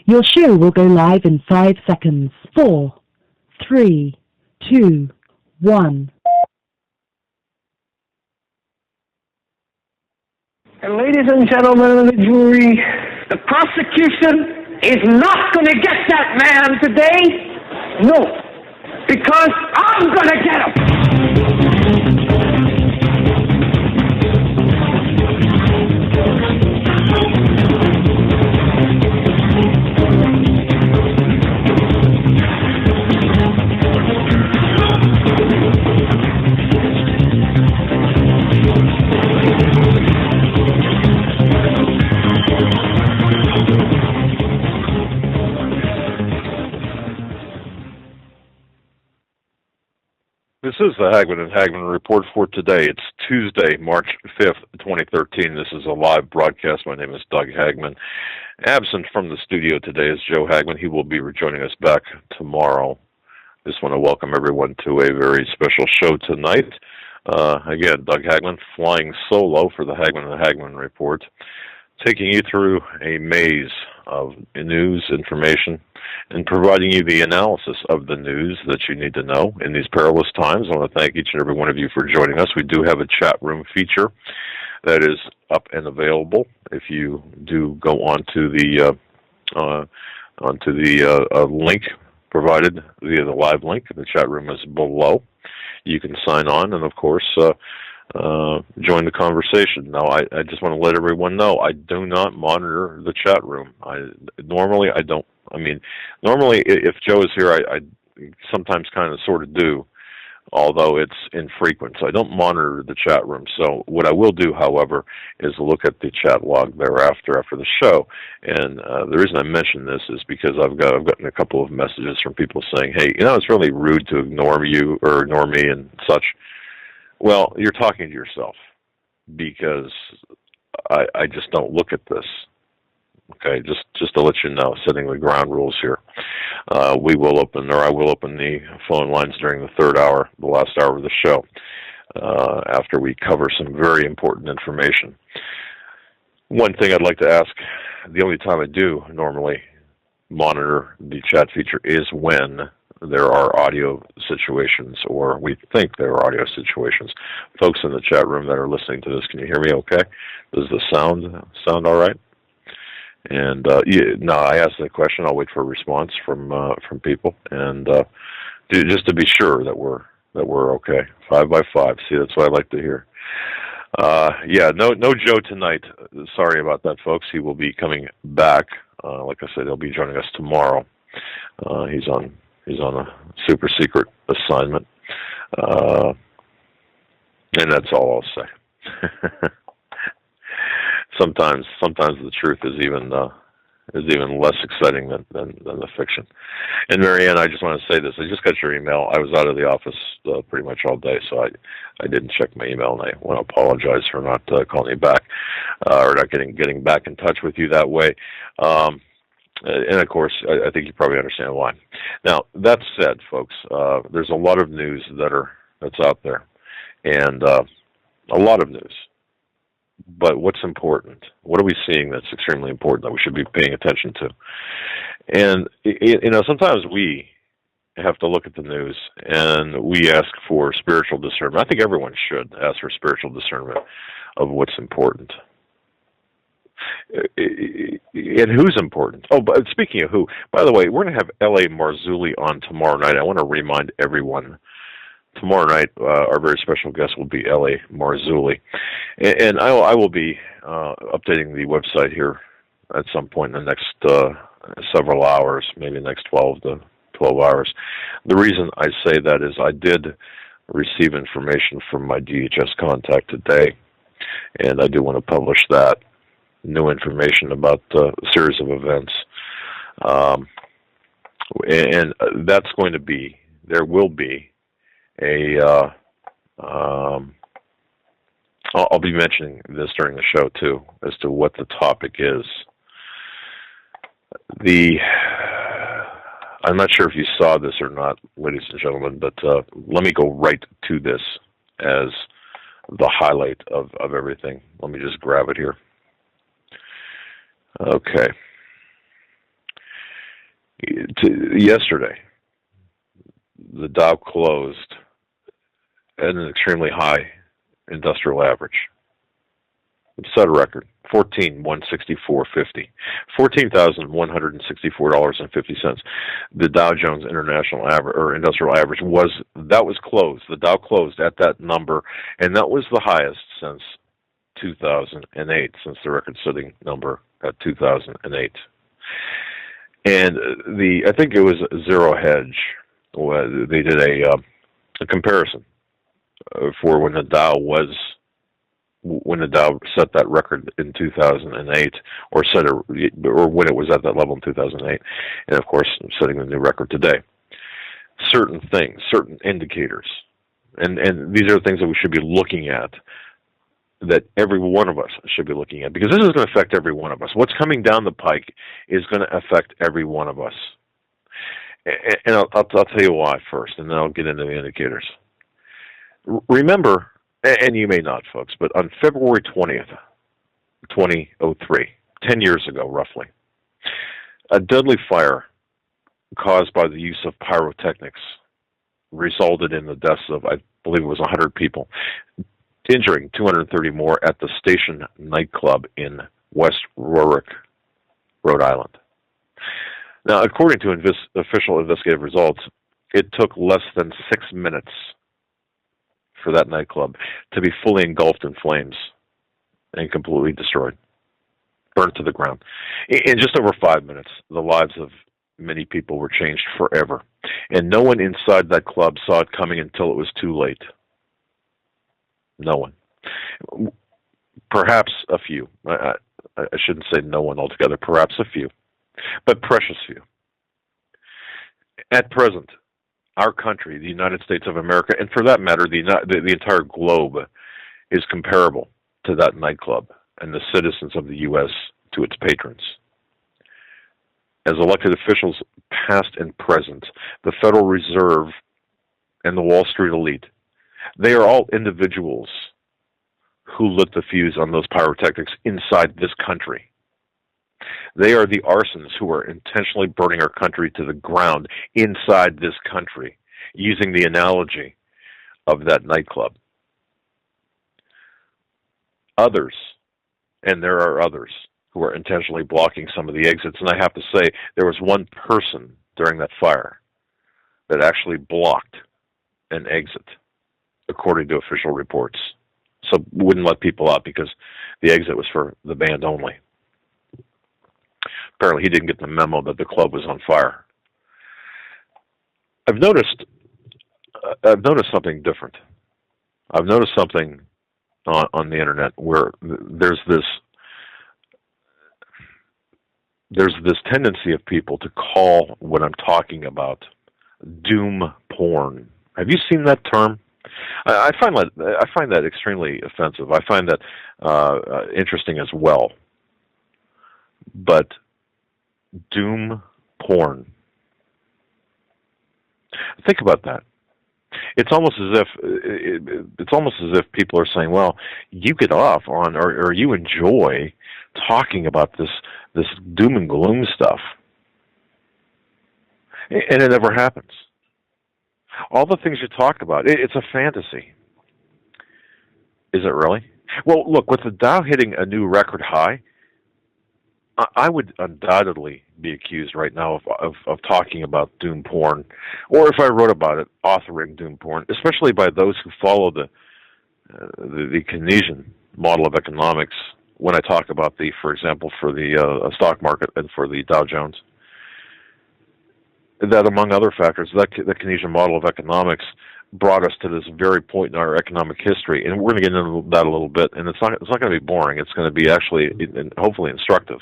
Your show will go live in 5 seconds. 4, 3, 2, 1. And ladies and gentlemen of the jury, the prosecution is not going to get that man today. No, because I'm going to get him. This is the Hagmann and Hagmann Report for today. It's Tuesday, March 5th, 2013. This is a live broadcast. My name is Doug Hagmann. Absent from the studio today is Joe Hagmann. He will be rejoining us back tomorrow. Just want to welcome everyone to a very special show tonight. Again, Doug Hagmann flying solo for the Hagmann and Hagmann Report, taking you through a maze of news, information, and providing you the analysis of the news that you need to know in these perilous times. I want to thank each and every one of you for joining us. We do have a chat room feature that is up and available. If you do go onto the link provided via the live link, the chat room is below. You can sign on and, of course, join the conversation. Now, I just want to let everyone know I do not monitor the chat room. Normally if Joe is here, I sometimes kind of sort of do, although it's infrequent. So I don't monitor the chat room. So what I will do, however, is look at the chat log thereafter after the show. And the reason I mention this is because I've gotten a couple of messages from people saying, hey, it's really rude to ignore you or ignore me and such. Well, you're talking to yourself, because I just don't look at this. Okay, just to let you know, setting the ground rules here. I will open the phone lines during the last hour of the show, after we cover some very important information. One thing I'd like to ask, the only time I do normally monitor the chat feature is when there are audio situations, or we think there are audio situations. Folks in the chat room that are listening to this, can you hear me okay? Does the sound all right? And I asked the question. I'll wait for a response from people, and just to be sure that we're okay. 5 by 5. See, that's what I like to hear. No Joe tonight. Sorry about that, folks. He will be coming back. Like I said, he'll be joining us tomorrow. He's on a super secret assignment, and that's all I'll say. Sometimes the truth is even less exciting than the fiction. And Marianne, I just want to say this: I just got your email. I was out of the office pretty much all day, so I didn't check my email, and I want to apologize for not calling you back or not getting back in touch with you that way. And of course, I think you probably understand why. Now, that said, folks, there's a lot of news that's out there, and a lot of news. But what's important? What are we seeing that's extremely important that we should be paying attention to? And sometimes we have to look at the news and we ask for spiritual discernment. I think everyone should ask for spiritual discernment of what's important. And who's important? Oh, but speaking of who, by the way, we're going to have L.A. Marzulli on tomorrow night. I want to remind everyone, tomorrow night, our very special guest will be L.A. Marzulli. And I will be updating the website here at some point in the next several hours, maybe the next 12 hours. The reason I say that is I did receive information from my DHS contact today, and I do want to publish that. New information about a series of events. And that's going to be, there will be I'll be mentioning this during the show too, as to what the topic is. I'm not sure if you saw this or not, ladies and gentlemen, but let me go right to this as the highlight of everything. Let me just grab it here. Okay. Yesterday, the Dow closed at an extremely high industrial average. It set a record, 14,164.50, $14,164.50. The Dow Jones International Average or Industrial Average was closed. The Dow closed at that number, and that was the highest since 2008, since the record-setting number at 2008. And I think it was Zero Hedge. They did a comparison for when the Dow set that record in 2008, or when it was at that level in 2008, and of course setting the new record today. Certain things, certain indicators, and these are things that we should be looking at, that every one of us should be looking at, because this is going to affect every one of us. What's coming down the pike is going to affect every one of us. And I'll tell you why first, and then I'll get into the indicators. Remember, and you may not, folks, but on February 20th, 2003, 10 years ago, roughly, a deadly fire caused by the use of pyrotechnics resulted in the deaths of, I believe it was 100 people, injuring 230 more at the Station nightclub in West Warwick, Rhode Island. Now, according to official investigative results, it took less than 6 minutes for that nightclub to be fully engulfed in flames and completely destroyed, burnt to the ground. In just over 5 minutes, the lives of many people were changed forever, and no one inside that club saw it coming until it was too late. No one. Perhaps a few. I shouldn't say no one altogether. Perhaps a few, but precious few. At present, our country, the United States of America, and for that matter, the entire globe, is comparable to that nightclub and the citizens of the U.S. to its patrons. As elected officials, past and present, the Federal Reserve and the Wall Street elite, they are all individuals who lit the fuse on those pyrotechnics inside this country. They are the arsons who are intentionally burning our country to the ground inside this country, using the analogy of that nightclub. Others, and there are others, who are intentionally blocking some of the exits. And I have to say, there was one person during that fire that actually blocked an exit, according to official reports. So wouldn't let people out because the exit was for the band only. Apparently he didn't get the memo that the club was on fire. I've noticed something different. I've noticed something on the internet where there's this tendency of people to call what I'm talking about doom porn. Have you seen that term? I find that extremely offensive. I find that interesting as well. But doom porn. Think about that. It's almost as if people are saying, "Well, you get off on, or you enjoy talking about this doom and gloom stuff," and it never happens. All the things you talk about, it's a fantasy. Is it really? Well, look, with the Dow hitting a new record high, I would undoubtedly be accused right now of talking about doom porn, or if I wrote about it, authoring doom porn, especially by those who follow the Keynesian model of economics. When I talk about for example, for the stock market and for the Dow Jones, that among other factors, the Keynesian model of economics brought us to this very point in our economic history, and we're going to get into that a little bit. And it's not going to be boring. It's going to be actually, hopefully, instructive.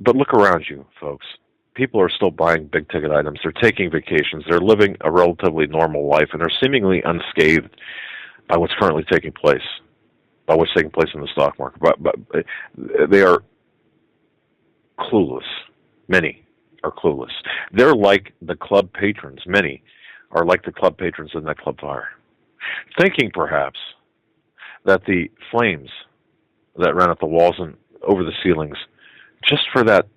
But look around you, folks. People are still buying big-ticket items. They're taking vacations. They're living a relatively normal life, and they're seemingly unscathed by what's currently taking place, by what's taking place in the stock market. But they are clueless. Many are clueless. They're like the club patrons. Many are like the club patrons in that club fire, thinking perhaps that the flames that ran up the walls and over the ceilings, just for that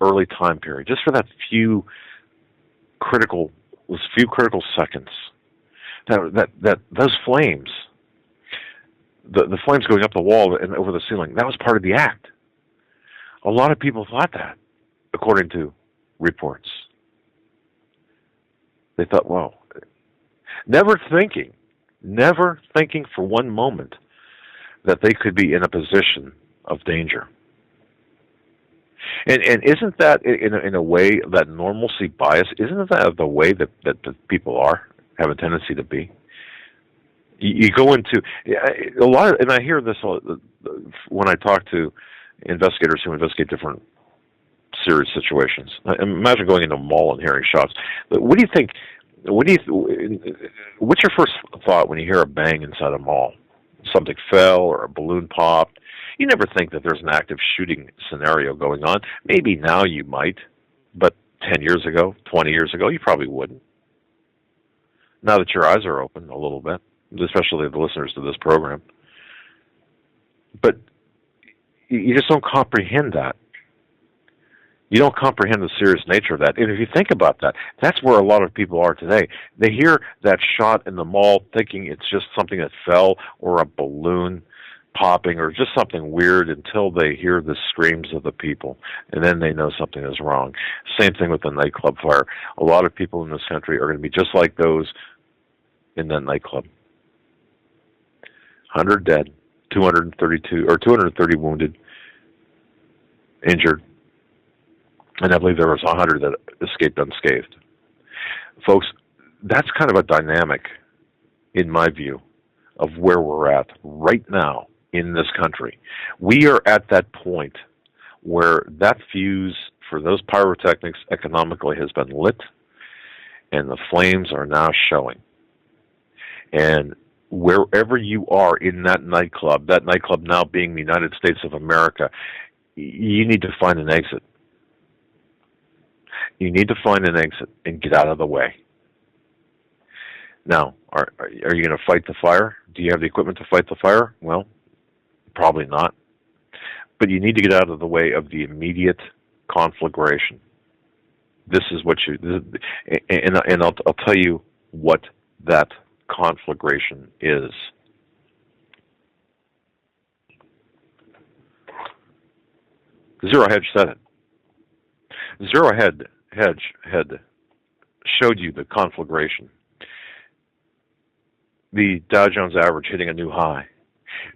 early time period, just for that few critical seconds, that those flames, the flames going up the wall and over the ceiling, that was part of the act. A lot of people thought that, according to reports. They thought, well, never thinking for one moment that they could be in a position of danger. And isn't that, in a way, that normalcy bias, isn't that the way that people have a tendency to be? You go into a lot of, and I hear this when I talk to investigators who investigate different serious situations. Imagine going into a mall and hearing shots. What do you think? What's your first thought when you hear a bang inside a mall? Something fell or a balloon popped. You never think that there's an active shooting scenario going on. Maybe now you might, but 10 years ago, 20 years ago, you probably wouldn't. Now that your eyes are open a little bit, especially the listeners to this program. But you just don't comprehend that. You don't comprehend the serious nature of that. And if you think about that, that's where a lot of people are today. They hear that shot in the mall thinking it's just something that fell or a balloon popping or just something weird until they hear the screams of the people. And then they know something is wrong. Same thing with the nightclub fire. A lot of people in this country are going to be just like those in that nightclub. 100 dead, 230 wounded, injured. And I believe there was 100 that escaped unscathed. Folks, that's kind of a dynamic, in my view, of where we're at right now in this country. We are at that point where that fuse for those pyrotechnics economically has been lit, and the flames are now showing. And wherever you are in that nightclub now being the United States of America, you need to find an exit. You need to find an exit and get out of the way. Now, are you going to fight the fire? Do you have the equipment to fight the fire? Well, probably not. But you need to get out of the way of the immediate conflagration. This is what and I'll tell you what that conflagration is. Zero Hedge said it. Zero Hedge had showed you the conflagration. The Dow Jones average hitting a new high,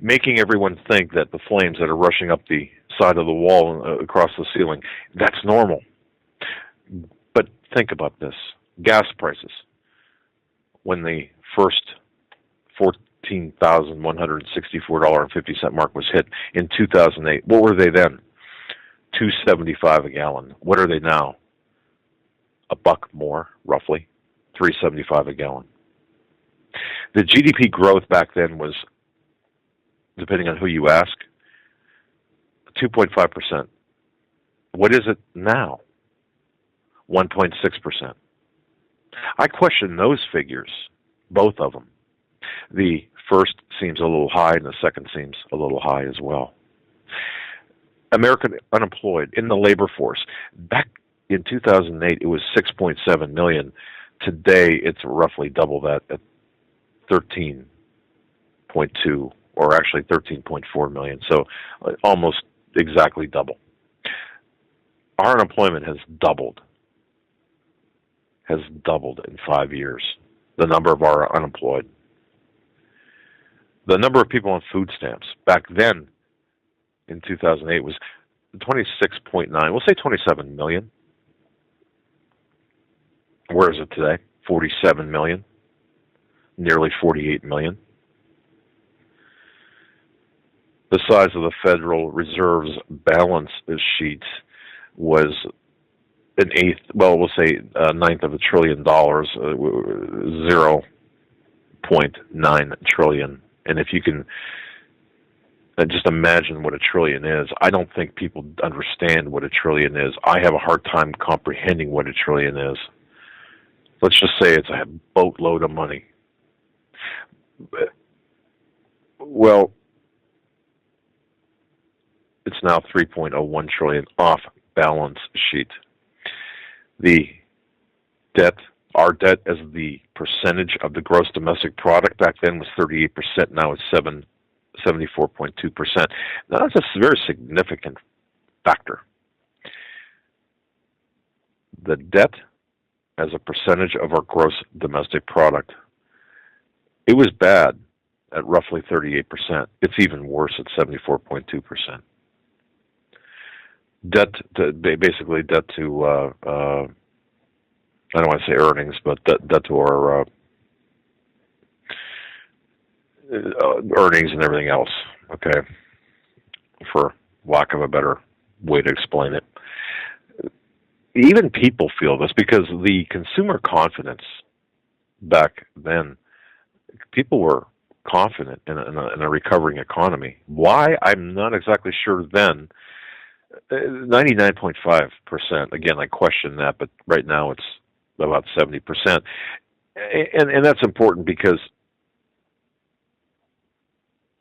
making everyone think that the flames that are rushing up the side of the wall and across the ceiling, that's normal. But think about this. Gas prices, when the first $14,164.50 mark was hit in 2008, what were they then? $2.75 a gallon. What are they now? $1 more, roughly. $3.75 a gallon. The GDP growth back then was, depending on who you ask, 2.5%. What is it now? 1.6%. I question those figures, both of them. The first seems a little high, and the second seems a little high as well. American unemployed in the labor force. Back in 2008, it was 6.7 million. Today, it's roughly double that at 13.2, or actually 13.4 million. So almost exactly double. Our unemployment has doubled in 5 years, the number of our unemployed. The number of people on food stamps back then in 2008 was 26.9, we'll say 27 million. Where is it today? 47 million, nearly 48 million. The size of the Federal Reserve's balance sheet was an eighth, well, we'll say a ninth of $1 trillion, 0.9 trillion. And if you can just imagine what $1 trillion is, I don't think people understand what $1 trillion is. I have a hard time comprehending what $1 trillion is. Let's just say it's a boatload of money. Well, it's now 3.01 trillion off balance sheet. The debt, our debt as the percentage of the gross domestic product back then was 38%. Now it's 74.2%. Now that's a very significant factor. The debt as a percentage of our gross domestic product, it was bad at roughly 38%. It's even worse at 74.2%. Basically debt to, I don't want to say earnings, but debt to our earnings and everything else, okay, for lack of a better way to explain it. Even people feel this because the consumer confidence back then, people were confident in a recovering economy. Why? I'm not exactly sure then. 99.5%. Again, I question that, but right now it's about 70%. And that's important because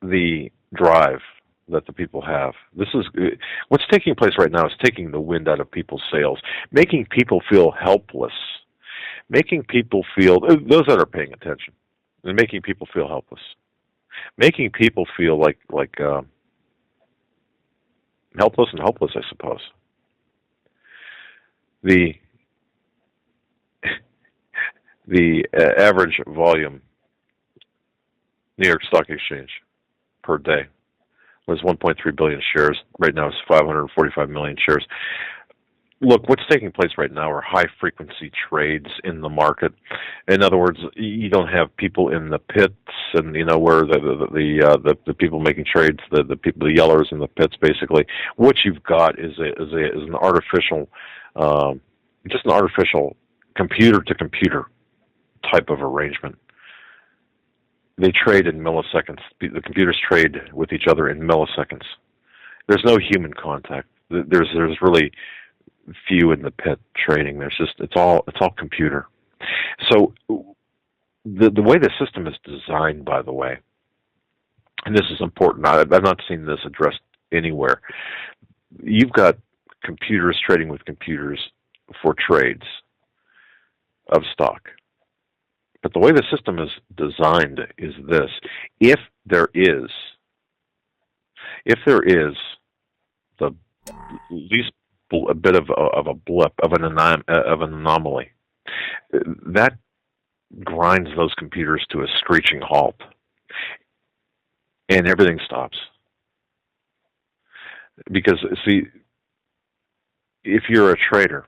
the drive that the people have. This is what's taking place right now is taking the wind out of people's sails, making people feel helpless, making people feel, those that are paying attention, and making people feel helpless, making people feel like helpless and hopeless, I suppose. The average volume, New York Stock Exchange, per day was 1.3 billion shares. Right now it's 545 million shares. Look, what's taking place right now are high-frequency trades in the market. In other words, you don't have people in the pits, and where the people making trades, the people, the yellers in the pits. Basically, what you've got is an artificial, just an artificial computer-to-computer type of arrangement. They trade in milliseconds. The computers trade with each other in milliseconds. There's no human contact. There's really few in the pit trading. It's all computer. So the way the system is designed, by the way, and this is important. I've not seen this addressed anywhere. You've got computers trading with computers for trades of stock. But the way the system is designed is this: if there is the least a bit of a blip, of an anomaly, that grinds those computers to a screeching halt, and everything stops. Because, see, if you're a trader,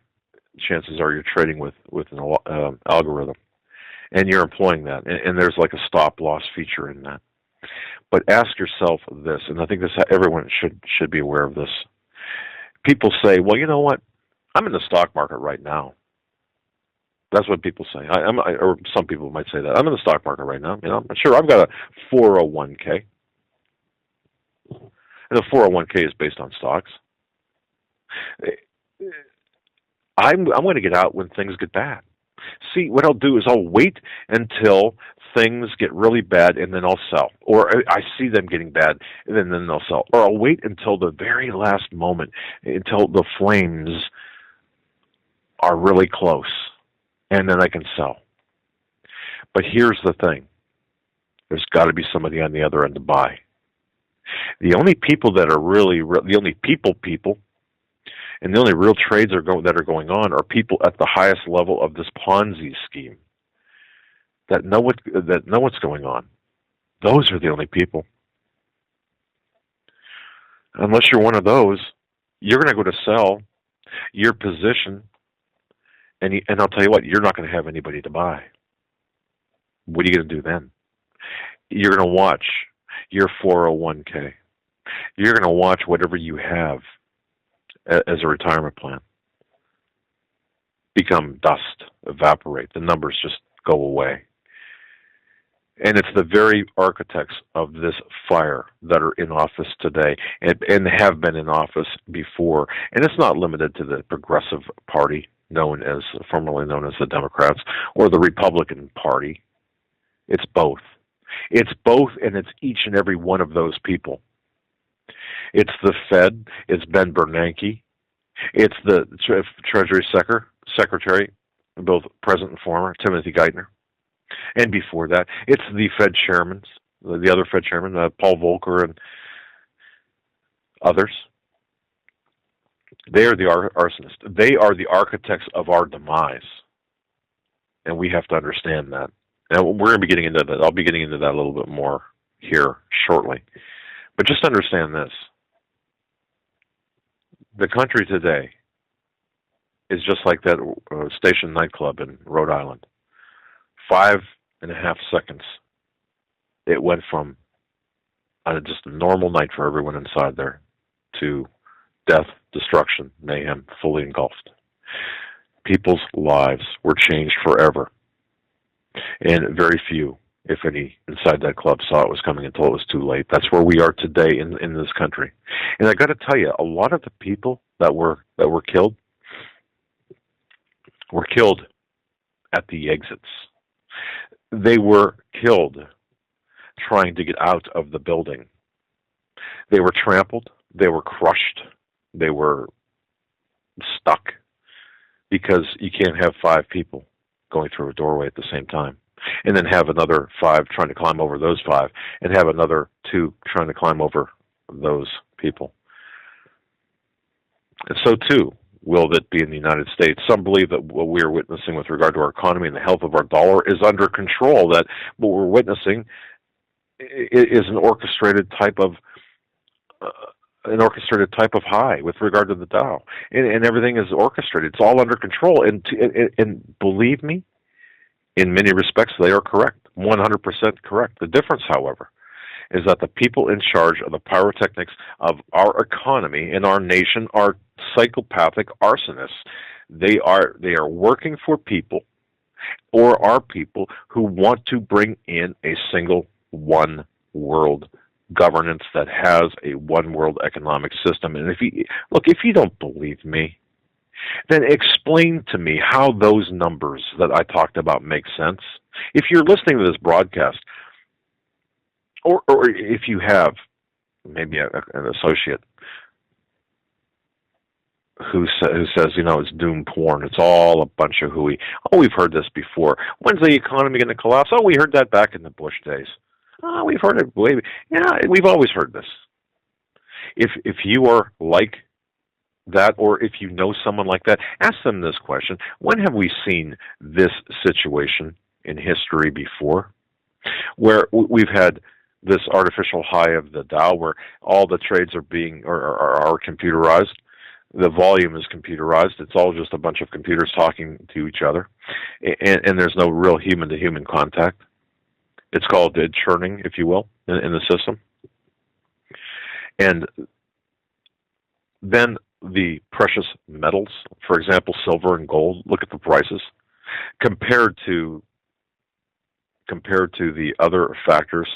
chances are you're trading with an algorithm, and you're employing that, and there's like a stop-loss feature in that. But ask yourself this, and I think everyone should be aware of this. People say, well, you know what? I'm in the stock market right now. That's what people say. Or some people might say that. I'm in the stock market right now. Sure, I've got a 401k. And the 401k is based on stocks. I'm going to get out when things get bad. See, what I'll do is I'll wait until things get really bad, and then I'll sell. Or I see them getting bad, and then they'll sell. Or I'll wait until the very last moment, until the flames are really close, and then I can sell. But here's the thing. There's got to be somebody on the other end to buy. The only people that are really, the only people, and the only real trades that are going on are people at the highest level of this Ponzi scheme that know what's going on. Those are the only people. Unless you're one of those, you're going to go to sell your position, and I'll tell you what, you're not going to have anybody to buy. What are you going to do then? You're going to watch your 401k. You're going to watch whatever you have as a retirement plan become dust, evaporate. The numbers just go away. And it's the very architects of this fire that are in office today and have been in office before. And it's not limited to the Progressive Party, formerly known as the Democrats, or the Republican Party. It's both. It's both, and it's each and every one of those people. It's the Fed. It's Ben Bernanke. It's the Treasury Secretary, both present and former, Timothy Geithner. And before that, it's the Fed chairmen, the other Fed chairman, Paul Volcker and others. They are the arsonists. They are the architects of our demise. And we have to understand that. And we're going to be getting into that. I'll be getting into that a little bit more here shortly. But just understand this. The country today is just like that station nightclub in Rhode Island. 5.5 seconds. It went from just a normal night for everyone inside there to death, destruction, mayhem, fully engulfed. People's lives were changed forever. And very few, if any, inside that club saw it was coming until it was too late. That's where we are today in this country. And I got to tell you, a lot of the people that were killed at the exits. They were killed trying to get out of the building. They were trampled. They were crushed. They were stuck because you can't have 5 people going through a doorway at the same time and then have another 5 trying to climb over those 5 and have another 2 trying to climb over those people. And so, too, will it be in the United States. Some believe that what we are witnessing with regard to our economy and the health of our dollar is under control, that what we're witnessing is an orchestrated type of high with regard to the Dow, and everything is orchestrated. It's all under control, and believe me, in many respects, they are correct, 100% correct. The difference, however, is that the people in charge of the pyrotechnics of our economy and our nation are psychopathic arsonists. They are working for people, or are people who want to bring in a single one world governance that has a one world economic system. And if you don't believe me, then explain to me how those numbers that I talked about make sense. If you're listening to this broadcast, or if you have maybe an associate who says, it's doom porn, it's all a bunch of hooey. Oh, we've heard this before. When's the economy going to collapse? Oh, we heard that back in the Bush days. Oh, we've heard it. We've always heard this. If you are like that, or if you know someone like that, ask them this question: when have we seen this situation in history before, where we've had this artificial high of the Dow, where all the trades are computerized? The volume is computerized. It's all just a bunch of computers talking to each other, and there's no real human-to-human contact. It's called churning, if you will, in the system. And then the precious metals, for example, silver and gold, look at the prices compared to the other factors.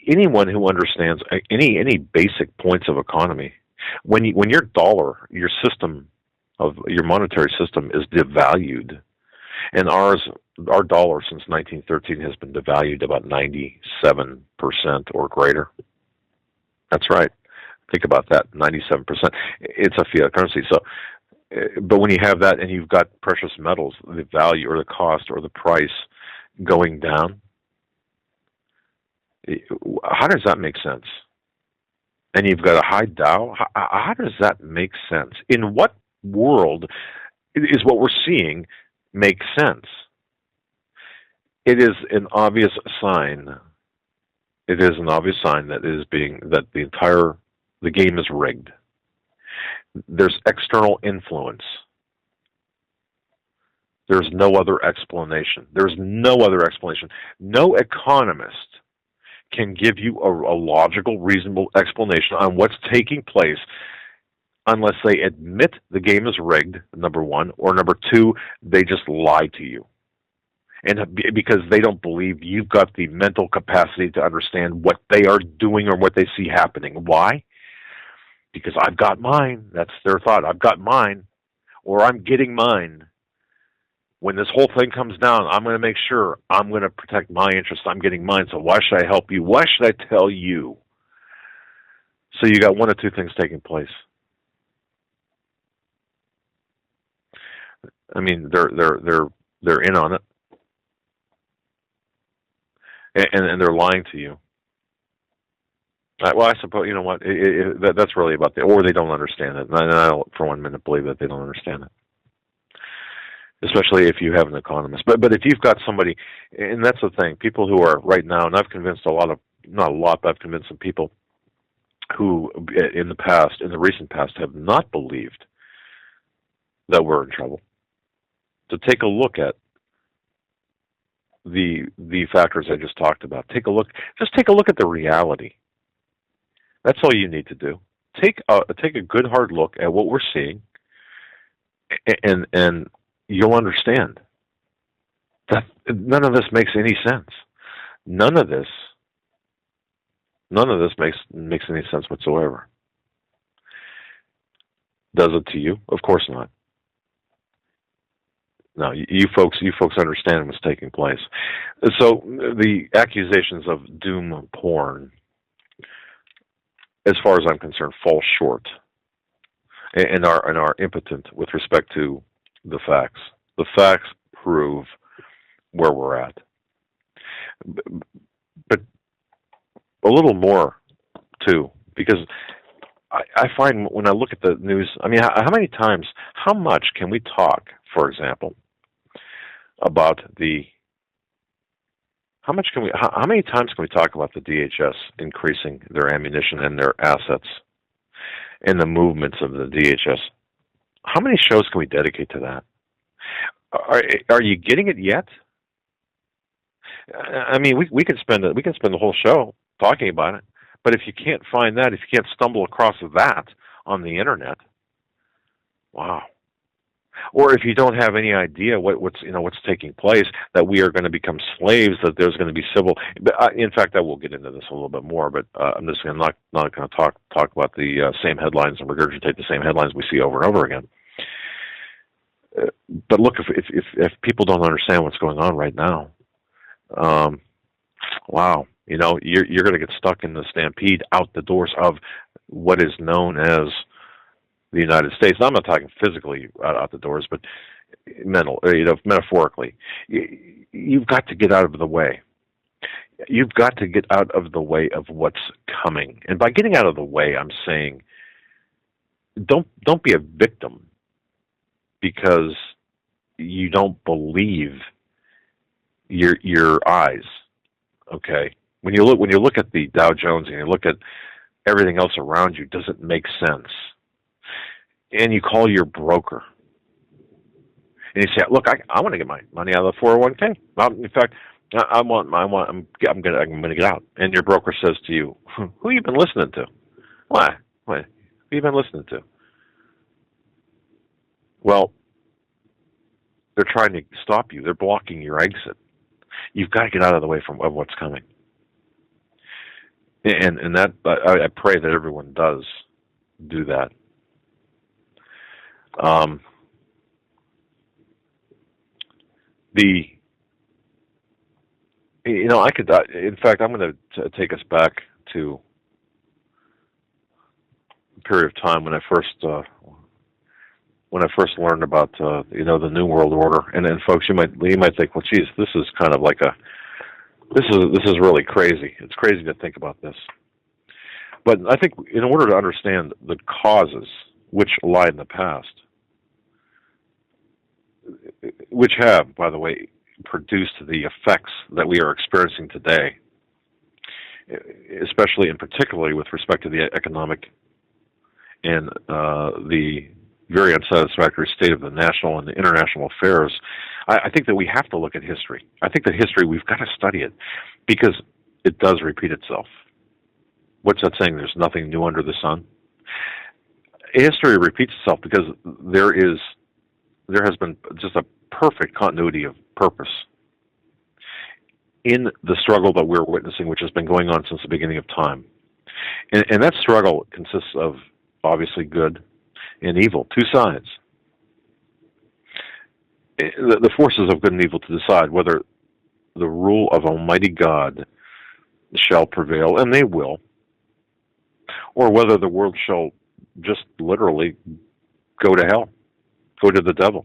Anyone who understands any basic points of economy, when your dollar, your monetary system is devalued, and our dollar since 1913 has been devalued about 97% or greater. That's right. Think about that, 97%. It's a fiat currency. So, but when you have that and you've got precious metals, the value or the cost or the price going down, how does that make sense? And you've got a high Dow. How does that make sense? In what world is what we're seeing make sense? It is an obvious sign. It is an obvious sign that the game is rigged. There's external influence. There's no other explanation. There's no other explanation. No economist can give you a logical, reasonable explanation on what's taking place unless they admit the game is rigged, number one, or number two, they just lie to you. And because they don't believe you've got the mental capacity to understand what they are doing or what they see happening. Why? Because I've got mine. That's their thought. I've got mine, or I'm getting mine. When this whole thing comes down, I'm going to make sure I'm going to protect my interests. I'm getting mine, so why should I help you? Why should I tell you? So you got one of two things taking place. I mean, they're in on it, and they're lying to you. Well, I suppose you know what that's really about or they don't understand it. And I don't, for one minute, believe that they don't understand it. Especially if you have an economist. But if you've got somebody, and that's the thing, people who are right now, and I've convinced not a lot, but I've convinced some people who in the recent past, have not believed that we're in trouble, to take a look at the factors I just talked about. Take a look at the reality. That's all you need to do. Take a good hard look at what we're seeing, and you'll understand that none of this makes any sense. None of this makes any sense whatsoever. Does it to you? Of course not. No, you folks understand what's taking place. So the accusations of doom porn, as far as I'm concerned, fall short and are impotent with respect to the facts. The facts prove where we're at. But a little more, too, because I find when I look at the news, I mean, how much can we talk, for example, about how many times can we talk about the DHS increasing their ammunition and their assets and the movements of the DHS? How many shows can we dedicate to that? Are you getting it yet? I mean, we can spend the whole show talking about it, but if you can't find that, if you can't stumble across that on the internet, wow. Or if you don't have any idea what's taking place, that we are going to become slaves, that there's going to be civil. But in fact, I will get into this a little bit more. But I'm not going to talk about the same headlines and regurgitate the same headlines we see over and over again. But look, if people don't understand what's going on right now, wow, you're going to get stuck in the stampede out the doors of what is known as the United States. Now, I'm not talking physically out the doors, but metaphorically. You've got to get out of the way. You've got to get out of the way of what's coming. And by getting out of the way, I'm saying, don't be a victim because you don't believe your eyes. Okay, when you look at the Dow Jones and you look at everything else around you, does it make sense? And you call your broker, and you say, "Look, I want to get my money out of the 401k. In fact, I'm going to get out." And your broker says to you, "Who you been listening to? Why? Who you been listening to?" Well, they're trying to stop you. They're blocking your exit. You've got to get out of the way of what's coming. And that I pray that everyone does do that. In fact, I'm going to take us back to a period of time when I first learned about the New World Order. And then, folks, you might think, well, geez, this is kind of like this is really crazy. It's crazy to think about this. But I think in order to understand the causes which lie in the past, which have, by the way, produced the effects that we are experiencing today, especially and particularly with respect to the economic and the very unsatisfactory state of the national and the international affairs, I think that we have to look at history. I think that history, we've got to study it because it does repeat itself. What's that saying? There's nothing new under the sun. History repeats itself because there has been just a perfect continuity of purpose in the struggle that we're witnessing, which has been going on since the beginning of time. And that struggle consists of obviously good and evil, two sides. The forces of good and evil to decide whether the rule of Almighty God shall prevail, and they will, or whether the world shall just literally go to hell, go to the devil.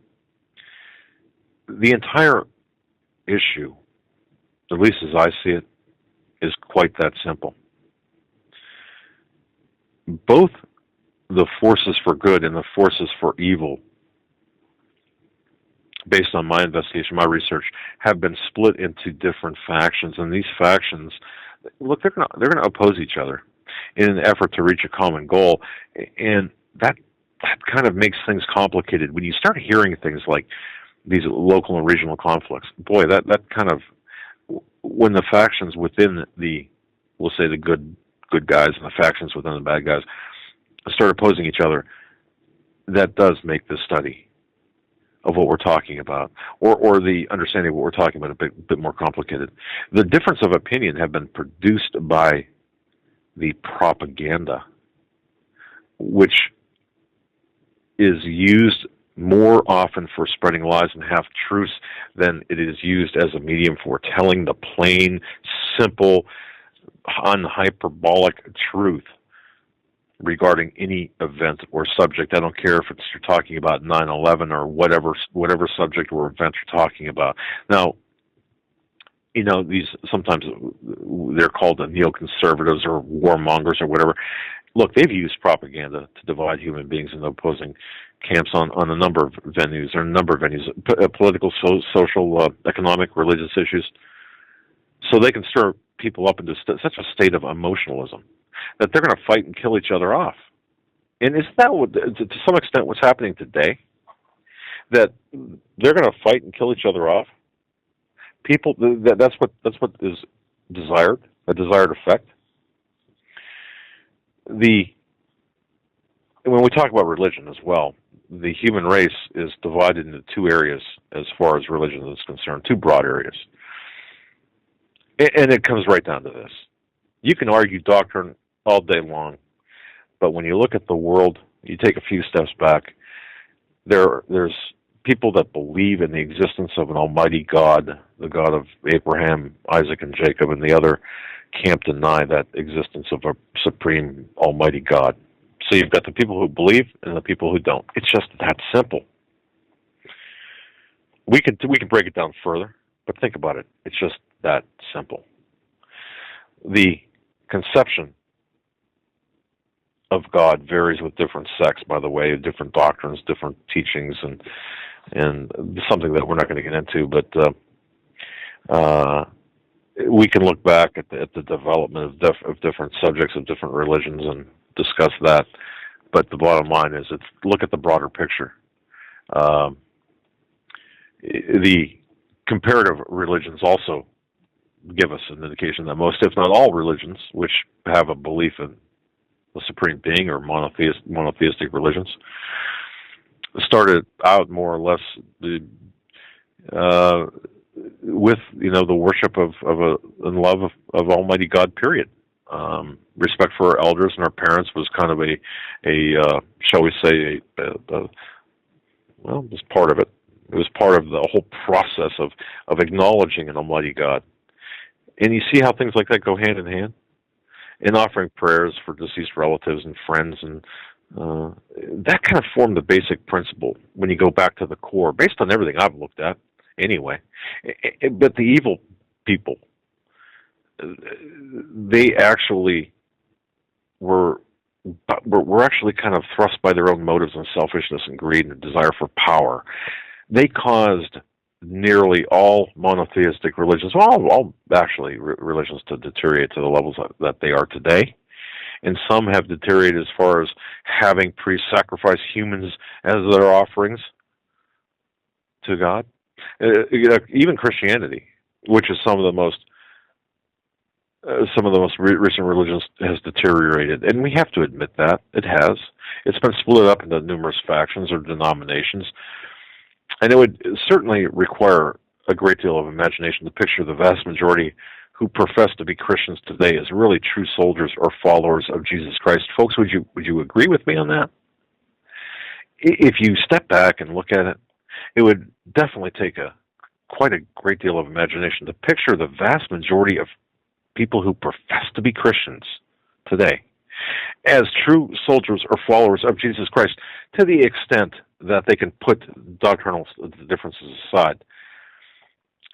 the entire issue, at least as I see it, is quite that simple. Both the forces for good and the forces for evil, based on my investigation, my research, have been split into different factions, and these factions, look, they're going to oppose each other in an effort to reach a common goal, and that kind of makes things complicated. When you start hearing things like these local and regional conflicts, boy, that kind of, when the factions within the, we'll say the good guys and the factions within the bad guys start opposing each other, that does make the study of what we're talking about, or the understanding of what we're talking about, a bit more complicated. The difference of opinion have been produced by the propaganda, which is used more often for spreading lies and half-truths than it is used as a medium for telling the plain, simple, unhyperbolic truth regarding any event or subject. I don't care if it's you're talking about 9/11 or whatever subject or event you're talking about. Now, you know, these sometimes they're called the neoconservatives or warmongers or whatever. Look, they've used propaganda to divide human beings into opposing camps on a number of venues, political, social, economic, religious issues. So they can stir people up into such a state of emotionalism that they're going to fight and kill each other off. And isn't that to some extent what's happening today? That they're going to fight and kill each other off. People, that's what is desired, a desired effect. When we talk about religion as well, the human race is divided into two areas as far as religion is concerned, two broad areas. And it comes right down to this. You can argue doctrine all day long, but when you look at the world, you take a few steps back, there's people that believe in the existence of an almighty God, the God of Abraham, Isaac, and Jacob, and the other camp deny that existence of a supreme almighty God. So you've got the people who believe and the people who don't. It's just that simple. We can break it down further, but think about it. It's just that simple. The conception of God varies with different sects, by the way, different doctrines, different teachings, and something that we're not going to get into, but we can look back at the development of different subjects of different religions and discuss that. But the bottom line is, look at the broader picture. The comparative religions also give us an indication that most, if not all, religions which have a belief in the supreme being or monotheistic religions started out more or less with the worship and love of Almighty God. Period. Respect for our elders and our parents was kind of a shall we say, well, it was part of it. It was part of the whole process of acknowledging an Almighty God. And you see how things like that go hand in hand? In offering prayers for deceased relatives and friends, and that kind of formed the basic principle when you go back to the core, based on everything I've looked at anyway. But the evil people, they actually were actually kind of thrust by their own motives and selfishness and greed and desire for power. They caused nearly all monotheistic religions, all actually religions, to deteriorate to the levels that they are today. And some have deteriorated as far as having priests sacrifice humans as their offerings to God. Even Christianity, which is some of the most recent religions, has deteriorated, and we have to admit that it has. It's been split up into numerous factions or denominations. And it would certainly require a great deal of imagination to picture the vast majority who profess to be Christians today as really true soldiers or followers of Jesus Christ. Folks, would you agree with me on that? If you step back and look at it, it would definitely take quite a great deal of imagination to picture the vast majority of people who profess to be Christians today as true soldiers or followers of Jesus Christ, to the extent that they can put doctrinal differences aside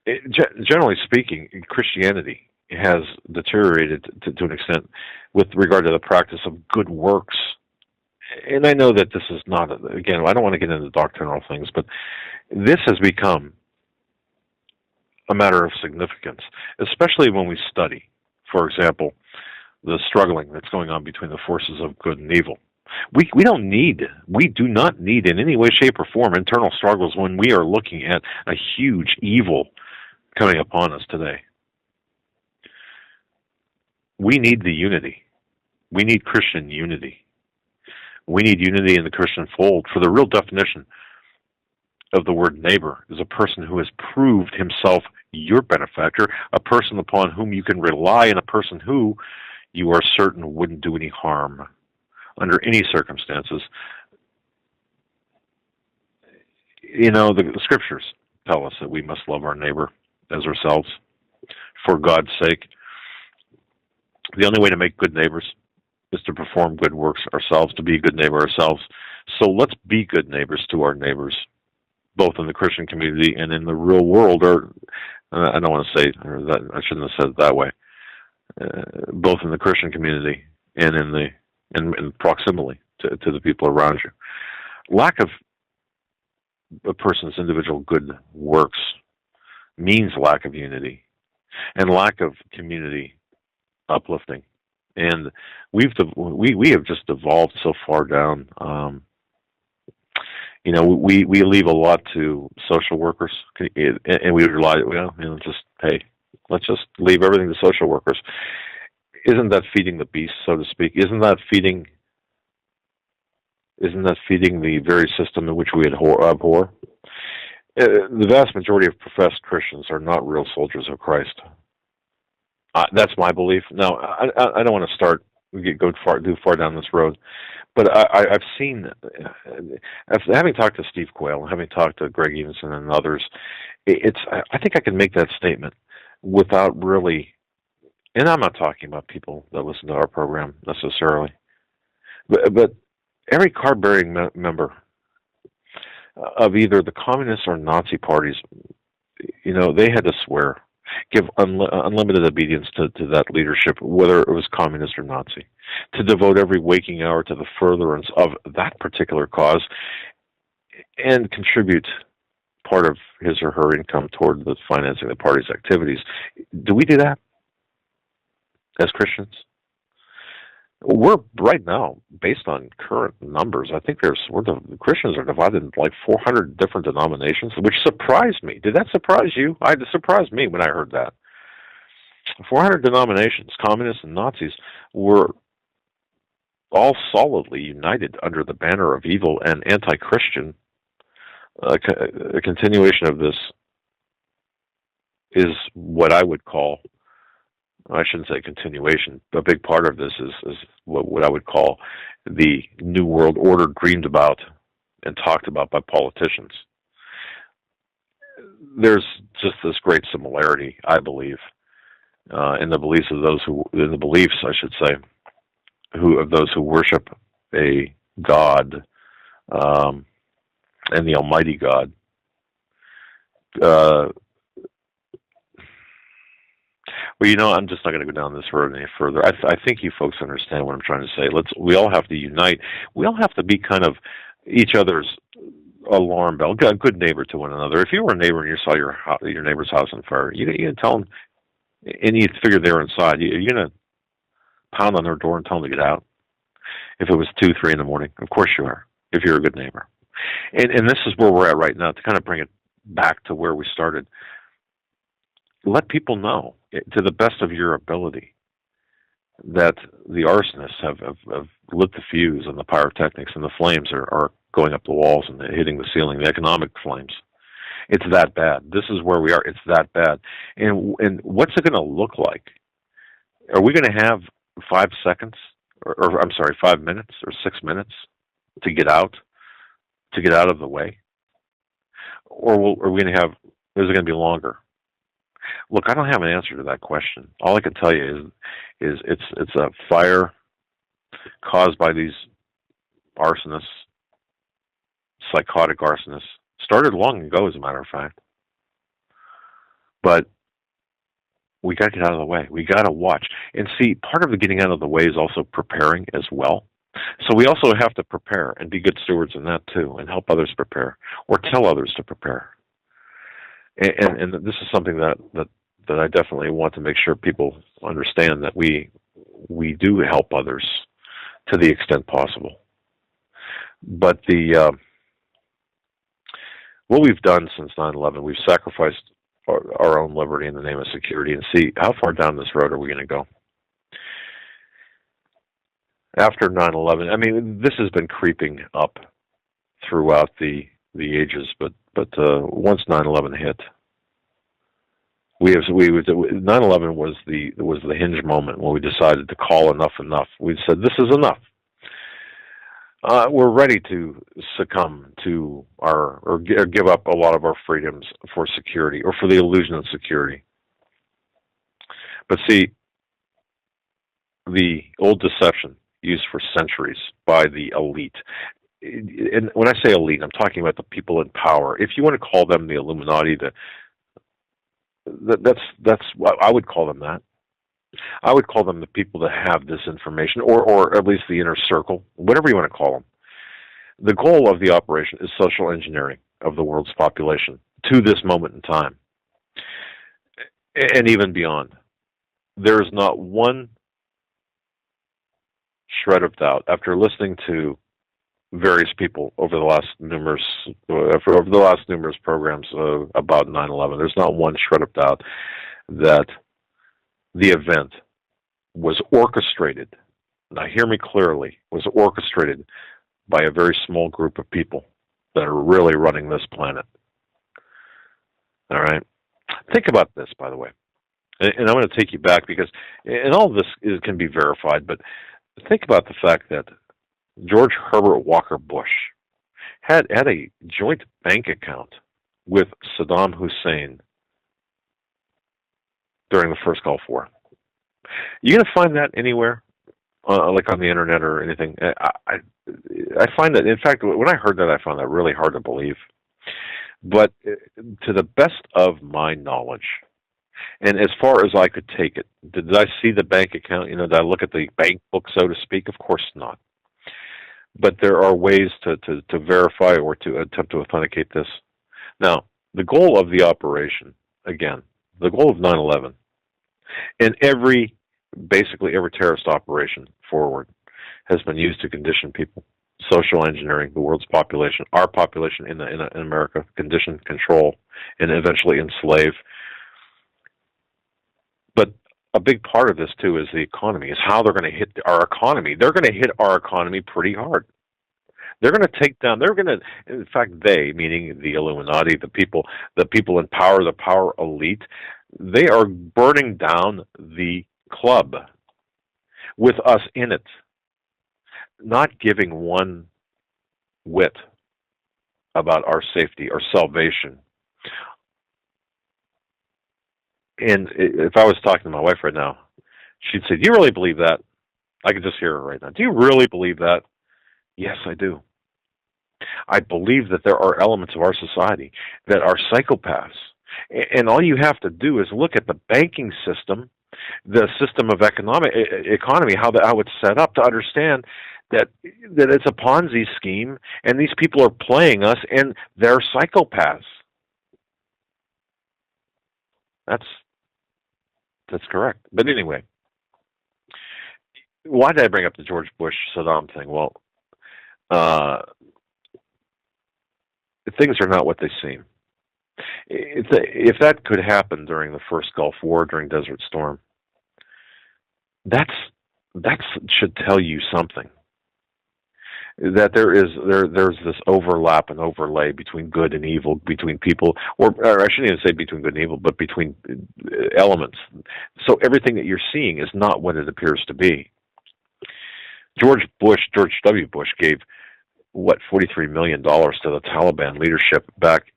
Generally speaking, Christianity has deteriorated to an extent with regard to the practice of good works. And I know that this is not, again, I don't want to get into doctrinal things, but this has become a matter of significance, especially when we study, for example, the struggling that's going on between the forces of good and evil. We do not need in any way, shape, or form internal struggles when we are looking at a huge evil coming upon us today. We need the unity. We need Christian unity. We need unity in the Christian fold. For the real definition of the word neighbor is a person who has proved himself your benefactor, a person upon whom you can rely, and a person who you are certain wouldn't do any harm under any circumstances. You know, the scriptures tell us that we must love our neighbor as ourselves for God's sake. The only way to make good neighbors is to perform good works ourselves, to be a good neighbor ourselves. So let's be good neighbors to our neighbors, both in the Christian community and in the real world, or I don't want to say, or that, I shouldn't have said it that way, both in the Christian community and in proximity to the people around you. Lack of a person's individual good works means lack of unity and lack of community uplifting. And we have just evolved so far down. You know, we leave a lot to social workers, and we rely, let's just leave everything to social workers. Isn't that feeding the beast, so to speak? Isn't that feeding the very system in which we abhor? The vast majority of professed Christians are not real soldiers of Christ. That's my belief. Now, I don't want to go too far down this road, but I've seen, having talked to Steve Quayle, having talked to Greg Evenson and others, I think I can make that statement without really, and I'm not talking about people that listen to our program necessarily, but every card-bearing member of either the communist or Nazi parties, you know, they had to swear, give unlimited obedience to that leadership, whether it was communist or Nazi, to devote every waking hour to the furtherance of that particular cause, and contribute part of his or her income toward the financing of the party's activities. Do we do that as Christians? We're right now, based on current numbers, I think the Christians are divided into like 400 different denominations, which surprised me. Did that surprise you? It surprised me when I heard that. 400 denominations, communists and Nazis, were all solidly united under the banner of evil and anti-Christian. A continuation of this is what I would call, I shouldn't say continuation, a big part of this is what I would call the New World Order dreamed about and talked about by politicians. There's just this great similarity, I believe, in the beliefs of those of those who worship a God, and the Almighty God. Well, you know, I'm just not going to go down this road any further. I think you folks understand what I'm trying to say. We all have to unite. We all have to be kind of each other's alarm bell, a good neighbor to one another. If you were a neighbor and you saw your neighbor's house on fire, you tell them, and you figure they're inside, you're going to pound on their door and tell them to get out. If it was 2, 3 in the morning, of course you are, if you're a good neighbor. And this is where we're at right now, to kind of bring it back to where we started. Let people know, to the best of your ability, that the arsonists have lit the fuse, and the pyrotechnics and the flames are going up the walls and hitting the ceiling, the economic flames. It's that bad. This is where we are. It's that bad. And what's it going to look like? Are we going to have 5 seconds, or 5 minutes or 6 minutes to get out of the way? Or are we going to have, is it going to be longer? Look, I don't have an answer to that question. All I can tell you is it's a fire caused by these arsonists, psychotic arsonists. Started long ago, as a matter of fact. But we got to get out of the way. We got to watch. And see, part of the getting out of the way is also preparing as well. So we also have to prepare and be good stewards in that too, and help others prepare or tell others to prepare. And this is something that I definitely want to make sure people understand, that we do help others to the extent possible. But what we've done since 9/11, we've sacrificed our own liberty in the name of security, and see how far down this road are we going to go. After 9/11, I mean, this has been creeping up throughout the ages, but once 9/11 hit, 9/11 was the hinge moment when we decided to call enough. We said, this is enough. We're ready to succumb to or give up a lot of our freedoms for security, or for the illusion of security. But see, the old deception used for centuries by the elite, and when I say elite, I'm talking about the people in power. If you want to call them the Illuminati, that's I would call them that. I would call them the people that have this information, or at least the inner circle, whatever you want to call them. The goal of the operation is social engineering of the world's population to this moment in time, and even beyond. There is not one shred of doubt, after listening to various people over the last numerous programs about 9/11. There's not one shred of doubt that the event was orchestrated. Now, hear me clearly. Was orchestrated by a very small group of people that are really running this planet. All right. Think about this, by the way, and I'm going to take you back because, and all of this can be verified, but think about the fact that George Herbert Walker Bush had a joint bank account with Saddam Hussein during the first Gulf War. You going to find that anywhere, like on the internet or anything? I find that, in fact, when I heard that, I found that really hard to believe. But to the best of my knowledge, and as far as I could take it, did I see the bank account? Did I look at the bank book, so to speak? Of course not. But there are ways to verify or to attempt to authenticate this. Now, the goal of the operation, again, the goal of 9/11, and basically every terrorist operation forward, has been used to condition people, social engineering the world's population, our population in America, condition, control, and eventually enslave. But a big part of this, too, is the economy, is how they're going to hit our economy. They're going to hit our economy pretty hard. They're going to take down, in fact, they, meaning the Illuminati, the people in power, the power elite, they are burning down the club with us in it, not giving one whit about our safety, our salvation. And if I was talking to my wife right now, she'd say, do you really believe that? I could just hear her right now. Do you really believe that? Yes, I do. I believe that there are elements of our society that are psychopaths. And all you have to do is look at the banking system, the system of economy, how it's set up, to understand that it's a Ponzi scheme, and these people are playing us, and they're psychopaths. That's correct. But anyway, why did I bring up the George Bush Saddam thing? Well, things are not what they seem. If that could happen during the first Gulf War, during Desert Storm, that should tell you something. That there's this overlap and overlay between good and evil, between people, or I shouldn't even say between good and evil, but between elements. So everything that you're seeing is not what it appears to be. George W. Bush gave, $43 million to the Taliban leadership back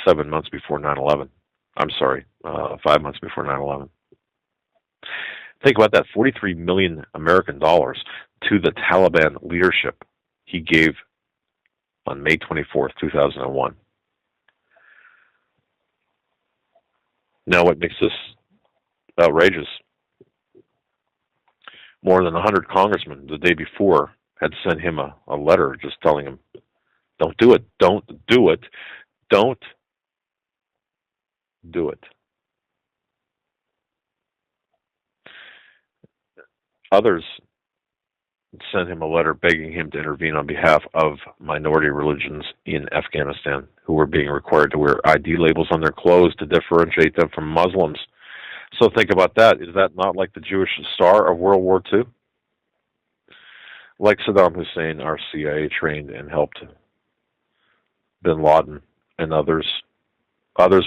7 months before 9/11. I'm sorry, 5 months before 9/11. Think about that, $43 million American dollars to the Taliban leadership he gave on May 24th, 2001. Now, what makes this outrageous, more than 100 congressmen the day before had sent him a letter just telling him, don't do it, don't do it, don't do it. Others sent him a letter begging him to intervene on behalf of minority religions in Afghanistan who were being required to wear ID labels on their clothes to differentiate them from Muslims. So think about that. Is that not like the Jewish star of World War II? Like Saddam Hussein, our CIA trained and helped bin Laden and others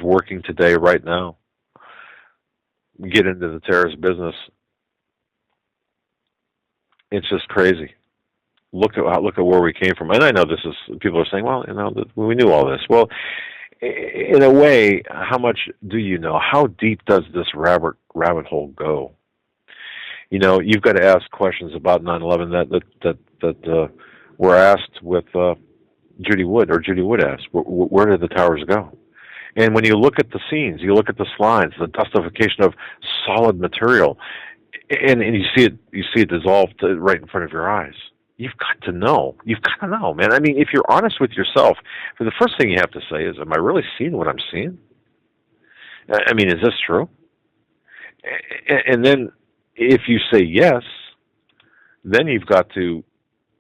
working today right now get into the terrorist business. It's just crazy. Look at where we came from. And I know this is, people are saying, well, we knew all this. Well, in a way, how much do you know? How deep does this rabbit hole go? You've got to ask questions about 9/11 that were asked with Judy Wood asked. Where did the towers go? And when you look at the scenes, you look at the slides, the dustification of solid material, and you see it dissolved right in front of your eyes. You've got to know. You've got to know, man. I mean, if you're honest with yourself, the first thing you have to say is, am I really seeing what I'm seeing? I mean, is this true? And then if you say yes, then you've got to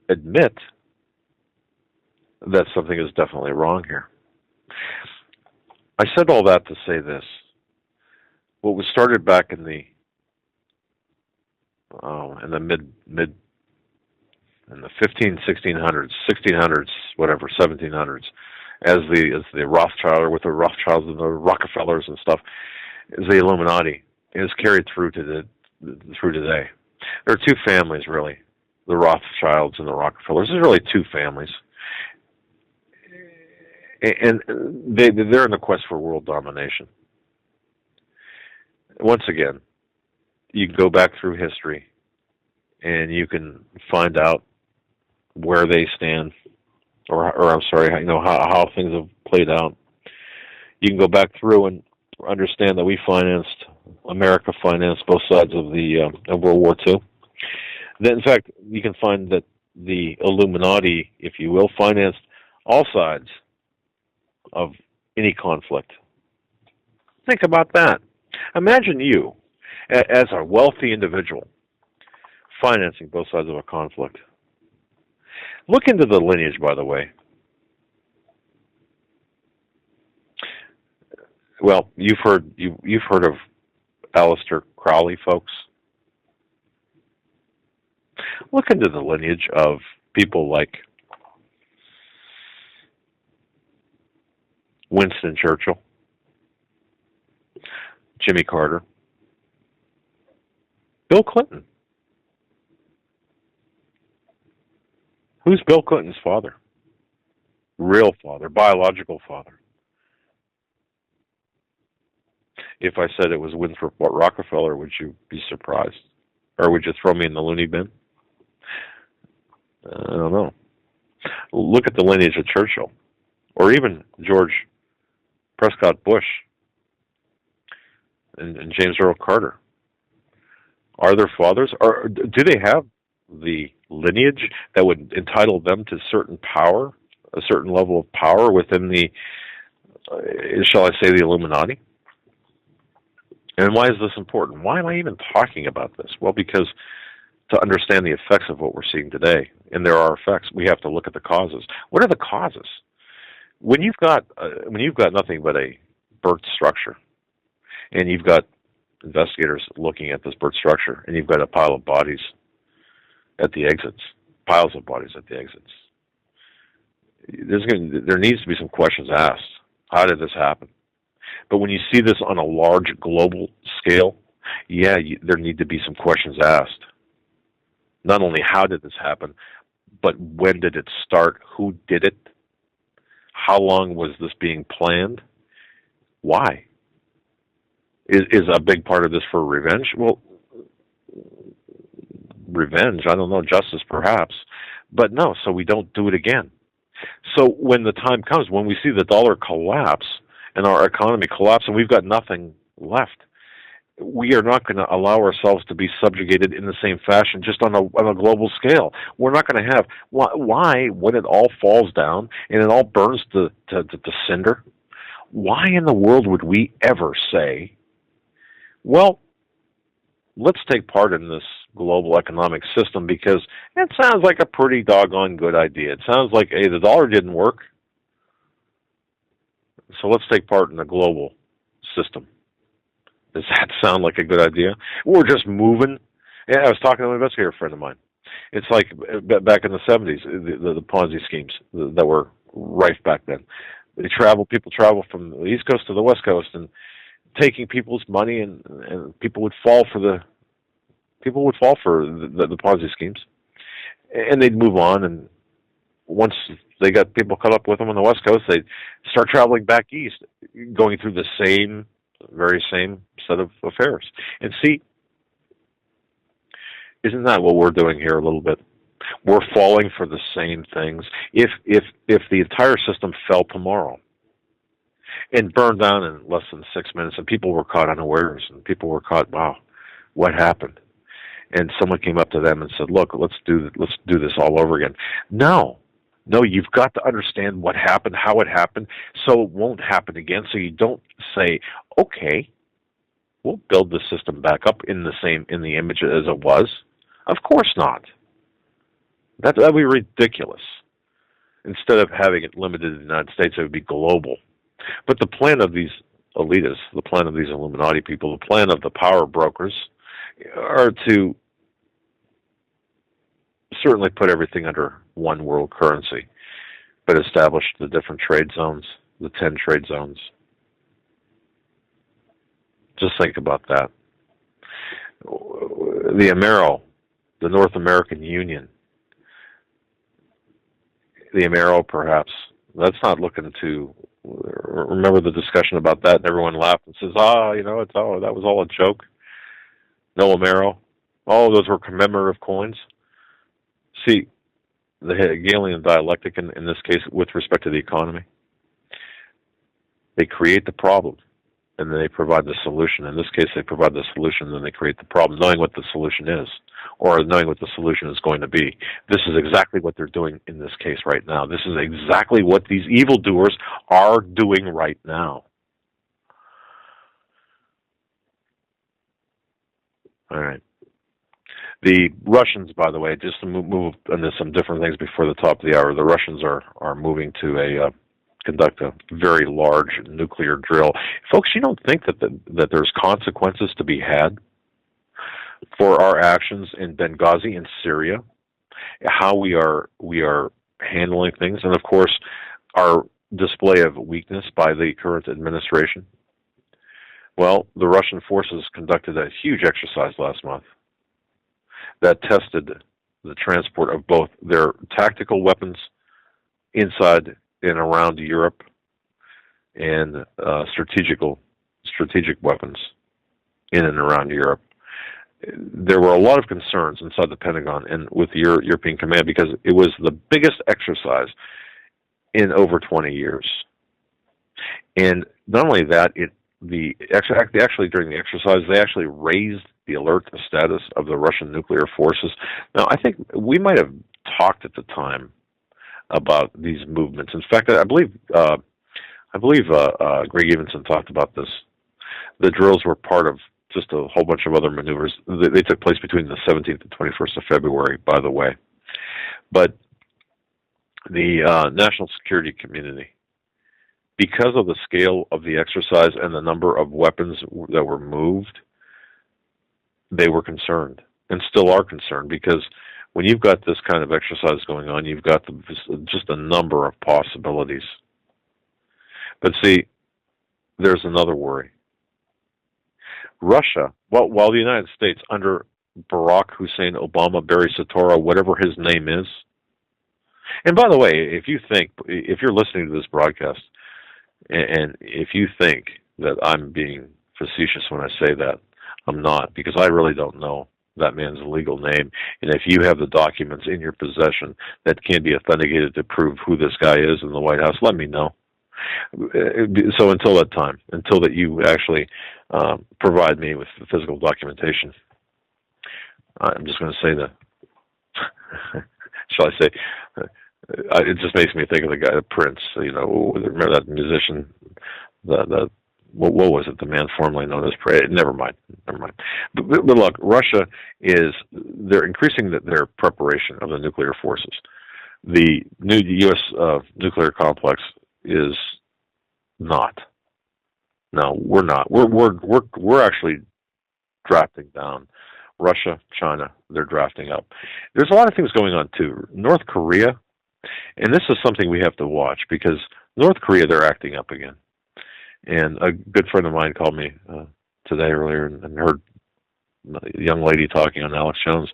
admit that something is definitely wrong here. I said all that to say this. What was started back in the in the 1600s, whatever, 1700s, as the Rothschild, with the Rothschilds and the Rockefellers and stuff, is the Illuminati, is carried through today. There are two families, really, the Rothschilds and the Rockefellers. There's really two families, and they're in the quest for world domination. Once again, you can go back through history, and you can find out where they stand, or I'm sorry, how things have played out. You can go back through and understand that America financed both sides of of World War II. Then, in fact, you can find that the Illuminati, if you will, financed all sides of any conflict. Think about that. Imagine you, as a wealthy individual, financing both sides of a conflict. Look into the lineage, by the way. Well, you've heard of Aleister Crowley, folks. Look into the lineage of people like Winston Churchill, Jimmy Carter, Bill Clinton. Who's Bill Clinton's father? Real father, biological father. If I said it was Winthrop Rockefeller, would you be surprised? Or would you throw me in the loony bin? I don't know. Look at the lineage of Churchill, or even George Prescott Bush and James Earl Carter. Are their fathers, or do they have the lineage that would entitle them to certain power, a certain level of power within the, shall I say, the Illuminati? And why is this important? Why am I even talking about this? Well, because to understand the effects of what we're seeing today, and there are effects, we have to look at the causes. What are the causes? When you've got nothing but a birth structure, and you've got investigators looking at this birth structure, and you've got a pile of bodies at the exits, piles of bodies at the exits, there needs to be some questions asked. How did this happen? But when you see this on a large global scale, there need to be some questions asked. Not only how did this happen, but when did it start? Who did it? How long was this being planned? Why? Is a big part of this for revenge? Well, revenge, I don't know, justice perhaps, but no, so we don't do it again. So when the time comes, when we see the dollar collapse and our economy collapse and we've got nothing left. We are not going to allow ourselves to be subjugated in the same fashion, just on a global scale. We're not going to have why when it all falls down and it all burns to cinder. Why in the world would we ever say, well, let's take part in this global economic system because it sounds like a pretty doggone good idea. It sounds like, hey, the dollar didn't work, so let's take part in the global system. Does that sound like a good idea? We're just moving. Yeah, I was talking to an investigator friend of mine. It's like back in the 70s, the Ponzi schemes that were rife back then. People travel from the East Coast to the West Coast and taking people's money, and people would fall for the Ponzi schemes, and they'd move on. And once they got people caught up with them on the West Coast, they'd start traveling back east, going through the very same set of affairs. And see, isn't that what we're doing here a little bit? We're falling for the same things. If the entire system fell tomorrow and burned down in less than 6 minutes, and people were caught unawares, and people were caught, wow, what happened? And someone came up to them and said, look, let's do this all over again. No, you've got to understand what happened, how it happened, so it won't happen again. So you don't say, okay, we'll build the system back up in the image as it was. Of course not. That'd be ridiculous. Instead of having it limited to the United States, it would be global. But the plan of these elitists, the plan of these Illuminati people, the plan of the power brokers are to certainly put everything under one world currency, but establish the different trade zones, the 10 trade zones. Just think about that. The Amero, the North American Union, the Amero perhaps, that's not looking to, remember the discussion about that, and everyone laughed and says, that was all a joke. No Amero. Oh, those were commemorative coins. See, the Hegelian dialectic in this case with respect to the economy, they create the problem and then they provide the solution. In this case, they provide the solution and then they create the problem, knowing what the solution is or knowing what the solution is going to be. This is exactly what they're doing in this case right now. This is exactly what these evildoers are doing right now. All right. The Russians, by the way, just to move into some different things before the top of the hour, the Russians are moving to conduct a very large nuclear drill. Folks, you don't think that there's consequences to be had for our actions in Benghazi in Syria, how we are handling things, and of course our display of weakness by the current administration? Well, the Russian forces conducted a huge exercise last month that tested the transport of both their tactical weapons inside and around Europe and strategic weapons in and around Europe. There were a lot of concerns inside the Pentagon and with the European Command because it was the biggest exercise in over 20 years. And not only that, actually during the exercise, they actually raised the alert status of the Russian nuclear forces. Now, I think we might have talked at the time about these movements. In fact, I believe Greg Evenson talked about this. The drills were part of just a whole bunch of other maneuvers. They took place between the 17th and 21st of February, by the way. But the national security community, because of the scale of the exercise and the number of weapons that were moved, they were concerned and still are concerned because when you've got this kind of exercise going on, you've got just a number of possibilities. But see, there's another worry. Russia, while the United States under Barack Hussein Obama, Barry Soetoro, whatever his name is, and by the way, if you're listening to this broadcast, and if you think that I'm being facetious when I say that, I'm not, because I really don't know that man's legal name. And if you have the documents in your possession that can be authenticated to prove who this guy is in the White House, let me know. So until that time, until that you actually provide me with the physical documentation, I'm just going to say that. Shall I say? It just makes me think of the guy, Prince. Remember that musician? The what was it? The man formerly known as Prince. Never mind. But look, Russia they're increasing their preparation of the nuclear forces. The new U.S. Nuclear complex is not. No, we're not. We're actually drafting down. Russia, China, they're drafting up. There's a lot of things going on too. North Korea, and this is something we have to watch because North Korea, they're acting up again. And a good friend of mine called me today earlier and heard a young lady talking on Alex Jones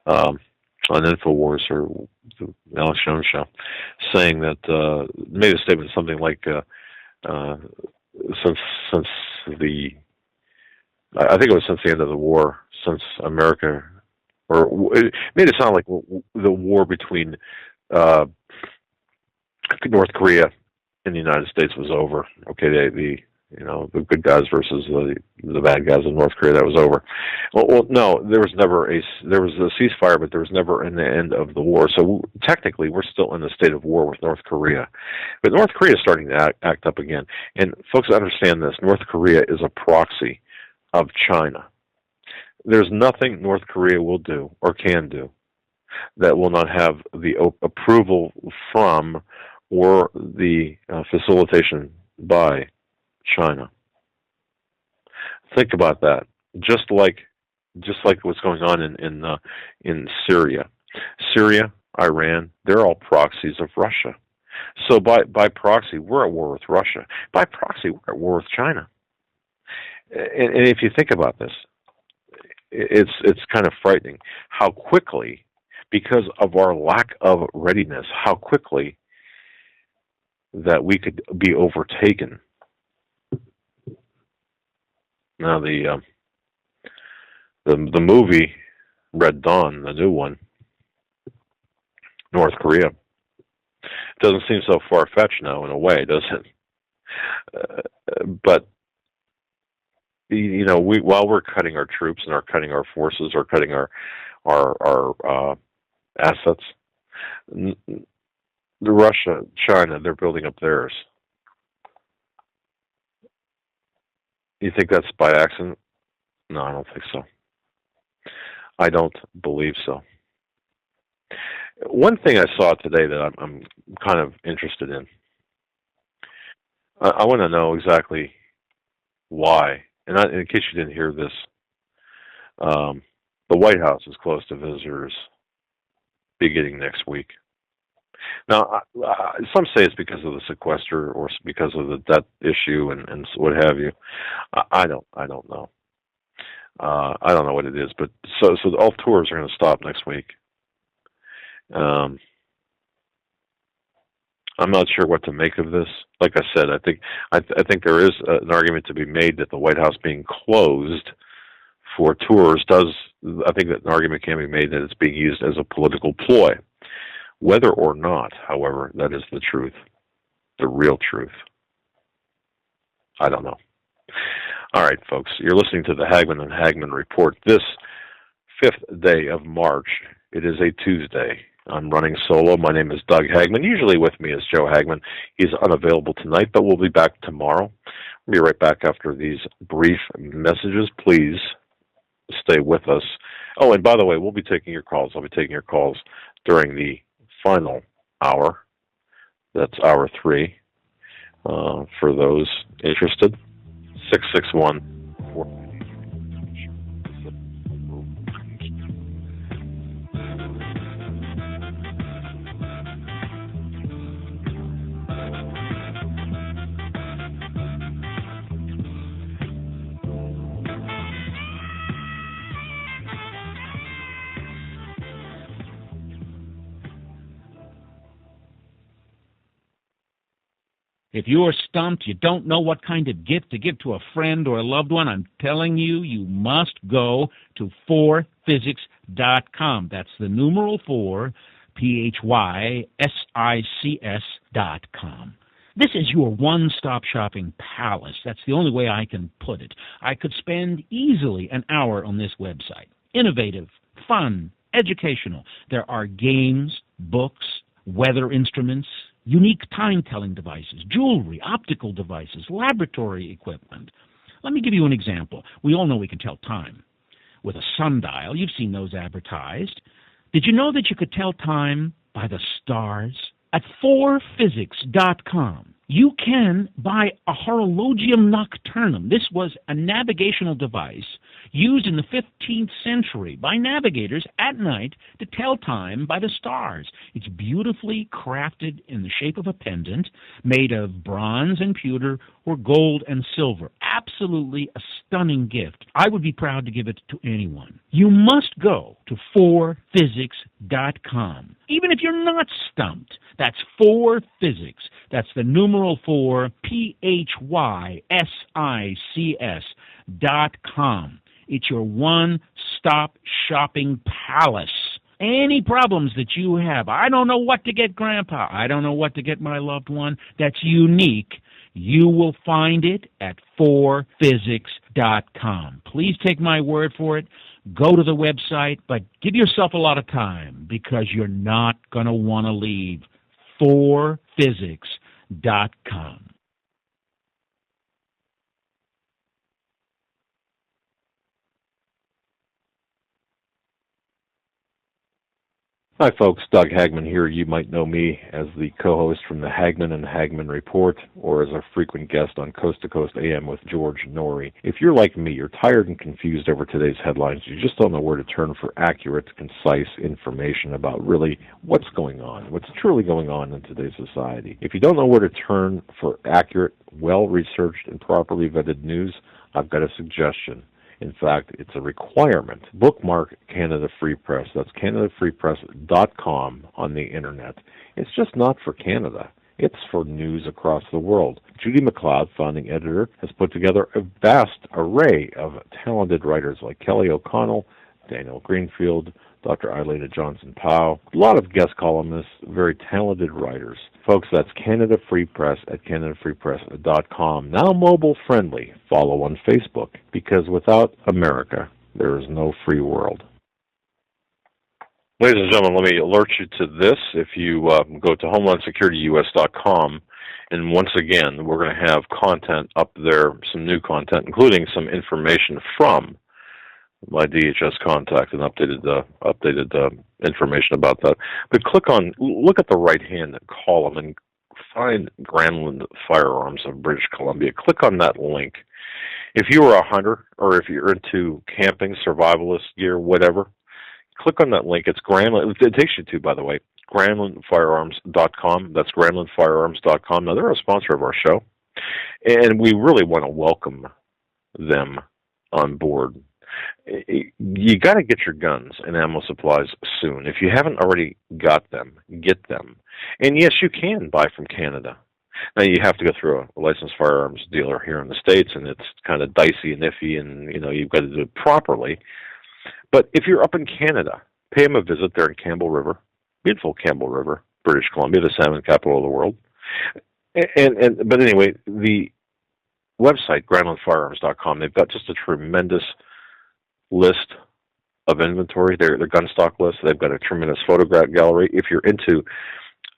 on InfoWars or the Alex Jones show, saying that made a statement something like since the I think it was since the end of the war, since America, or it made it sound like the war between North Korea and the United States was over. Okay, the good guys versus the bad guys in North Korea, that was over. Well, no, there was a ceasefire, but there was never an end of the war. So technically, we're still in a state of war with North Korea. But North Korea is starting to act up again. And folks understand this. North Korea is a proxy of China. There's nothing North Korea will do or can do that will not have the approval from or the facilitation by China. Think about that. Just like what's going on in Syria, Iran, they're all proxies of Russia. So by proxy, we're at war with Russia. By proxy, we're at war with China. And if you think about this, it's kind of frightening how quickly, because of our lack of readiness, how quickly that we could be overtaken. Now the movie Red Dawn, the new one, North Korea, doesn't seem so far-fetched now in a way, does it? But while we're cutting our troops and cutting our forces or cutting our assets, Russia, China, they're building up theirs. You think that's by accident? No, I don't think so. I don't believe so. One thing I saw today that I'm kind of interested in, I want to know exactly why. And in case you didn't hear this, the White House is closed to visitors beginning next week. Now, some say it's because of the sequester or because of the debt issue and what have you. I don't know. I don't know what it is, but so all tours are going to stop next week. I'm not sure what to make of this. Like I said, I think there is an argument to be made that the White House being closed for tours I think that an argument can be made that it's being used as a political ploy. Whether or not, however, that is the truth, the real truth. I don't know. All right, folks, you're listening to the Hagmann and Hagmann Report. This 5th day of March, it is a Tuesday. I'm running solo. My name is Doug Hagmann. Usually with me is Joe Hagmann. He's unavailable tonight, but we'll be back tomorrow. We'll be right back after these brief messages. Please stay with us. Oh, and by the way, we'll be taking your calls. I'll be taking your calls during the final hour. That's hour 3. For those interested, 661. If you're stumped, you don't know what kind of gift to give to a friend or a loved one, I'm telling you, you must go to 4physics.com. That's the numeral 4, PHYSICS.com. This is your one-stop shopping palace. That's the only way I can put it. I could spend easily an hour on this website. Innovative, fun, educational. There are games, books, weather instruments, unique time-telling devices, jewelry, optical devices, laboratory equipment. Let me give you an example. We all know we can tell time with a sundial. You've seen those advertised. Did you know that you could tell time by the stars? At 4physics.com, you can buy a horologium nocturnum. This was a navigational device used in the 15th century by navigators at night to tell time by the stars. It's beautifully crafted in the shape of a pendant made of bronze and pewter or gold and silver. Absolutely a stunning gift. I would be proud to give it to anyone. You must go to 4physics.com. Even if you're not stumped, that's 4physics. That's the numeral 4, PHYSICS.com. It's your one-stop shopping palace. Any problems that you have, I don't know what to get Grandpa, I don't know what to get my loved one, that's unique, you will find it at 4physics.com. Please take my word for it. Go to the website, but give yourself a lot of time because you're not going to want to leave. 4physics.com. Hi folks, Doug Hagmann here. You might know me as the co-host from the Hagmann and Hagmann Report, or as a frequent guest on Coast to Coast AM with George Norrie. If you're like me, you're tired and confused over today's headlines. You just don't know where to turn for accurate, concise information about really what's going on, what's truly going on in today's society. If you don't know where to turn for accurate, well-researched, and properly vetted news, I've got a suggestion. In fact, it's a requirement. Bookmark Canada Free Press. That's CanadaFreePress.com on the Internet. It's just not for Canada. It's for news across the world. Judy McLeod, founding editor, has put together a vast array of talented writers like Kelly O'Connell, Daniel Greenfield, Dr. Eilena Johnson-Powell, a lot of guest columnists, very talented writers. Folks, that's Canada Free Press at CanadaFreePress.com. Now mobile friendly. Follow on Facebook, because without America, there is no free world. Ladies and gentlemen, let me alert you to this. If you go to HomelandSecurityUS.com, and once again, we're going to have content up there, some new content, including some information from my DHS contact and updated information about that. But look at the right-hand column and find Granlund Firearms of British Columbia. Click on that link. If you are a hunter or if you're into camping, survivalist gear, whatever, click on that link. It's Granlund. It takes you to, by the way, GranlundFirearms.com. That's GranlundFirearms.com. Now, they're a sponsor of our show, and we really want to welcome them on board. You got to get your guns and ammo supplies soon. If you haven't already got them, get them. And yes, you can buy from Canada. Now, you have to go through a licensed firearms dealer here in the States, and it's kind of dicey and iffy, and you've got to do it properly. But if you're up in Canada, pay them a visit there in Campbell River, beautiful Campbell River, British Columbia, the salmon capital of the world. But anyway, the website, GranlundFirearms.com, they've got just a tremendous list of inventory, their gun stock list. They've got a tremendous photograph gallery. If you're into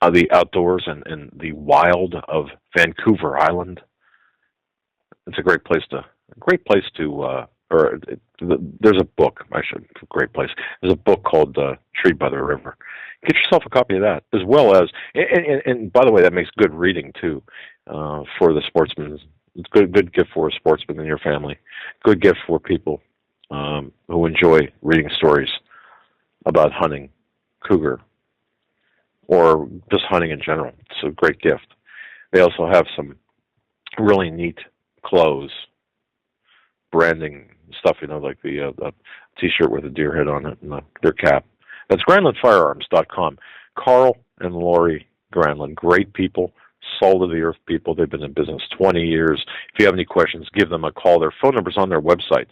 the outdoors and the wild of Vancouver Island, it's a great place to. There's a book. Great place. There's a book called Tree by the River. Get yourself a copy of that, as well as, and by the way, that makes good reading too for the sportsmen. It's a good gift for a sportsman in your family. Good gift for people who enjoy reading stories about hunting, cougar, or just hunting in general. It's a great gift. They also have some really neat clothes, branding stuff, like the T-shirt with a deer head on it and their cap. That's GranlundFirearms.com. Carl and Lori Granlund, great people, salt-of-the-earth people. They've been in business 20 years. If you have any questions, give them a call. Their phone number's on their website,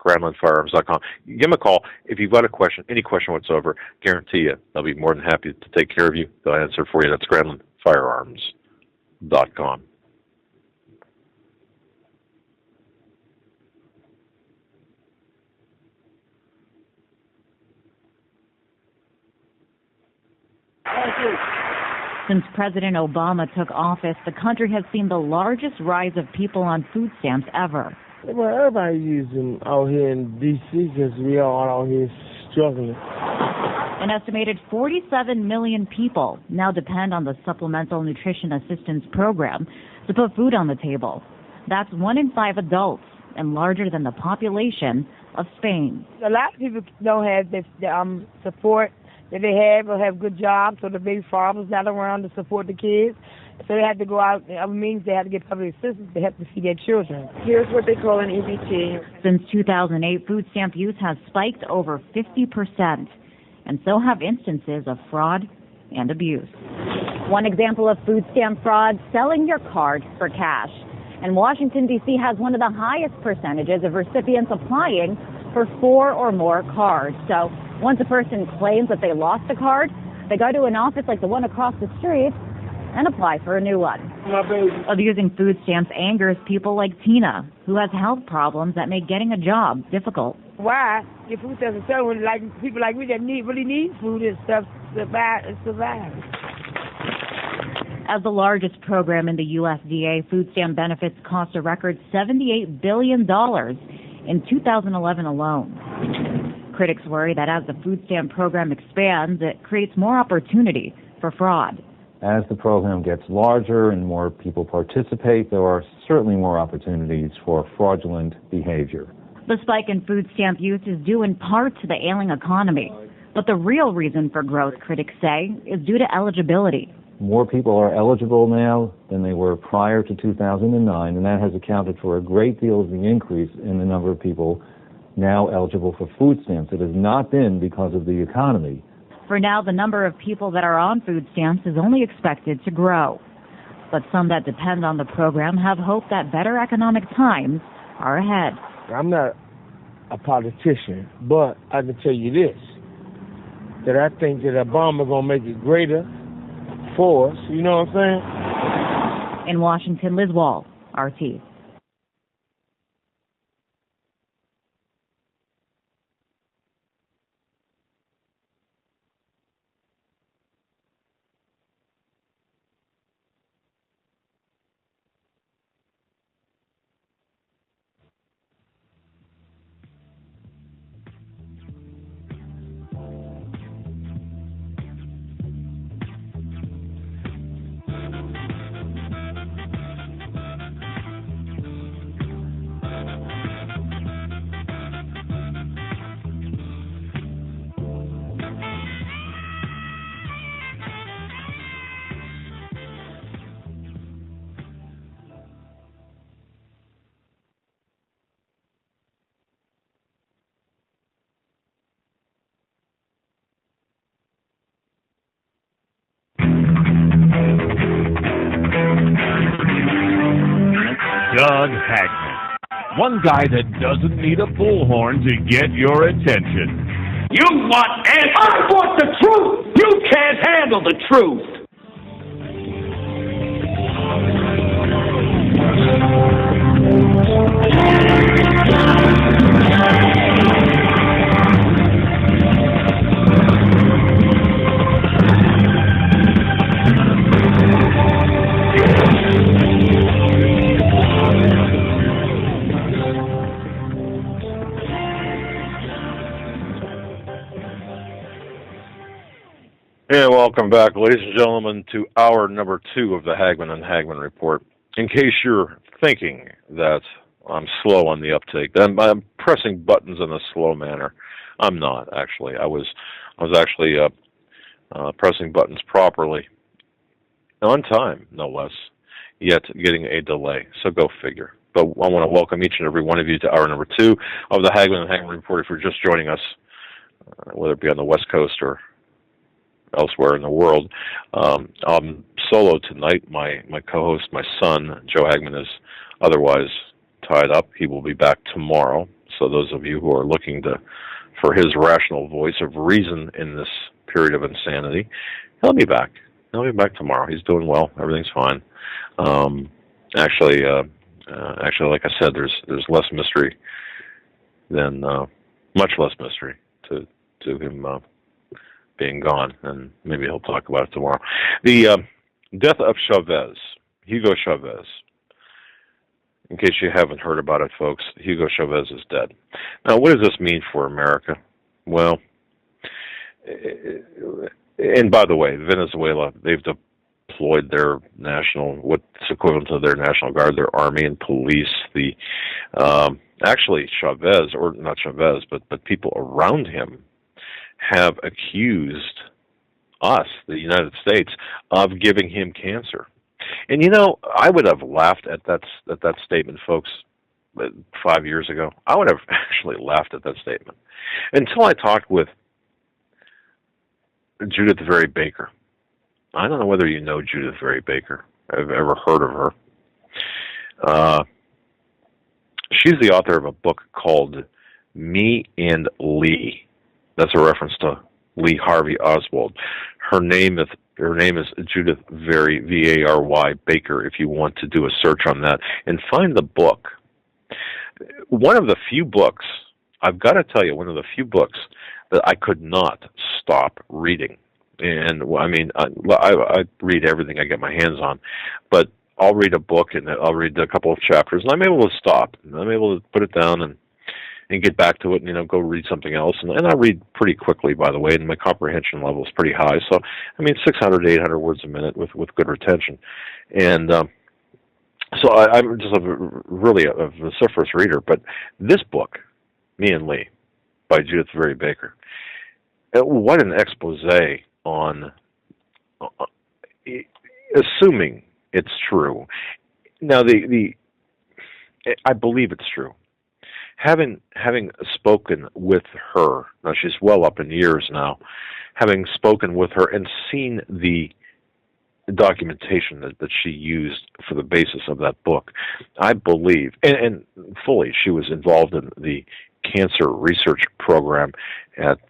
GranlundFirearms.com. Give them a call. If you've got a question, any question whatsoever, guarantee you they'll be more than happy to take care of you. They'll answer for you. That's GranlundFirearms.com. www.hagmanandhagmanreport.com. Since President Obama took office, the country has seen the largest rise of people on food stamps ever. Well, everybody using out here in D.C. because we all out here struggling. An estimated 47 million people now depend on the Supplemental Nutrition Assistance Program to put food on the table. That's 1 in 5 adults and larger than the population of Spain. A lot of people don't have the support that they have or have good jobs, so the big farmers not around to support the kids. So they have to go out, it means they have to get public assistance to help to feed their children. Here's what they call an EBT. Since 2008, food stamp use has spiked over 50%, and so have instances of fraud and abuse. One example of food stamp fraud, selling your card for cash. And Washington, D.C. has one of the highest percentages of recipients applying for 4 or more cards. So once a person claims that they lost a card, they go to an office like the one across the street and apply for a new one. Abusing food stamps angers people like Tina, who has health problems that make getting a job difficult. Why? Your food stamps are selling like people like me that really need food and stuff to survive. As the largest program in the USDA, food stamp benefits cost a record $78 billion in 2011 alone. Critics worry that as the food stamp program expands, it creates more opportunity for fraud. As the program gets larger and more people participate, there are certainly more opportunities for fraudulent behavior. The spike in food stamp use is due in part to the ailing economy. But the real reason for growth, critics say, is due to eligibility. More people are eligible now than they were prior to 2009, and that has accounted for a great deal of the increase in the number of people now eligible for food stamps. It has not been because of the economy. For now, the number of people that are on food stamps is only expected to grow. But some that depend on the program have hope that better economic times are ahead. I'm not a politician, but I can tell you this, that I think that Obama going to make it greater for us, you know what I'm saying? In Washington, Liz Wall, RT. Doug Hagmann. One guy that doesn't need a bullhorn to get your attention. You want answers? I want the truth! You can't handle the truth! And welcome back, ladies and gentlemen, to hour number 2 of the Hagmann and Hagmann Report. In case you're thinking that I'm slow on the uptake, then I'm pressing buttons in a slow manner. I'm not, actually. I was actually pressing buttons properly, on time, no less, yet getting a delay. So go figure. But I want to welcome each and every one of you to hour number 2 of the Hagmann and Hagmann Report. If you're just joining us, whether it be on the West Coast or elsewhere in the world. I'm solo tonight. My co-host, my son, Joe Hagmann, is otherwise tied up. He will be back tomorrow. So those of you who are looking for his rational voice of reason in this period of insanity, he'll be back. He'll be back tomorrow. He's doing well. Everything's fine. Actually, like I said, there's less mystery than much less mystery to him being gone, and maybe he'll talk about it tomorrow. The death of Chavez, Hugo Chavez. In case you haven't heard about it, folks, Hugo Chavez is dead. Now, what does this mean for America? Well, and by the way, Venezuela, they've deployed their what's equivalent to their National Guard, their army and police. Actually, Chavez, or not Chavez, but people around him have accused us, the United States, of giving him cancer. And I would have laughed at that statement, folks, 5 years ago. I would have actually laughed at that statement until I talked with Judith Very Baker. I don't know whether you know Judith Very Baker. I've ever heard of her. She's the author of a book called Me and Lee. That's a reference to Lee Harvey Oswald. Her name is Judith Very, V-A-R-Y, Baker, if you want to do a search on that and find the book. One of the few books, I've got to tell you, one of the few books that I could not stop reading. And, I mean, I read everything I get my hands on, but I'll read a book and I'll read a couple of chapters, and I'm able to stop. I'm able to put it down and get back to it and, go read something else. And I read pretty quickly, by the way, and my comprehension level is pretty high. So, 600 to 800 words a minute with good retention. And so I'm just really a vociferous reader. But this book, Me and Lee, by Judith Very Baker, what an expose on, assuming it's true. Now, I believe it's true. Having spoken with her, now she's well up in years now, having spoken with her and seen the documentation that she used for the basis of that book, I believe, and fully, she was involved in the cancer research program at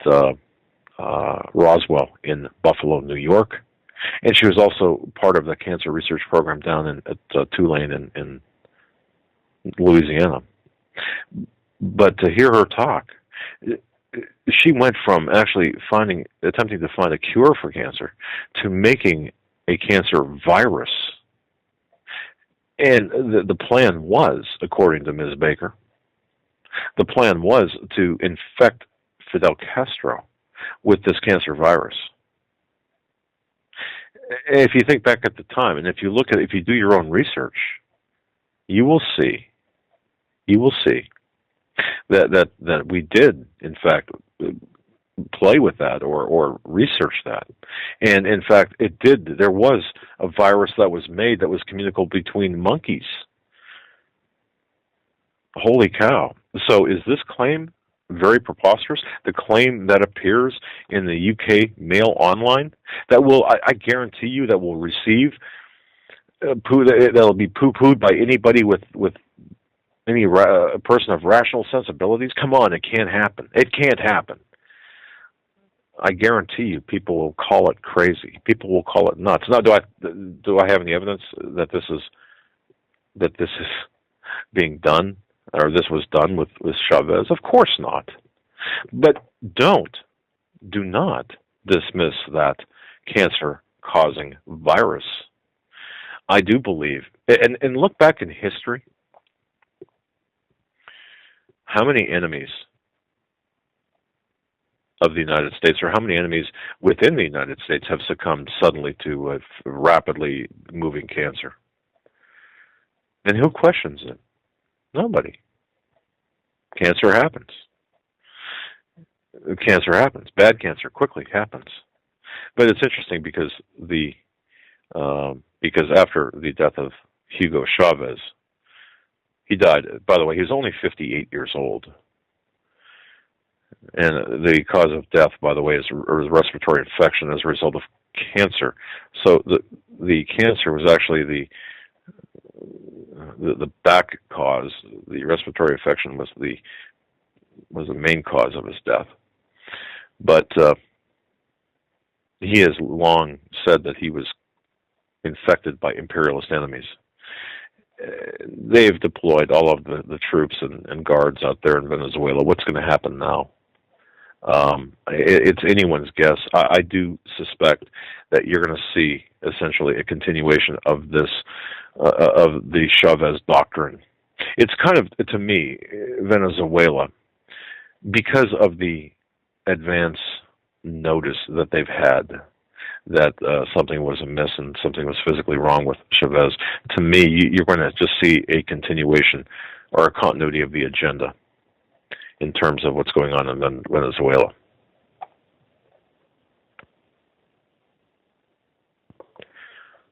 Roswell in Buffalo, New York, and she was also part of the cancer research program down at Tulane in Louisiana. But to hear her talk, she went from actually attempting to find a cure for cancer to making a cancer virus. And the plan was, according to Ms. Baker, the plan was to infect Fidel Castro with this cancer virus. If you think back at the time, and if you do your own research, you will see that we did, in fact, play with that or research that. And in fact, it did. There was a virus that was made that was communicable between monkeys. Holy cow. So is this claim very preposterous? The claim that appears in the UK Mail Online, that will, I guarantee you, that will receive that'll be poo-pooed by anybody with any person of rational sensibilities? Come on, it can't happen. It can't happen. I guarantee you, people will call it crazy. People will call it nuts. Now, do I have any evidence that this is being done, or this was done with Chavez? Of course not. But do not dismiss that cancer-causing virus. I do believe, and look back in history. How many enemies of the United States, or how many enemies within the United States, have succumbed suddenly to rapidly moving cancer? And who questions it? Nobody. Cancer happens. Cancer happens. Bad cancer quickly happens. But it's interesting because after the death of Hugo Chavez, he died. By the way, he was only 58 years old. And the cause of death, by the way, is a respiratory infection as a result of cancer. So the cancer was actually the back cause. The respiratory infection was the main cause of his death. But he has long said that he was infected by imperialist enemies. They've deployed all of the troops and guards out there in Venezuela. What's going to happen now? It's anyone's guess. I do suspect that you're going to see essentially a continuation of this, of the Chavez doctrine. It's kind of, to me, Venezuela, because of the advance notice that they've had that something was amiss and something was physically wrong with Chavez, to me, you're going to just see a continuation or a continuity of the agenda in terms of what's going on in Venezuela.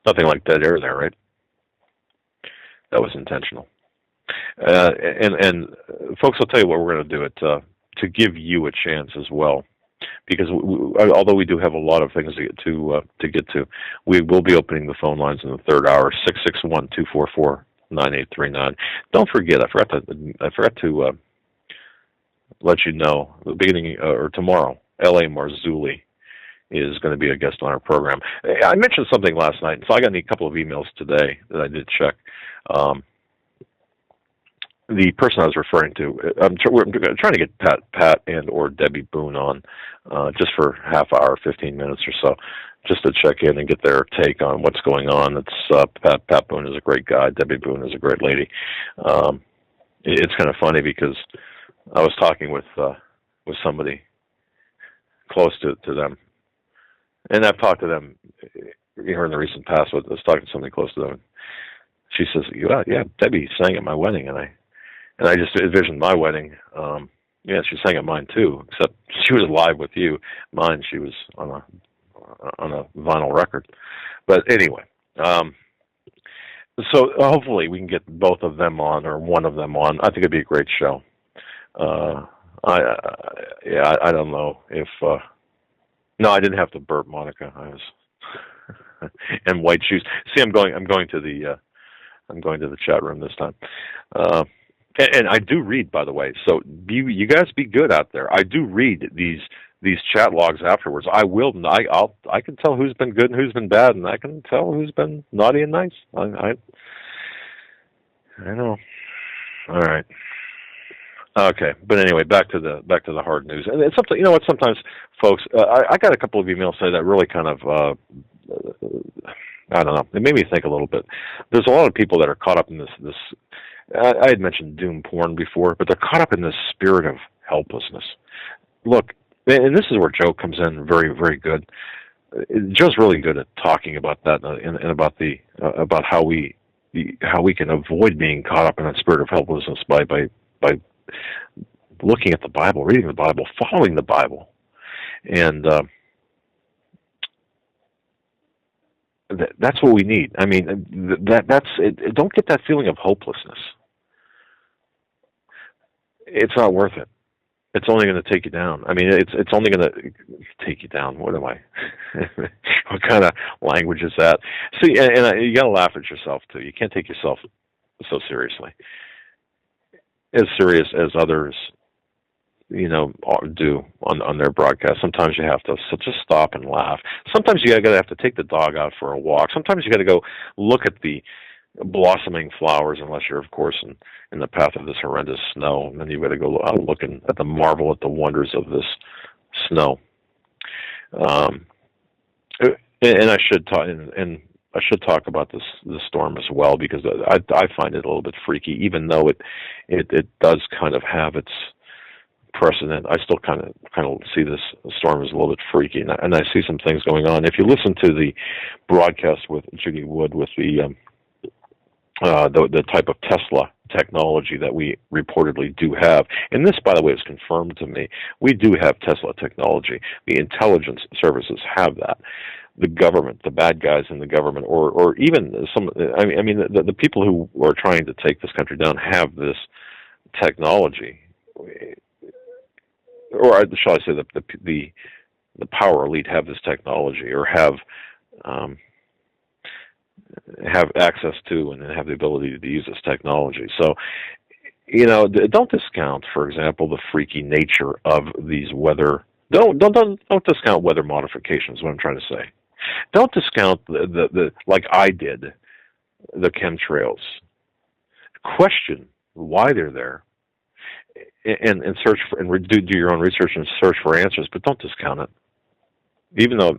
Nothing like dead air there, right? That was intentional. And folks, I'll tell you what we're going to do it to give you a chance as well, because although we do have a lot of things to get to, we will be opening the phone lines in the third hour, 661-244-9839. Don't forget, I forgot to let you know, the beginning or tomorrow, L.A. Marzulli is going to be a guest on our program. I mentioned something last night, so I got a couple of emails today that I did check. The person I was referring to, we're trying to get Pat and or Debbie Boone on just for half hour, 15 minutes or so, just to check in and get their take on what's going on. It's Pat Boone is a great guy. Debbie Boone is a great lady. It's kind of funny because I was talking with somebody close to them, and I've talked to them here in the recent past. I was talking to somebody close to them. She says, "Yeah, Debbie sang at my wedding," and I just envisioned my wedding. Yeah, she sang at mine too, except she was live with you. Mine, she was on a vinyl record. But anyway, so hopefully we can get both of them on or one of them on. I think it'd be a great show. I don't know if no, I didn't have to burp, Monica. I was and white shoes. See, I'm going to the chat room this time. And I do read, by the way. So you guys be good out there. I do read these chat logs afterwards. I can tell who's been good and who's been bad, and I can tell who's been naughty and nice. I know. All right. Okay, but anyway, back to the hard news. And it's something, you know what? Sometimes, folks, I got a couple of emails say that really kind of. I don't know. It made me think a little bit. There's a lot of people that are caught up in this. I had mentioned doom porn before, but they're caught up in this spirit of helplessness. Look, and this is where Joe comes in very, very good. Joe's really good at talking about that and about how we can avoid being caught up in that spirit of helplessness by looking at the Bible, reading the Bible, following the Bible, and that's what we need. I mean, that's it. Don't get that feeling of hopelessness. It's not worth it. It's only going to take you down. I mean, it's only going to take you down. What am I? What kind of language is that? See, and you got to laugh at yourself too. You can't take yourself so seriously, as serious as others, do on their broadcast. Sometimes you have to just stop and laugh. Sometimes you got to have to take the dog out for a walk. Sometimes you got to go look at the blossoming flowers, unless you're, of course, in the path of this horrendous snow. And then you've got to go out looking at the marvel, at the wonders of this snow. And I should talk, and I should talk about this storm as well, because I find it a little bit freaky, even though it does kind of have its precedent. I still kind of see this storm as a little bit freaky, and I see some things going on. If you listen to the broadcast with Judy Wood with the type of Tesla technology that we reportedly do have, and this, by the way, is confirmed to me, we do have Tesla technology. The intelligence services have that. The government, the bad guys in the government, or even some, I mean, the people who are trying to take this country down have this technology. Or shall I say the power elite have this technology, or have access to and have the ability to use this technology. So, don't discount, for example, the freaky nature of these weather Don't discount weather modification is what I'm trying to say. Don't discount the like I did, the chemtrails. Question why they're there, and search for, and do your own research and search for answers, but don't discount it. Even though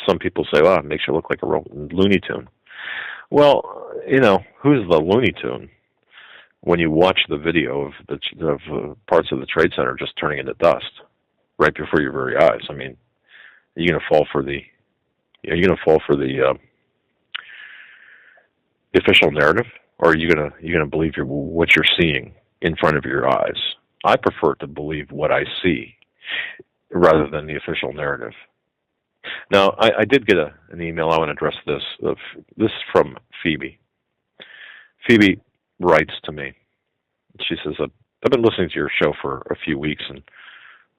some people say, "Well, it makes you look like a real Looney Tune." Well, who's the Looney Tune when you watch the video of parts of the Trade Center just turning into dust right before your very eyes? I mean, are you going to fall for the official narrative, or are you gonna believe what you're seeing in front of your eyes? I prefer to believe what I see rather than the official narrative. Now, I did get an email. I want to address this. This is from Phoebe. Phoebe writes to me. She says, I've been listening to your show for a few weeks, and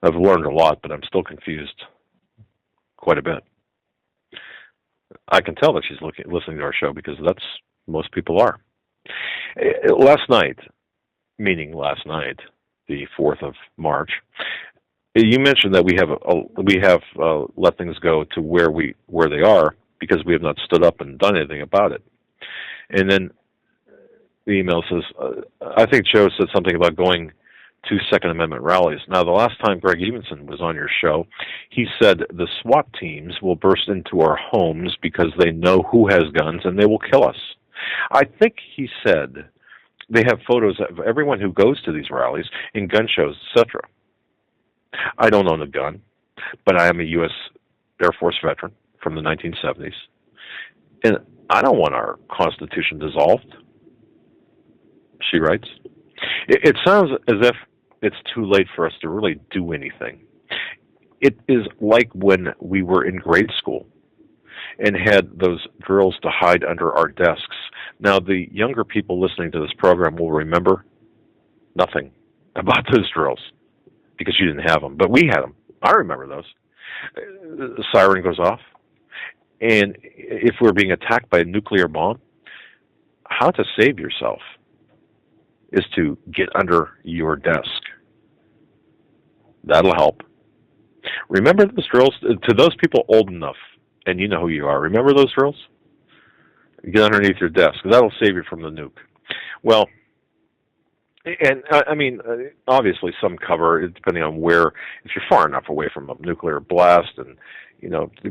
I've learned a lot, but I'm still confused quite a bit. I can tell that she's listening to our show because that's most people are. Last night, the 4th of March, you mentioned that we have let things go to where they are because we have not stood up and done anything about it. And then the email says, I think Joe said something about going to Second Amendment rallies. Now, the last time Greg Evenson was on your show, he said the SWAT teams will burst into our homes because they know who has guns and they will kill us. I think he said they have photos of everyone who goes to these rallies in gun shows, etc. I don't own a gun, but I am a U.S. Air Force veteran from the 1970s, and I don't want our Constitution dissolved, she writes. It sounds as if it's too late for us to really do anything. It is like when we were in grade school and had those drills to hide under our desks. Now, the younger people listening to this program will remember nothing about those drills because you didn't have them, but we had them. I remember those. The siren goes off, and if we're being attacked by a nuclear bomb, how to save yourself is to get under your desk. That'll help. Remember those drills? To those people old enough, and you know who you are, remember those drills? Get underneath your desk. That'll save you from the nuke. Well, and I mean, obviously some cover, depending on where, if you're far enough away from a nuclear blast and,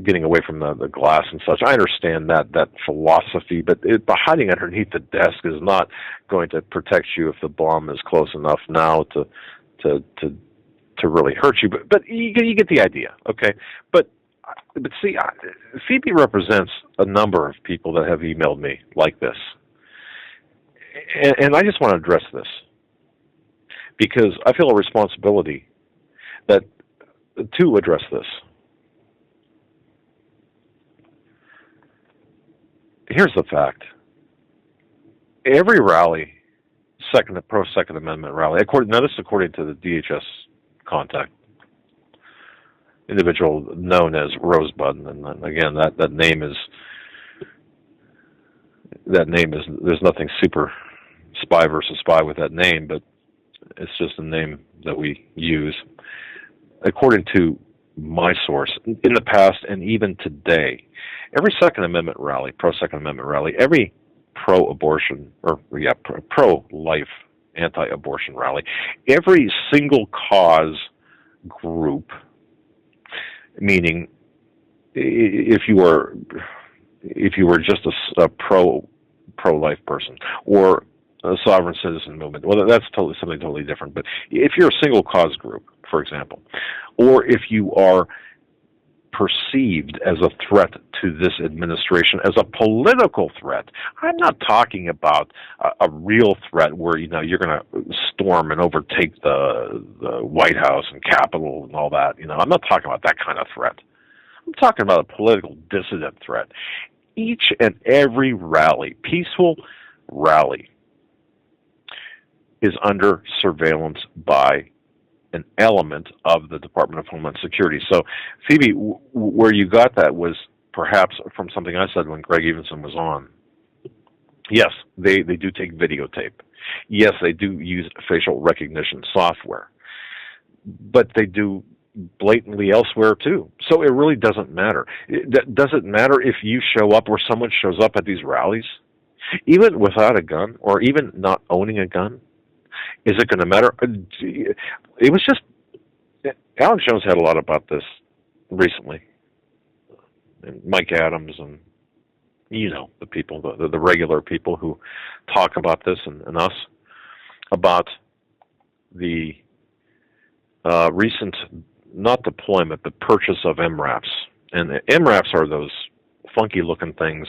getting away from the glass and such. I understand that philosophy, but hiding underneath the desk is not going to protect you if the bomb is close enough now to really hurt you. But you get the idea, okay? But see, Phoebe represents a number of people that have emailed me like this, and I just want to address this because I feel a responsibility to address this. Here's the fact. Every rally, pro-Second Amendment rally, according to the DHS contact individual known as Rosebud, and again, that name is, there's nothing super spy versus spy with that name, but it's just a name that we use. According to my source, in the past and even today, every Second Amendment rally, pro-Second Amendment rally, every pro-abortion, pro-life, anti-abortion rally, every single cause group, meaning if you were just a pro-life person or a sovereign citizen movement, well, that's something totally different. But if you're a single cause group, for example, or if you are perceived as a threat to this administration, as a political threat, I'm not talking about a real threat where you're going to storm and overtake the White House and Capitol and all that. I'm not talking about that kind of threat. I'm talking about a political dissident threat. Each and every rally, peaceful rally, is under surveillance by an element of the Department of Homeland Security. So, Phoebe, where you got that was perhaps from something I said when Greg Evenson was on. Yes, they do take videotape. Yes, they do use facial recognition software. But they do blatantly elsewhere too. So it really doesn't matter. Does it matter if you show up or someone shows up at these rallies, even without a gun or even not owning a gun? Is it going to matter? It was just, Alex Jones had a lot about this recently, and Mike Adams, and the people, the regular people who talk about this, and us, about the recent, not deployment, but purchase of MRAPs. And the MRAPs are those funky looking things.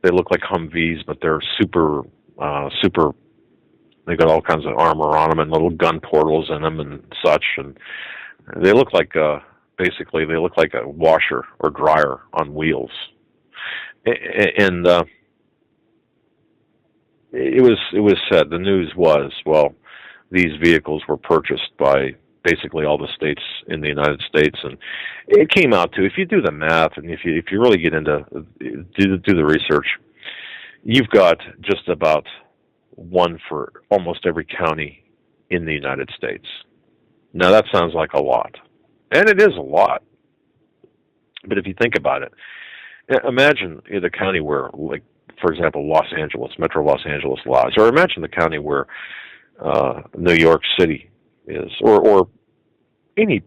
They look like Humvees, but they're super, they've got all kinds of armor on them and little gun portals in them and such. And they look like, basically, they look like a washer or dryer on wheels. And it was said, the news was, well, these vehicles were purchased by basically all the states in the United States, and it came out to, if you do the math and if you really get into do the research, you've got just about one for almost every county in the United States. Now that sounds like a lot, and it is a lot. But if you think about it, imagine in a county where, like, for example, Los Angeles, Metro Los Angeles lies, or imagine the county where New York City is, or any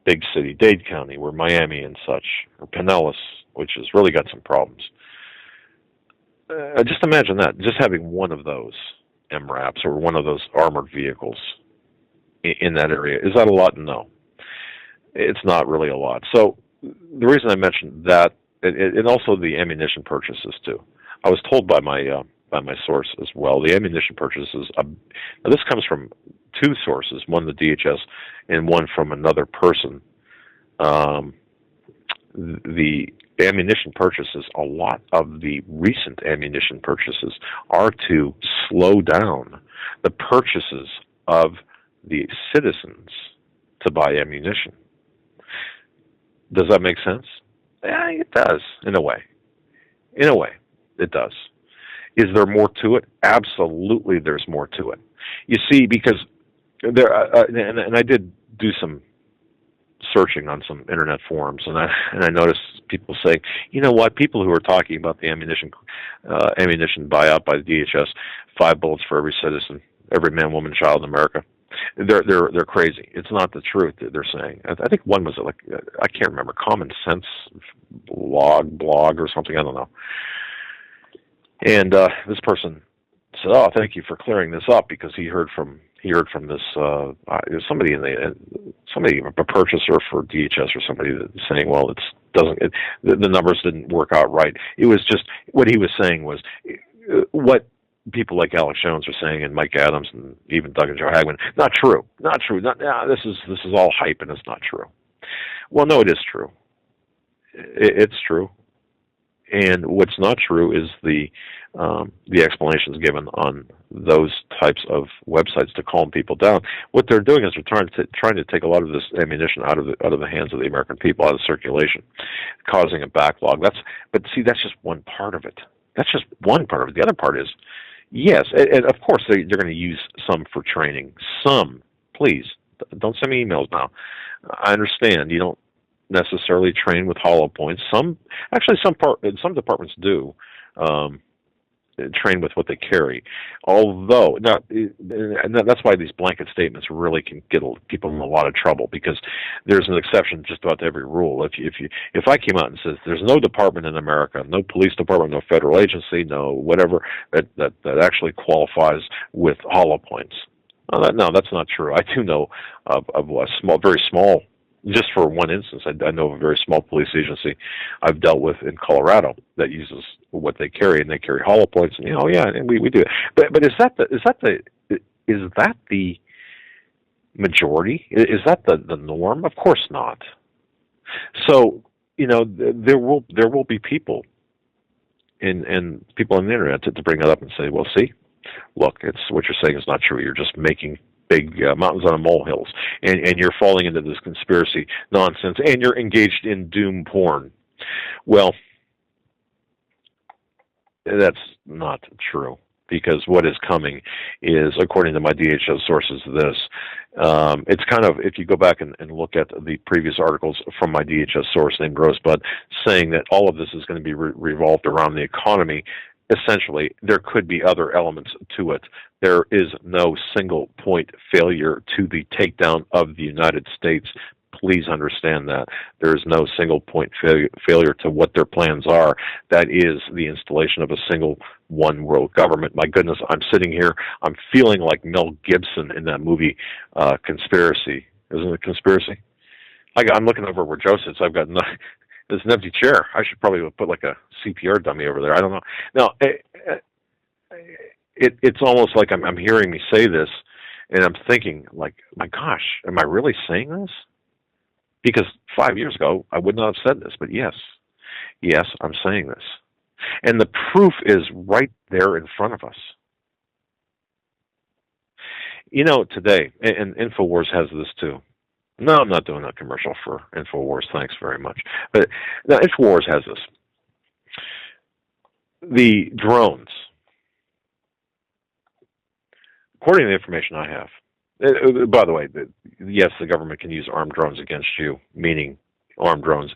big city, Dade County, where Miami and such, or Pinellas, which has really got some problems. Just imagine that, just having one of those MRAPs or one of those armored vehicles in that area. Is that a lot? No. It's not really a lot. So the reason I mentioned that, and also the ammunition purchases too. I was told by my source as well, the ammunition purchases, now this comes from two sources, one the DHS and one from another person. The ammunition purchases, a lot of the recent ammunition purchases are to slow down the purchases of the citizens to buy ammunition. Does that make sense? Yeah, it does, in a way. In a way, it does. Is there more to it? Absolutely, there's more to it. You see, because there, and I did do some searching on some internet forums, and I noticed people saying, you know what? People who are talking about the ammunition buyout by the DHS, 5 bullets for every citizen, every man, woman, child in America. They're crazy. It's not the truth. They're saying. I think one was like, I can't remember, Common Sense blog or something. I don't know. And this person said, "Oh, thank you for clearing this up," because he heard from this somebody a purchaser for DHS or somebody saying, "Well, the numbers didn't work out right." It was just what he was saying was what people like Alex Jones are saying, and Mike Adams, and even Doug and Joe Hagmann. Not true. This is all hype, and it's not true. Well, no, it is true. It's true. And what's not true is the explanations given on those types of websites to calm people down. What they're doing is they're trying to take a lot of this ammunition out of the hands of the American people, out of circulation, causing a backlog. But see, that's just one part of it. That's just one part of it. The other part is, yes, and of course they're going to use some for training. Some, please, don't send me emails now. I understand you don't necessarily train with hollow points. Some departments do train with what they carry. Although, and that's why these blanket statements really can get people in a lot of trouble, because there's an exception just about to every rule. If I came out and says there's no department in America, no police department, no federal agency, no whatever that actually qualifies with hollow points. No, that's not true. I do know of a very small. Just for one instance, I know of a very small police agency I've dealt with in Colorado that uses what they carry, and they carry hollow points. And and we do it. But is that the majority? Is that the norm? Of course not. So there will be people and people on the internet to bring it up and say, well, see, look, it's what you're saying is not true. You're just making big mountains out of molehills, and you're falling into this conspiracy nonsense, and you're engaged in doom porn. Well, that's not true. because what is coming is, according to my DHS sources, this. It's kind of, if you go back and look at the previous articles from my DHS source named Rosebud, saying that all of this is going to be revolved around the economy. Essentially, there could be other elements to it. There is no single point failure to the takedown of the United States. Please understand that. There is no single point failure to what their plans are. That is the installation of a single one world government. My goodness, I'm sitting here, I'm feeling like Mel Gibson in that movie, Conspiracy. Isn't it Conspiracy? I'm looking over where Joe sits. I've got there's an empty chair. I should probably put like a CPR dummy over there. I don't know. No, it's almost like I'm hearing me say this, and I'm thinking, like, my gosh, am I really saying this? Because 5 years ago, I would not have said this, but yes, I'm saying this. And the proof is right there in front of us. You know, today, and InfoWars has this too. No, I'm not doing a commercial for InfoWars, thanks very much. But now InfoWars has this. The drones, according to the information I have, by the way, yes, the government can use armed drones against you, meaning armed drones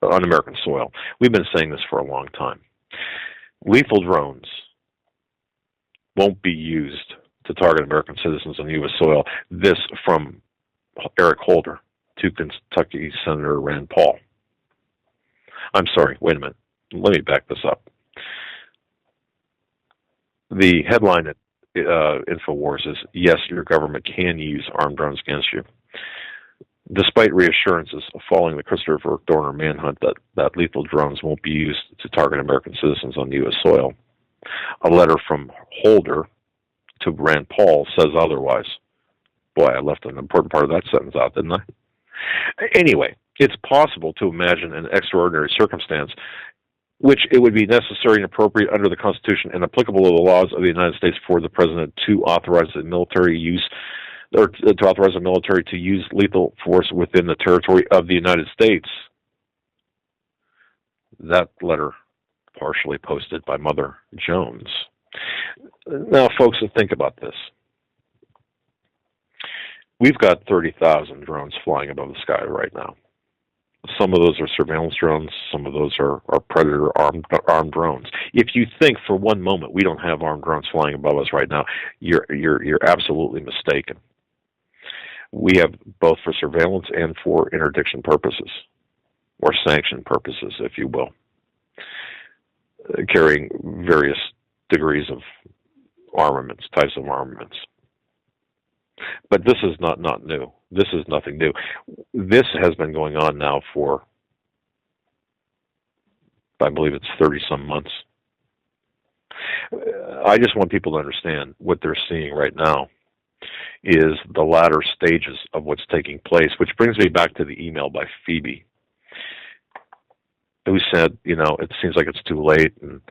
on American soil. We've been saying this for a long time. Lethal drones won't be used to target American citizens on U.S. soil. This from Eric Holder to Kentucky Senator Rand Paul. I'm sorry, wait a minute. Let me back this up. The headline at InfoWars is, yes, your government can use armed drones against you. Despite reassurances following the Christopher Dorner manhunt that lethal drones won't be used to target American citizens on U.S. soil, a letter from Holder to Rand Paul says otherwise. Boy, I left an important part of that sentence out, didn't I? Anyway, it's possible to imagine an extraordinary circumstance which it would be necessary and appropriate under the Constitution and applicable to the laws of the United States for the President to authorize the military use, or to authorize the military to use lethal force within the territory of the United States. That letter partially posted by Mother Jones. Now, folks, think about this. We've got 30,000 drones flying above the sky right now. Some of those are surveillance drones. Some of those are Predator armed drones. If you think for one moment we don't have armed drones flying above us right now, you're absolutely mistaken. We have both for surveillance and for interdiction purposes, or sanction purposes, if you will, carrying various degrees of armaments, types of armaments. But this is not new. This is nothing new. This has been going on now for, I believe it's 30-some months. I just want people to understand what they're seeing right now is the latter stages of what's taking place, which brings me back to the email by Phoebe, who said, it seems like it's too late, and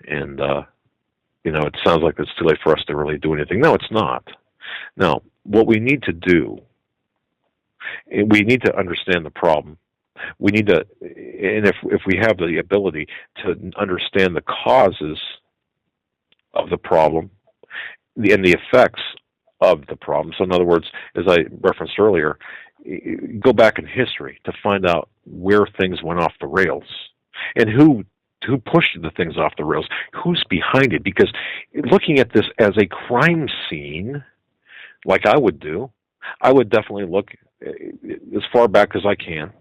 it sounds like it's too late for us to really do anything. No, it's not. Now, what we need to do, we need to understand the problem. We need to, and if we have the ability to understand the causes of the problem and the effects of the problem. So in other words, as I referenced earlier, go back in history to find out where things went off the rails and who pushed the things off the rails, who's behind it. Because looking at this as a crime scene, like I would do, I would definitely look as far back as I can.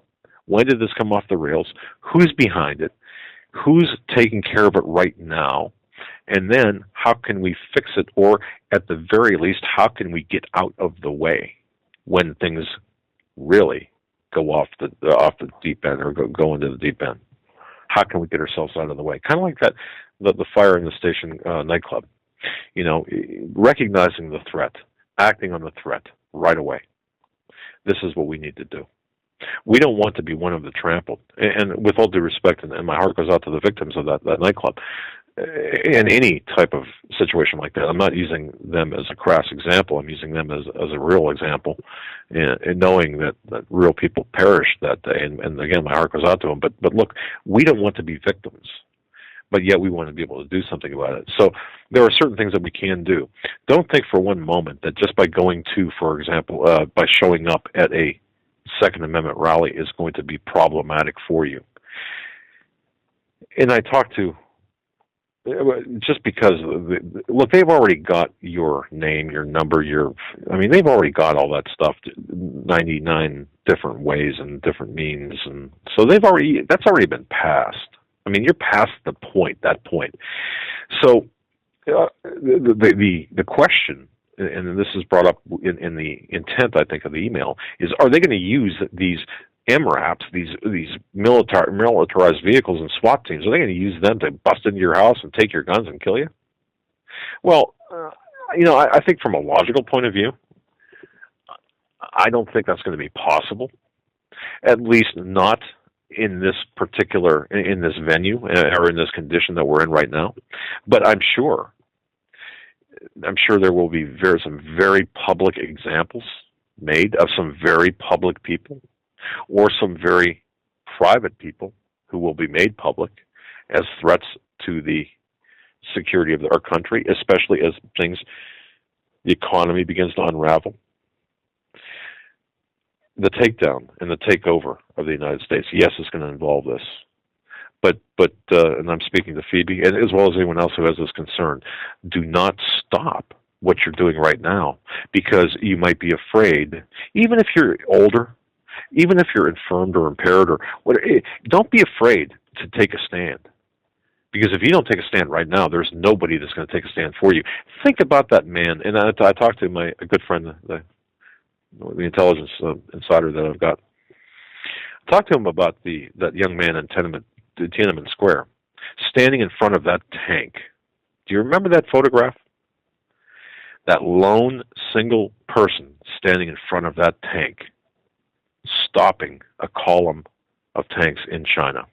When did this come off the rails? Who's behind it? Who's taking care of it right now? And then how can we fix it? Or at the very least, how can we get out of the way when things really go off the deep end or go into the deep end? How can we get ourselves out of the way? Kind of like that, the fire in the station nightclub. Recognizing the threat, acting on the threat right away. This is what we need to do. We don't want to be one of the trampled. And with all due respect, and my heart goes out to the victims of that nightclub, in any type of situation like that. I'm not using them as a crass example. I'm using them as a real example, and knowing that real people perished that day. And again, my heart goes out to them. But look, we don't want to be victims. but yet we want to be able to do something about it. So there are certain things that we can do. Don't think for one moment that just by going to, for example, by showing up at a Second Amendment rally is going to be problematic for you. And I talked to, just because, look, they've already got your name, your number, they've already got all that stuff 99 different ways and different means. And so that's already been passed. I mean, you're past that point. So the question, and this is brought up in the intent, I think, of the email, is are they going to use these MRAPs, these militarized vehicles and SWAT teams, are they going to use them to bust into your house and take your guns and kill you? Well, I think from a logical point of view, I don't think that's going to be possible, at least not in this venue or in this condition that we're in right now. But I'm sure there will be some very public examples made of some very public people, or some very private people who will be made public as threats to the security of our country, especially as the economy begins to unravel. The takedown and the takeover of the United States, yes, it's going to involve this. But and I'm speaking to Phoebe, and as well as anyone else who has this concern, do not stop what you're doing right now, because you might be afraid, even if you're older, even if you're infirmed or impaired or whatever, don't be afraid to take a stand. Because if you don't take a stand right now, there's nobody that's going to take a stand for you. Think about that man, and I talked to a good friend, the intelligence insider that I've got. I talked to him about that young man in Tiananmen Square, standing in front of that tank. Do you remember that photograph? That lone single person standing in front of that tank, stopping a column of tanks in China.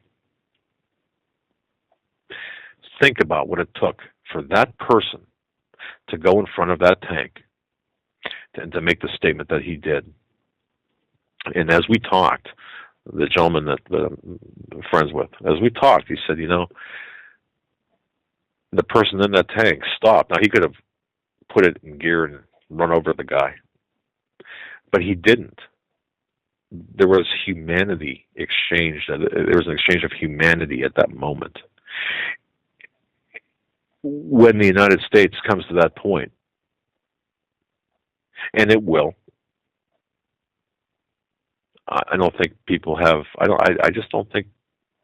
Think about what it took for that person to go in front of that tank and to make the statement that he did. And as we talked, the gentleman that I'm friends with, as we talked, he said, the person in that tank stopped. Now, he could have put it in gear and run over the guy, but he didn't. There was humanity exchanged. There was an exchange of humanity at that moment. When the United States comes to that point, and it will, I don't think people have. I just don't think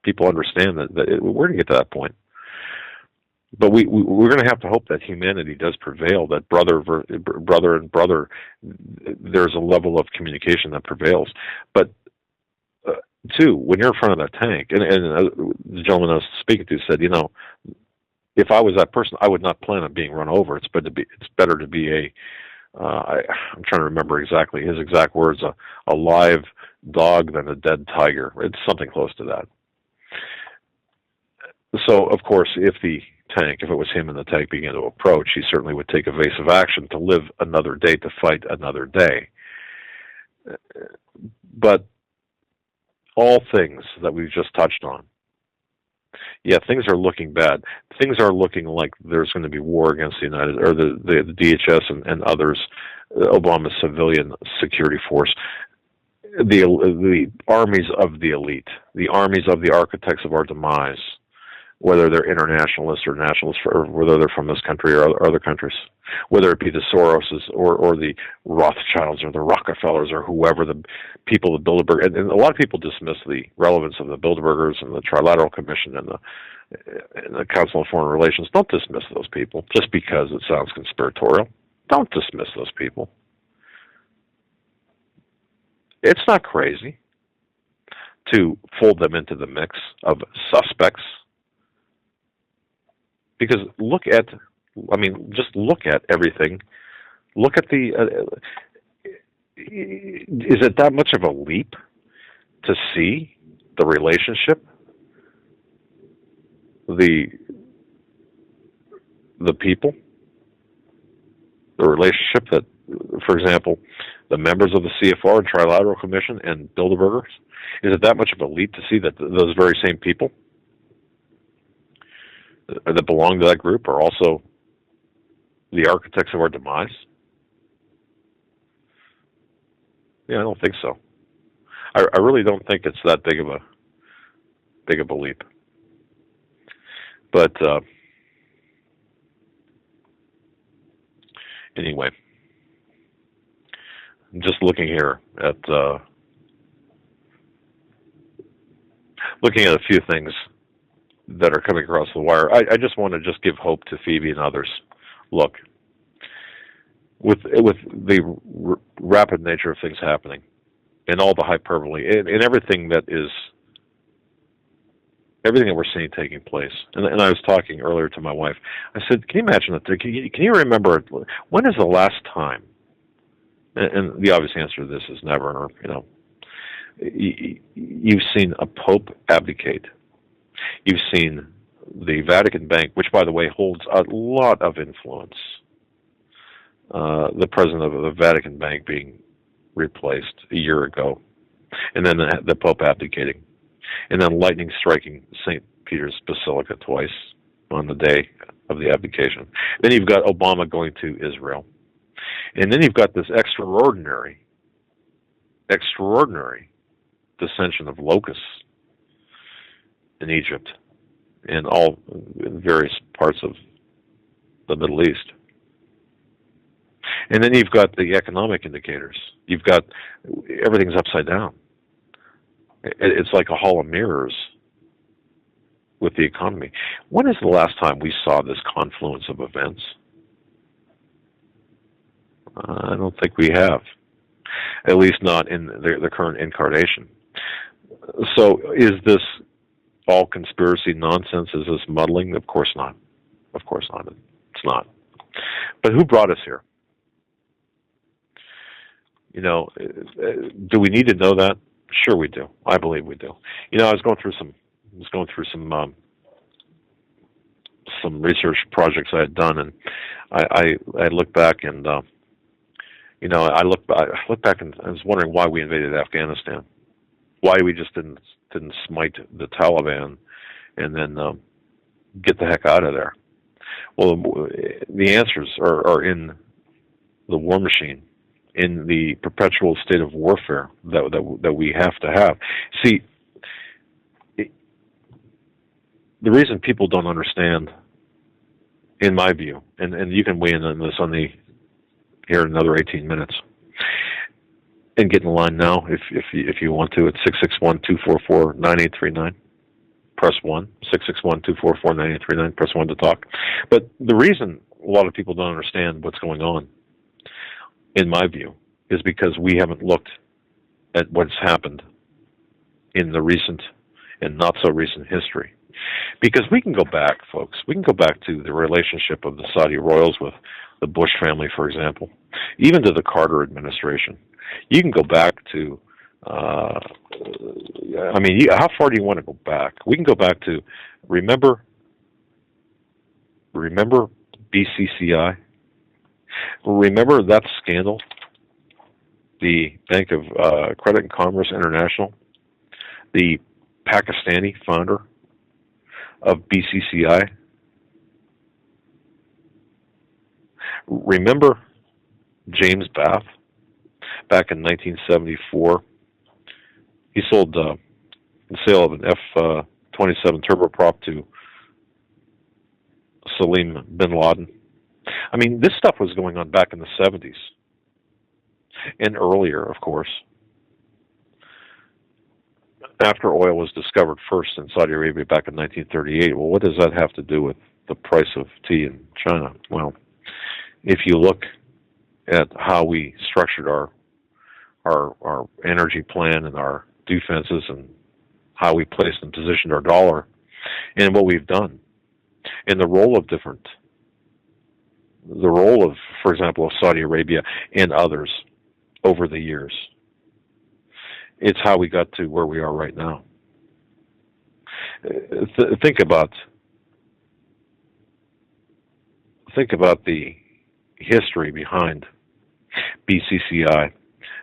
people understand that we're going to get to that point. But we're going to have to hope that humanity does prevail. That brother and brother, there's a level of communication that prevails. But two, when you're in front of that tank, and the gentleman I was speaking to said, if I was that person, I would not plan on being run over. It's better to be I'm trying to remember exactly his exact words, a live dog than a dead tiger. It's something close to that. So, of course, if it was him in the tank began to approach, he certainly would take evasive action to live another day, to fight another day. But all things that we've just touched on, things are looking bad. Things are looking like there's going to be war against the DHS and others, Obama's civilian security force, the armies of the elite, the armies of the architects of our demise, whether they're internationalists or nationalists, or whether they're from this country or other countries, whether it be the Soroses or the Rothschilds or the Rockefellers or whoever, the people of Bilderberg. And a lot of people dismiss the relevance of the Bilderbergers and the Trilateral Commission and the Council on Foreign Relations. Don't dismiss those people just because it sounds conspiratorial. Don't dismiss those people. It's not crazy to fold them into the mix of suspects. Because just look at everything. Look at is it that much of a leap to see the relationship, the people, the relationship that, for example, the members of the CFR and Trilateral Commission and Bilderbergers, is it that much of a leap to see that those very same people that belong to that group are also the architects of our demise? Yeah, I don't think so. I really don't think it's that big of a leap. But anyway, I'm just looking here at a few things that are coming across the wire. I just want to just give hope to Phoebe and others. Look, with the rapid nature of things happening, and all the hyperbole, and everything that we're seeing taking place. And I was talking earlier to my wife. I said, "Can you imagine that? Can you remember when is the last time?" And the obvious answer to this is never. You've seen a pope abdicate. You've seen the Vatican Bank, which, by the way, holds a lot of influence. The president of the Vatican Bank being replaced a year ago, and then the Pope abdicating, and then lightning striking St. Peter's Basilica twice on the day of the abdication. Then you've got Obama going to Israel, and then you've got this extraordinary dissension of locusts in Egypt and all various parts of the Middle East. And then you've got the economic indicators. You've got everything's upside down. It's like a hall of mirrors with the economy. When is the last time we saw this confluence of events? I don't think we have, at least not in the current incarnation. So is this all conspiracy nonsense? Is this muddling? Of course not. Of course not. It's not. But who brought us here? Do we need to know that? Sure we do. I believe we do. I was going through some research projects I had done, and I looked back and I looked back and I was wondering why we invaded Afghanistan, why we just didn't smite the Taliban and then get the heck out of there. Well, the answers are in the war machine, in the perpetual state of warfare that we have to have. See, the reason people don't understand, in my view, and you can weigh in on this here in another 18 minutes, and get in line now if you want to. It's 661-244-9839. Press 1, 661-244-9839. Press 1 to talk. But the reason a lot of people don't understand what's going on, in my view, is because we haven't looked at what's happened in the recent and not so recent history. Because we can go back, folks, we can go back to the relationship of the Saudi royals with the Bush family, for example, even to the Carter administration. You can go back to, how far do you want to go back? We can go back to, remember BCCI? Remember that scandal? The Bank of Credit and Commerce International, the Pakistani founder of BCCI. Remember James Bath back in 1974? He sold the sale of an F-27 turboprop to Salim bin Laden. I mean, this stuff was going on back in the 70s and earlier, of course. After oil was discovered first in Saudi Arabia back in 1938, well, what does that have to do with the price of tea in China? Well, if you look at how we structured our energy plan and our defenses and how we placed and positioned our dollar and what we've done, and the role of, for example, of Saudi Arabia and others over the years. It's how we got to where we are right now. Think about the history behind BCCI,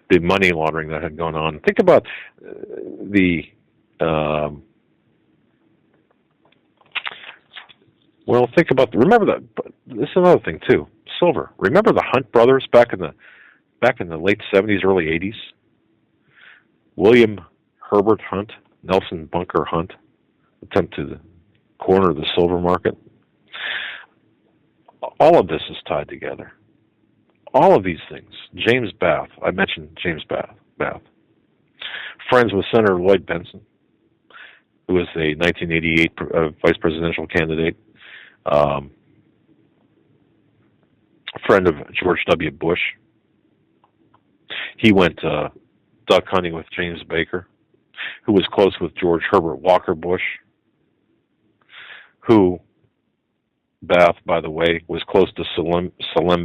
the money laundering that had gone on. Think about Well, think about remember that. This is another thing too. Silver. Remember the Hunt brothers back in the late 70s, early 80s. William Herbert Hunt, Nelson Bunker Hunt, attempt to corner the silver market. All of this is tied together. All of these things. James Bath. I mentioned James Bath. Friends with Senator Lloyd Bentsen, who was a 1988 vice presidential candidate. Friend of George W. Bush. He went duck hunting with James Baker, who was close with George Herbert Walker Bush, who, Bath, by the way, was close to Salim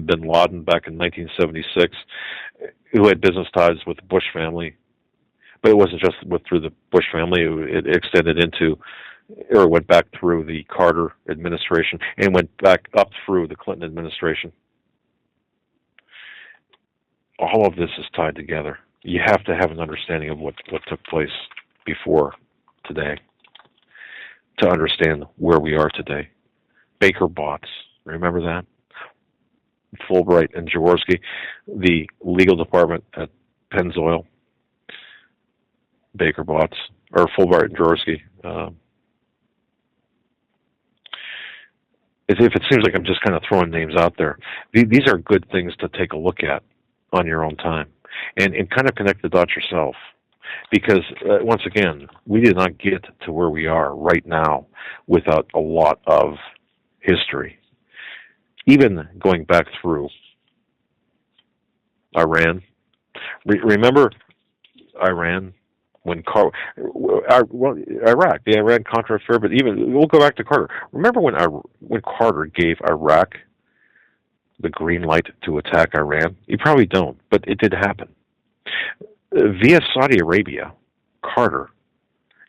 bin Laden back in 1976, who had business ties with the Bush family. But it wasn't just through the Bush family. It extended into, or went back through the Carter administration and went back up through the Clinton administration. All of this is tied together. You have to have an understanding of what took place before today to understand where we are today. Baker Botts, remember that? Fulbright and Jaworski, the legal department at Pennzoil. Baker Botts, or Fulbright and Jaworski. If it seems like I'm just kind of throwing names out there, these are good things to take a look at on your own time and kind of connect the dots yourself. Because, once again, we did not get to where we are right now without a lot of history. Even going back through Iran. Remember Iran? When Iraq, the Iran-Contra affair, but even we'll go back to Carter. Remember when Carter gave Iraq the green light to attack Iran? You probably don't, but it did happen. Via Saudi Arabia, Carter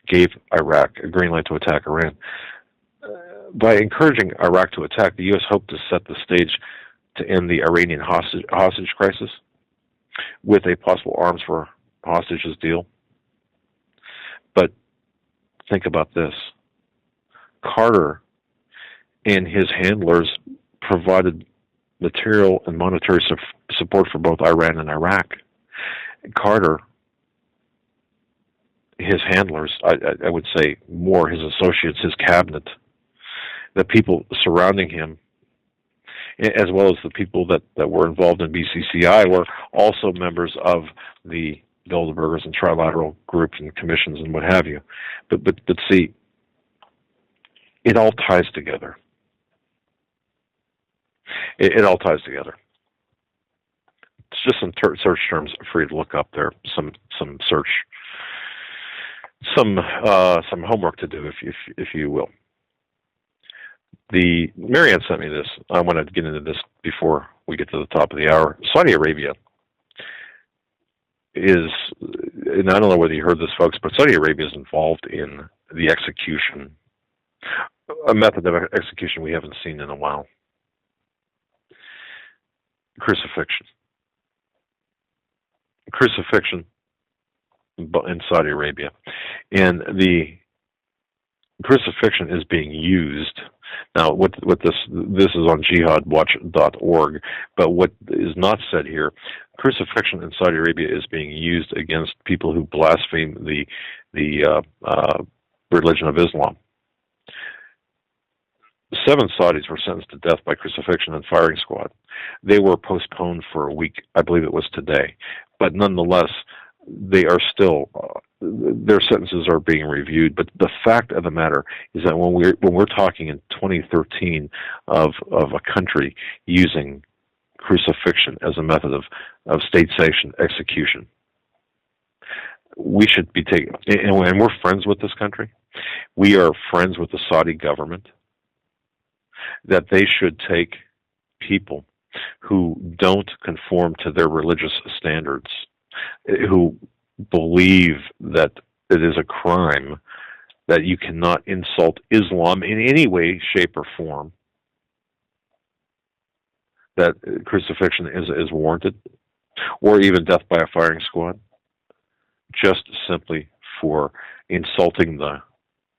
gave Iraq a green light to attack Iran. By encouraging Iraq to attack, the U.S. hoped to set the stage to end the Iranian hostage crisis with a possible arms for hostages deal. But think about this. Carter and his handlers provided material and monetary support for both Iran and Iraq. Carter, his handlers, I would say more his associates, his cabinet, the people surrounding him, as well as the people that were involved in BCCI, were also members of the Bilderbergers and trilateral groups and commissions and what have you. But see, it all ties together. It all ties together. It's just some search terms for you to look up there. Some homework to do, if you will. Marianne sent me this. I want to get into this before we get to the top of the hour. Saudi Arabia is, and I don't know whether you heard this, folks, but Saudi Arabia is involved in the execution, a method of execution we haven't seen in a while. Crucifixion in Saudi Arabia. And the crucifixion is being used. Now, what this is on jihadwatch.org, but what is not said here, crucifixion in Saudi Arabia is being used against people who blaspheme the religion of Islam. 7 Saudis were sentenced to death by crucifixion and firing squad. They were postponed for a week. I believe it was today. But nonetheless, they are still, their sentences are being reviewed. But the fact of the matter is that when we're talking in 2013 of a country using crucifixion as a method of state-sanctioned execution, we should be taking, and we're friends with this country. We are friends with the Saudi government, that they should take people who don't conform to their religious standards, who believe that it is a crime, that you cannot insult Islam in any way, shape, or form, that crucifixion is warranted, or even death by a firing squad, just simply for insulting the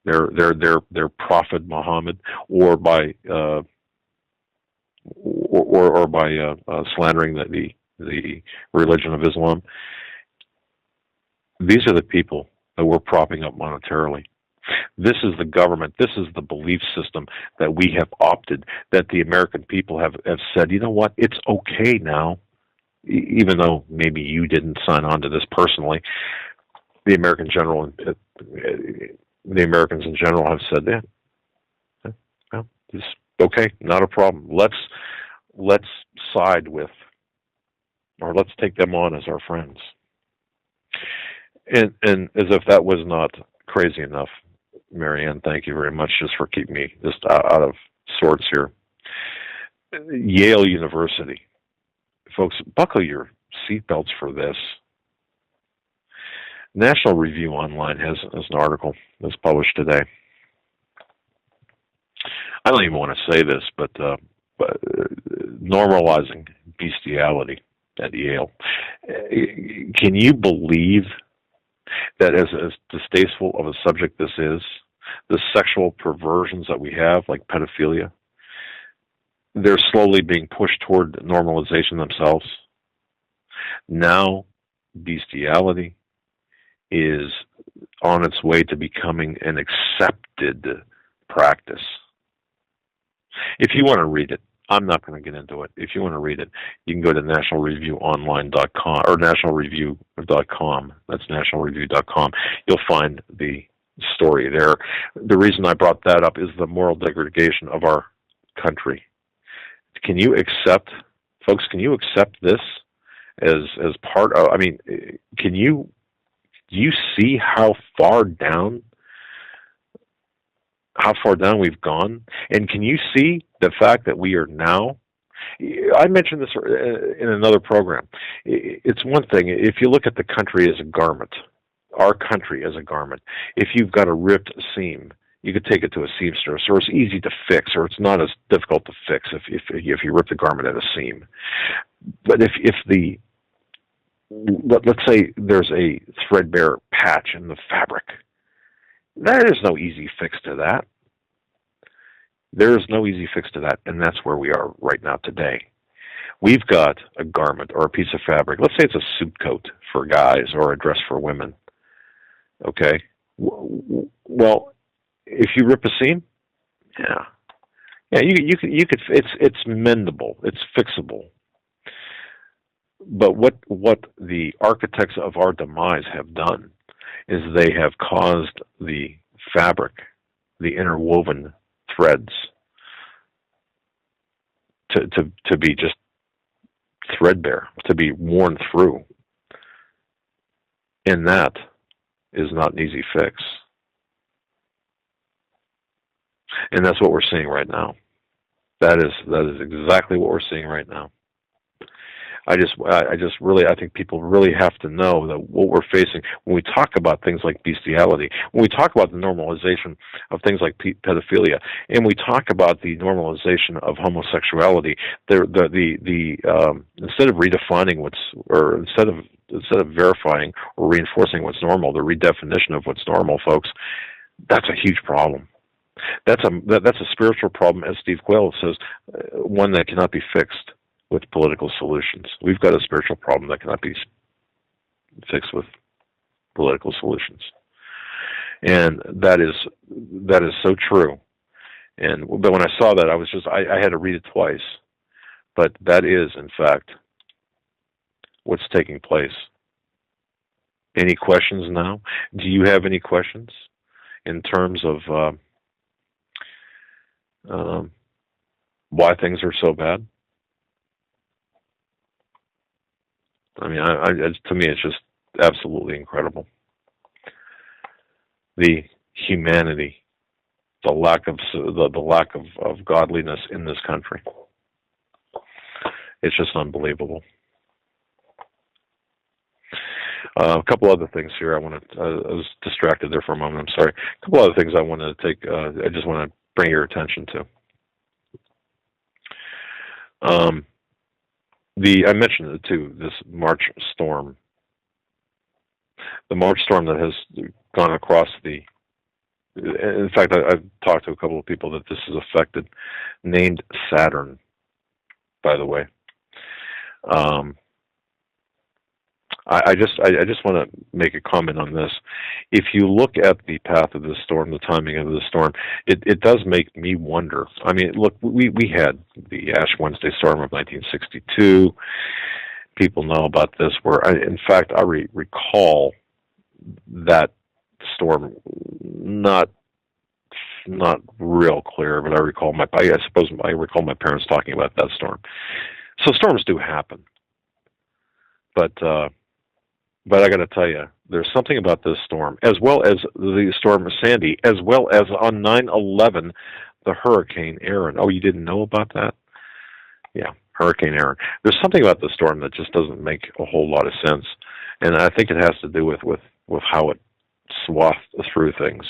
their prophet Muhammad, or by or by slandering the religion of Islam. These are the people that we're propping up monetarily. This is the government. This is the belief system that we have opted, that the American people have said, you know what, it's okay now, even though maybe you didn't sign on to this personally. The American general, the Americans in general have said, yeah, it's okay, not a problem. Let's side with, or let's take them on as our friends. And as if that was not crazy enough, Marianne, thank you very much just for keeping me just out of sorts here. Yale University. Folks, buckle your seatbelts for this. National Review Online has an article that's published today. I don't even want to say this, but normalizing bestiality at Yale. Can you believe that as distasteful of a subject this is, the sexual perversions that we have, like pedophilia, they're slowly being pushed toward normalization themselves? Now, bestiality is on its way to becoming an accepted practice. If you want to read it, I'm not going to get into it. If you want to read it, you can go to nationalreviewonline.com or nationalreview.com. That's nationalreview.com. You'll find the story there. The reason I brought that up is the moral degradation of our country. Can you accept, folks, can you accept this as part of, I mean, do you see how far down we've gone? And can you see the fact that we are now, I mentioned this in another program, it's one thing if you look at the country as a garment, our country as a garment. If you've got a ripped seam, you could take it to a seamstress, or it's easy to fix, or it's not as difficult to fix if you rip the garment at a seam. But let's say there's a threadbare patch in the fabric, there is no easy fix to that. There is no easy fix to that, and that's where we are right now today. We've got a garment or a piece of fabric. Let's say it's a suit coat for guys or a dress for women. Okay? Well, if you rip a seam, you could. It's mendable. It's fixable. But what the architects of our demise have done is they have caused the fabric, the interwoven threads, to be just threadbare, to be worn through. And that is not an easy fix. And that's what we're seeing right now. That is exactly what we're seeing right now. I think people really have to know that what we're facing when we talk about things like bestiality, when we talk about the normalization of things like pedophilia, and we talk about the normalization of homosexuality, instead of redefining instead of verifying or reinforcing what's normal, the redefinition of what's normal, folks, that's a huge problem. That's a spiritual problem, as Steve Quayle says, one that cannot be fixed with political solutions. We've got a spiritual problem that cannot be fixed with political solutions, and that is so true. But when I saw that, I had to read it twice. But that is, in fact, what's taking place. Any questions now? Do you have any questions in terms of why things are so bad? I mean, to me, it's just absolutely incredible. The humanity, the lack of godliness in this country. It's just unbelievable. A couple other things here. I was distracted there for a moment. I'm sorry. A couple other things I wanted to take. I just want to bring your attention to. I mentioned it too, this March storm. The March storm that has gone across the In fact, I've talked to a couple of people that this is affected, named Saturn, by the way. I just want to make a comment on this. If you look at the path of the storm, the timing of the storm, it does make me wonder. I mean, look, we had the Ash Wednesday storm of 1962. People know about this. In fact, I recall that storm not real clear, but I recall I recall my parents talking about that storm. So storms do happen, but I got to tell you, there's something about this storm, as well as the storm Sandy, as well as on 9/11, the Hurricane Aaron. Oh, you didn't know about that? Yeah, Hurricane Aaron. There's something about the storm that just doesn't make a whole lot of sense, and I think it has to do with how it swathed through things.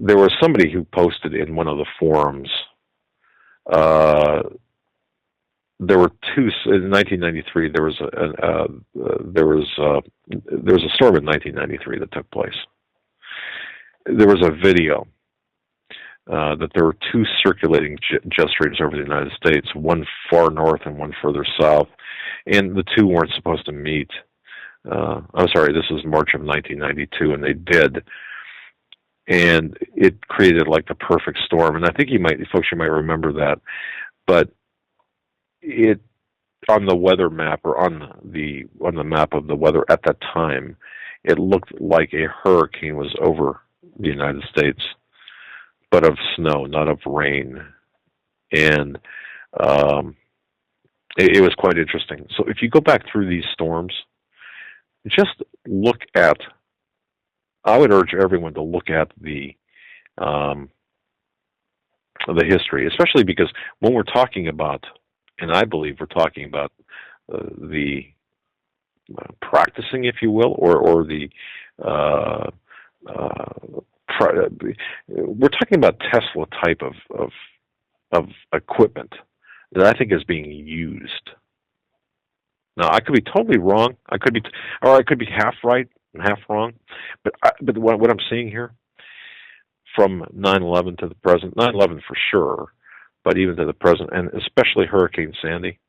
There was somebody who posted in one of the forums. There were two in 1993. There was a storm in 1993 that took place. There was a video that there were two circulating jet streams over the United States, one far north and one further south, and the two weren't supposed to meet. I'm sorry, this was March of 1992, and they did. And it created like the perfect storm. And I think you might remember that. But it, on the weather map, or on the map of the weather at that time, it looked like a hurricane was over the United States, but of snow, not of rain. And it was quite interesting. So if you go back through these storms, just look at, I would urge everyone to look at the history, especially because when we're talking about, and I believe we're talking about the practicing, if you will, or the we're talking about Tesla type of equipment that I think is being used. Now, I could be totally wrong. I could be half right and half wrong. But what I'm seeing here, from 9/11 to the present, 9/11 for sure, but even to the present, and especially Hurricane Sandy,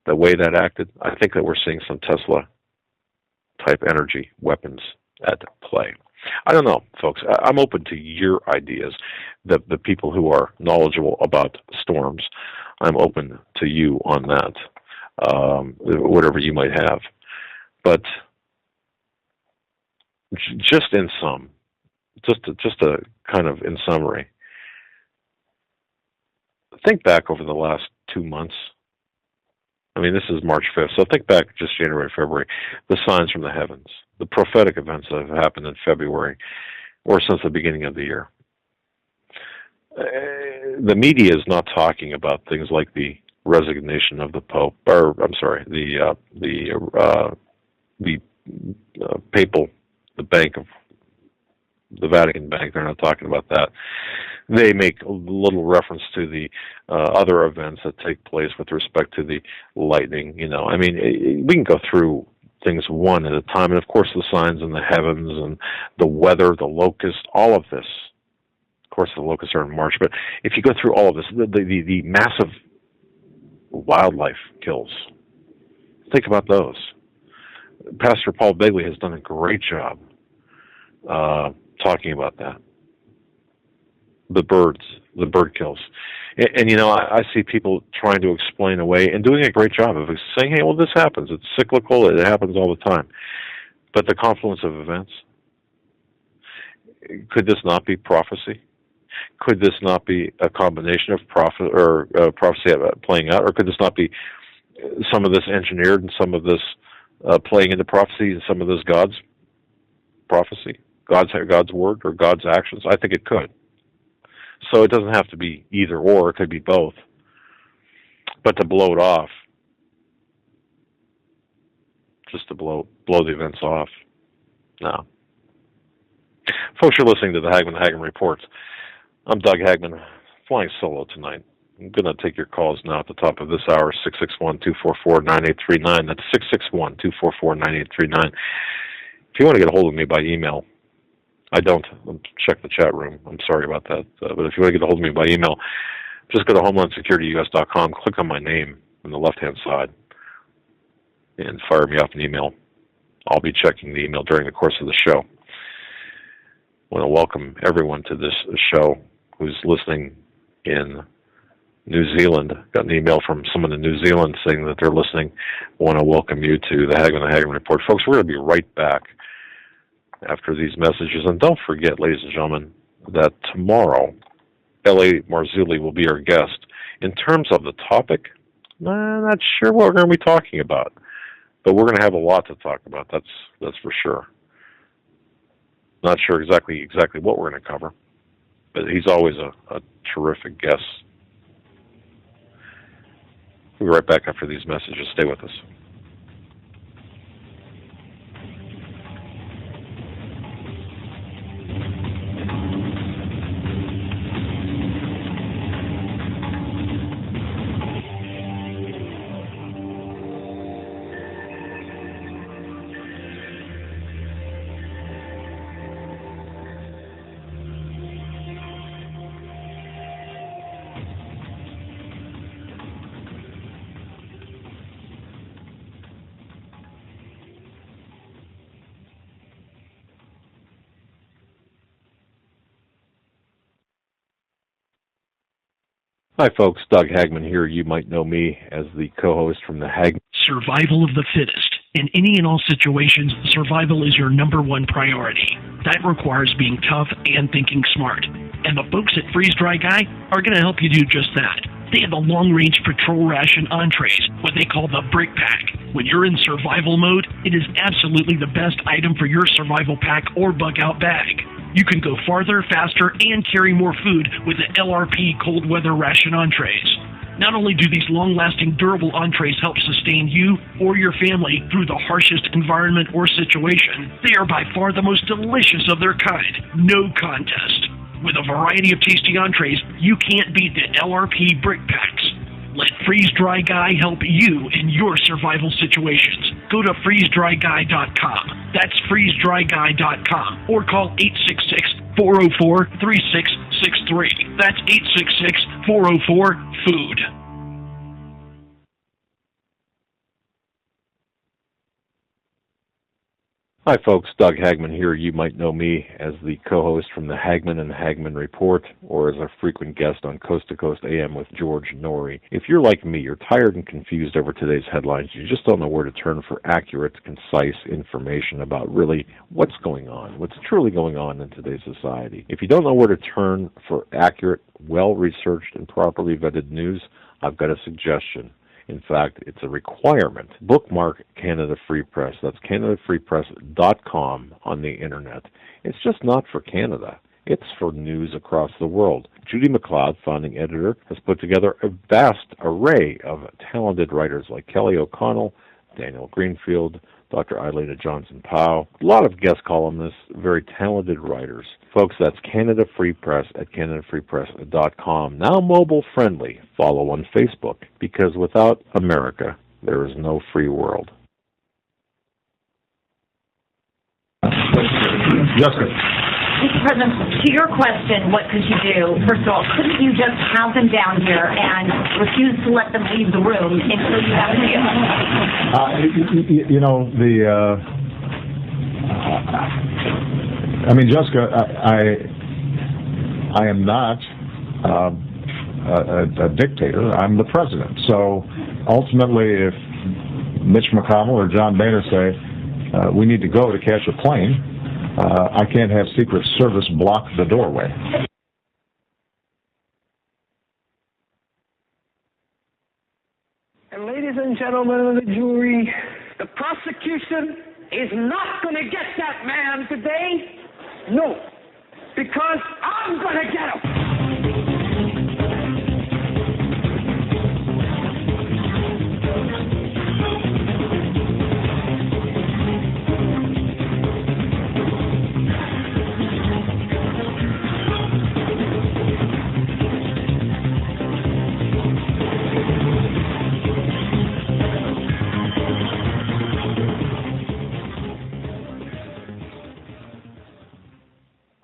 the way that acted, I think that we're seeing some Tesla type energy weapons at play. I don't know, folks. I'm open to your ideas. The people who are knowledgeable about storms, I'm open to you on that. Whatever you might have, but just in summary, think back over the last 2 months. I mean, this is March 5th, so think back just January, February, the signs from the heavens, the prophetic events that have happened in February, or since the beginning of the year. The media is not talking about things like the resignation of the Pope, or I'm sorry, the papal, the bank of the Vatican Bank. They're not talking about that. They make a little reference to the other events that take place with respect to the lightning. You know, I mean, we can go through things one at a time, and of course the signs in the heavens and the weather, the locusts, all of this. Of course, the locusts are in March, but if you go through all of this, the massive wildlife kills. Think about those. Pastor Paul Begley has done a great job talking about that. The bird kills. And you know, I see people trying to explain away and doing a great job of saying, hey, well, this happens. It's cyclical. It happens all the time. But the confluence of events, could this not be prophecy? Could this not be a combination of prophecy playing out, or could this not be some of this engineered and some of this playing into prophecy and some of this God's prophecy, God's word, or God's actions? I think it could. So it doesn't have to be either or; it could be both. But to blow it off, just to blow the events off, no. Folks, you're listening to the Hagmann Reports. I'm Doug Hagmann, flying solo tonight. I'm going to take your calls now at the top of this hour, 661-244-9839. That's 661-244-9839. If you want to get a hold of me by email, I don't check the chat room. I'm sorry about that. But if you want to get a hold of me by email, just go to HomelandSecurityUS.com, click on my name on the left-hand side, and fire me off an email. I'll be checking the email during the course of the show. I want to welcome everyone to this show who's listening in New Zealand. Got an email from someone in New Zealand saying that they're listening. I want to welcome you to the Hagmann Report. Folks, we're going to be right back after these messages. And don't forget, ladies and gentlemen, that tomorrow, L.A. Marzulli will be our guest. In terms of the topic, I'm not sure what we're going to be talking about, but we're going to have a lot to talk about. That's for sure. Not sure exactly what we're going to cover, but he's always a terrific guest. We'll be right back after these messages. Stay with us. Hi, folks. Doug Hagmann here. You might know me as the co-host from the Hagmann. Survival of the fittest. In any and all situations, survival is your number one priority. That requires being tough and thinking smart. And the folks at Freeze Dry Guy are going to help you do just that. They have the long-range patrol ration entrees, what they call the Brick Pack. When you're in survival mode, it is absolutely the best item for your survival pack or bug-out bag. You can go farther, faster, and carry more food with the LRP cold weather ration entrees. Not only do these long-lasting, durable entrees help sustain you or your family through the harshest environment or situation, they are by far the most delicious of their kind. No contest. With a variety of tasty entrees, you can't beat the LRP Brick Packs. Let Freeze Dry Guy help you in your survival situations. Go to freezedryguy.com. That's freezedryguy.com. Or call 866-404-3663. That's 866-404-FOOD. Hi, folks. Doug Hagmann here. You might know me as the co-host from the Hagmann and Hagmann Report, or as a frequent guest on Coast to Coast AM with George Norrie. If you're like me, you're tired and confused over today's headlines. You just don't know where to turn for accurate, concise information about really what's going on, what's truly going on in today's society. If you don't know where to turn for accurate, well-researched, and properly vetted news, I've got a suggestion. In fact, it's a requirement. Bookmark Canada Free Press. That's CanadaFreePress.com on the Internet. It's just not for Canada. It's for news across the world. Judy McLeod, founding editor, has put together a vast array of talented writers like Kelly O'Connell, Daniel Greenfield, Dr. Aileta Johnson-Powell, a lot of guest columnists, very talented writers. Folks, that's Canada Free Press at CanadaFreePress.com. Now mobile friendly. Follow on Facebook, because without America, there is no free world. Jessica. Mr. President, to your question, what could you do? First of all, couldn't you just have them down here and refuse to let them leave the room until you have a deal? Jessica, I am not a dictator. I'm the president. So ultimately, if Mitch McConnell or John Boehner say we need to go to catch a plane, I can't have Secret Service block the doorway. And ladies and gentlemen of the jury, the prosecution is not going to get that man today. No, because I'm going to get him.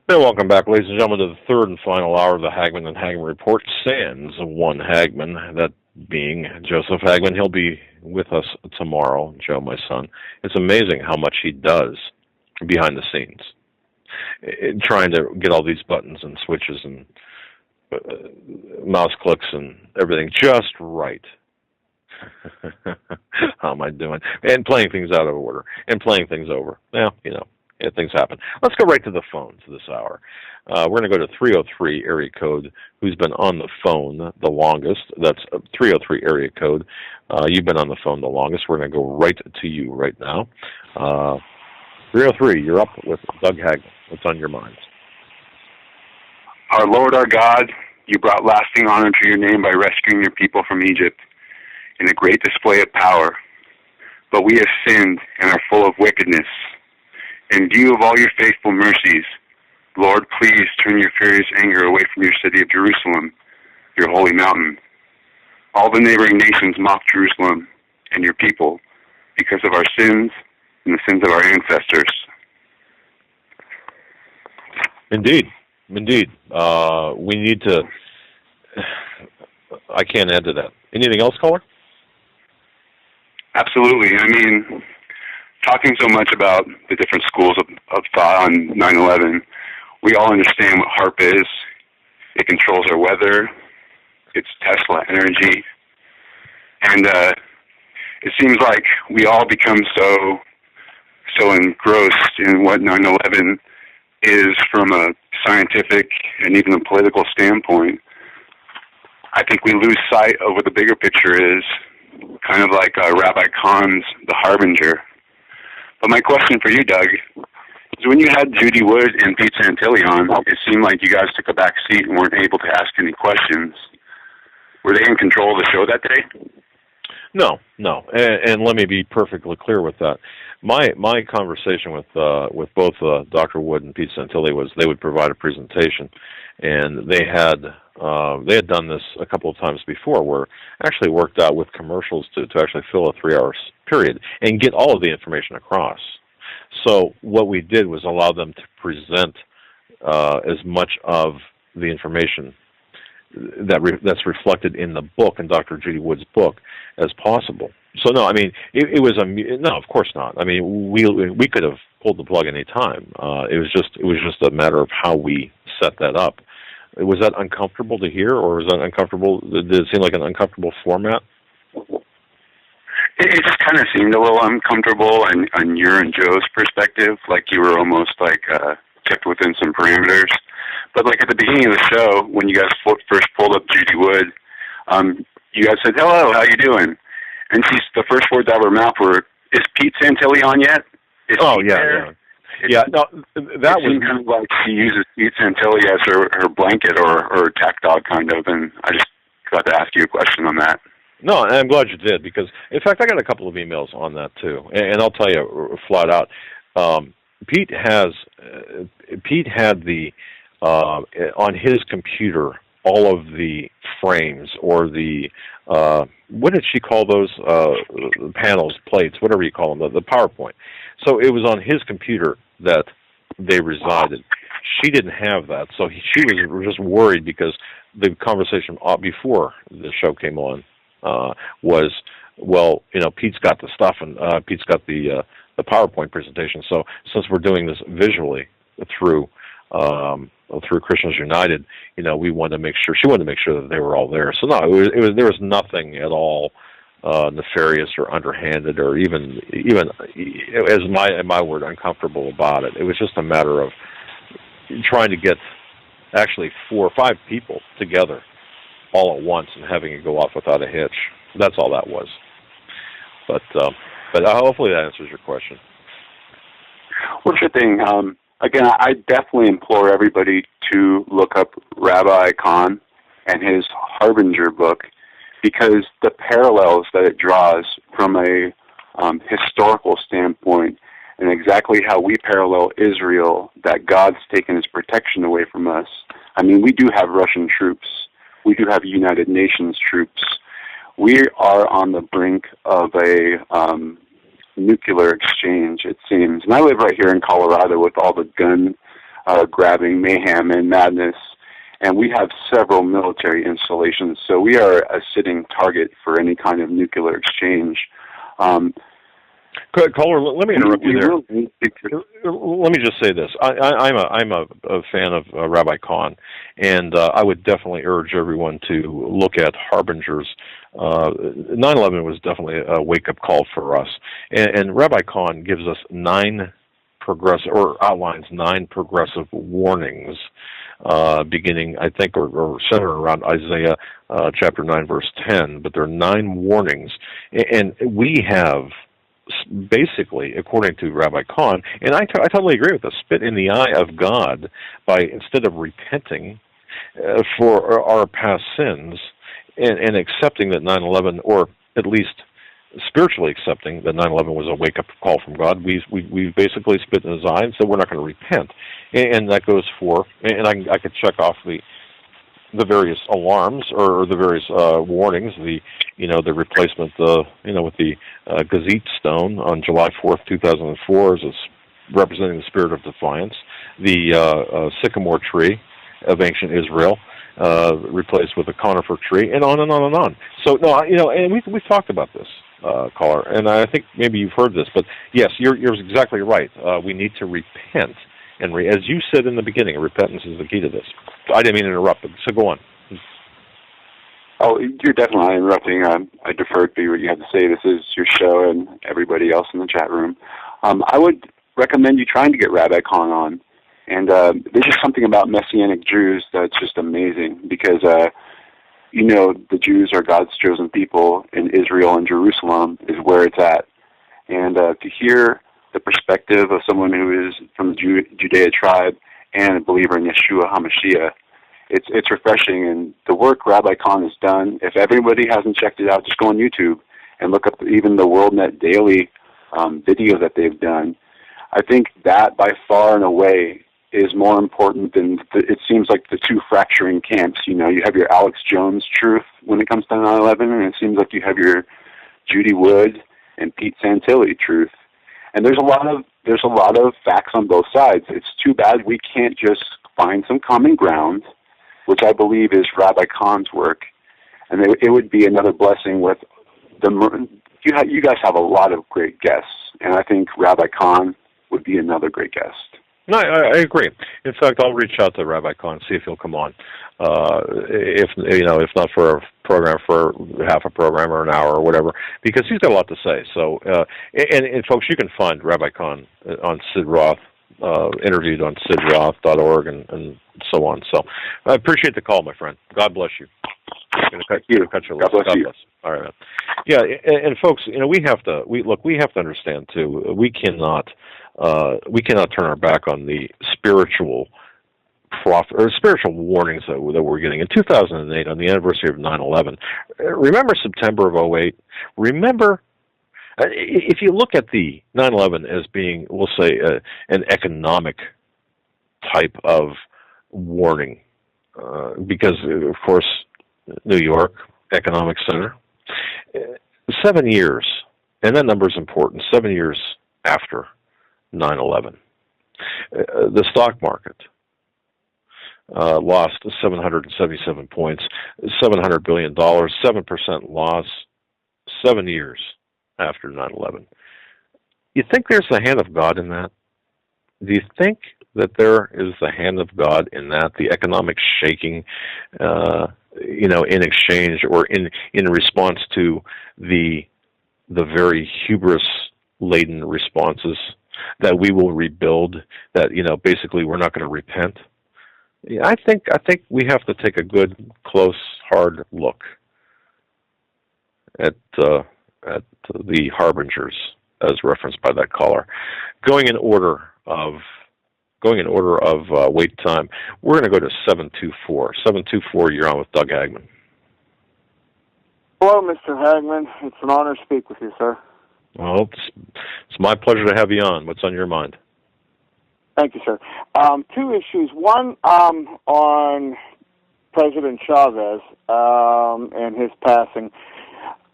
And welcome back, ladies and gentlemen, to the third and final hour of the Hagmann and Hagmann Report. Sans one Hagmann, that being Joseph Hagmann. He'll be with us tomorrow, Joe, my son. It's amazing how much he does behind the scenes, trying to get all these buttons and switches and mouse clicks and everything just right. How am I doing? And playing things out of order and playing things over. Well, things happen. Let's go right to the phones this hour. We're going to go to 303 area code, who's been on the phone the longest. That's 303 area code. You've been on the phone the longest. We're going to go right to you right now. 303, you're up with Doug Hagmann. What's on your mind? Our Lord, our God, you brought lasting honor to your name by rescuing your people from Egypt in a great display of power. But we have sinned and are full of wickedness. In view of all your faithful mercies, Lord, please turn your furious anger away from your city of Jerusalem, your holy mountain. All the neighboring nations mock Jerusalem and your people because of our sins and the sins of our ancestors. Indeed. We need to... I can't add to that. Anything else, caller? Absolutely. I mean, talking so much about the different schools of thought on 9/11, we all understand what HARP is. It controls our weather. It's Tesla energy. And it seems like we all become so engrossed in what 9/11 is from a scientific and even a political standpoint. I think we lose sight of what the bigger picture is, kind of like Rabbi Kahn's The Harbinger. But my question for you, Doug, is when you had Judy Wood and Pete Santilli on, it seemed like you guys took a back seat and weren't able to ask any questions. Were they in control of the show that day? No. And let me be perfectly clear with that. My conversation with both Dr. Wood and Pete Santilli was they would provide a presentation, and they had done this a couple of times before, where actually worked out with commercials to actually fill a 3-hour period and get all of the information across. So what we did was allow them to present as much of the information that's reflected in the book, in Dr. Judy Wood's book, as possible. So no, I mean, it was no, of course not. I mean, we could have pulled the plug any time. It was just a matter of how we set that up. Was that uncomfortable to hear, or was that uncomfortable? Did it seem like an uncomfortable format? It just kind of seemed a little uncomfortable on your and Joe's perspective, like you were almost like kept within some parameters. But like at the beginning of the show, when you guys first pulled up Judy Wood, you guys said, "Hello, how you doing?" And the first words out of her mouth were, "Is Pete Santilli on yet?" Yeah. No, that was kind of like she uses Pete Santilli as her blanket or attack dog, kind of. And I just got to ask you a question on that. No, and I'm glad you did, because in fact I got a couple of emails on that too, and I'll tell you flat out, Pete had the on his computer all of the frames, or the what did she call those panels, plates, whatever you call them, the PowerPoint. So it was on his computer that they resided. She didn't have that, so she was just worried, because the conversation before the show came on was, well, Pete's got the stuff, and Pete's got the PowerPoint presentation. So since we're doing this visually through Christians United, we wanted to make sure, she wanted to make sure that they were all there. So no, there was nothing at all nefarious or underhanded, or even as my word, uncomfortable about it. It was just a matter of trying to get actually 4 or 5 people together all at once and having it go off without a hitch. That's all that was. But hopefully that answers your question. Well, sure thing. Again, I definitely implore everybody to look up Rabbi Kahn and his Harbinger book, because the parallels that it draws from a historical standpoint, and exactly how we parallel Israel, that God's taken his protection away from us. I mean, we do have Russian troops. We do have United Nations troops. We are on the brink of a nuclear exchange, it seems. And I live right here in Colorado with all the gun grabbing mayhem and madness. And we have several military installations, so we are a sitting target for any kind of nuclear exchange. Caller, let me interrupt you there. Let me just say this. I'm a fan of Rabbi Kahn, and I would definitely urge everyone to look at Harbingers. 9/11 was definitely a wake-up call for us. And Rabbi Kahn gives us outlines 9 progressive warnings, beginning, I think, or centered around Isaiah chapter 9, verse 10. But there are 9 warnings. And we have, basically, according to Rabbi Kahn, and I totally agree with this, spit in the eye of God by, instead of repenting for our past sins and accepting that 9/11, or at least spiritually accepting that 9/11 was a wake-up call from God, we basically spit in his eye and said we're not going to repent. And that goes for, and I could check off the various alarms or the various warnings, the replacement, with the Gazette stone on July 4th, 2004, as representing the spirit of defiance, the sycamore tree of ancient Israel, replaced with a conifer tree, and on and on and on. So, no, and we've talked about this, caller, and I think maybe you've heard this, but yes, you're exactly right. We need to repent. And as you said in the beginning, repentance is the key to this. I didn't mean to interrupt, so go on. Oh, you're definitely not interrupting. I defer to what you have to say. This is your show and everybody else in the chat room. I would recommend you trying to get Rabbi Kahn on. And there's just something about Messianic Jews that's just amazing because, the Jews are God's chosen people, and Israel and Jerusalem is where it's at. And to hear the perspective of someone who is from the Judea tribe and a believer in Yeshua HaMashiach, it's refreshing. And the work Rabbi Kahn has done, if everybody hasn't checked it out, just go on YouTube and look up even the WorldNet Daily video that they've done. I think that by far and away is more important than, it seems like, the two fracturing camps. You have your Alex Jones truth when it comes to 9/11, and it seems like you have your Judy Wood and Pete Santilli truth. And there's a lot of facts on both sides. It's too bad we can't just find some common ground, which I believe is Rabbi Kahn's work. And it would be another blessing with you guys have a lot of great guests, and I think Rabbi Kahn would be another great guest. No, I agree. In fact, I'll reach out to Rabbi Kahn, see if he'll come on. If not for a program, for half a program or an hour or whatever, because he's got a lot to say. So, and folks, you can find Rabbi Kahn on Sid Roth, interviewed on sidroth.org and so on. So, I appreciate the call, my friend. God bless you. I'm going to cut you. God bless you. All right, man. Yeah, and folks, we have to understand too. We cannot turn our back on the spiritual spiritual warnings that we're getting. In 2008, on the anniversary of 9/11, remember September of 2008? Remember, if you look at the 9/11 as being, we'll say, an economic type of warning, because, of course, New York, economic center, 7 years, and that number is important, 7 years after 9/11. The stock market lost 777 points, $700 billion, 7% loss, 7 years after 9/11. You think there's the hand of God in that? Do you think that there is the hand of God in that, the economic shaking, in exchange or in response to the very hubris-laden responses that we will rebuild, that, basically we're not going to repent? Yeah, I think we have to take a good, close, hard look at the harbingers as referenced by that caller. Going in order of wait time, we're going to go to 724. 724, you're on with Doug Hagmann. Hello, Mr. Hagmann. It's an honor to speak with you, sir. Well, it's my pleasure to have you on. What's on your mind? Thank you, sir. Two issues. One on President Chavez and his passing.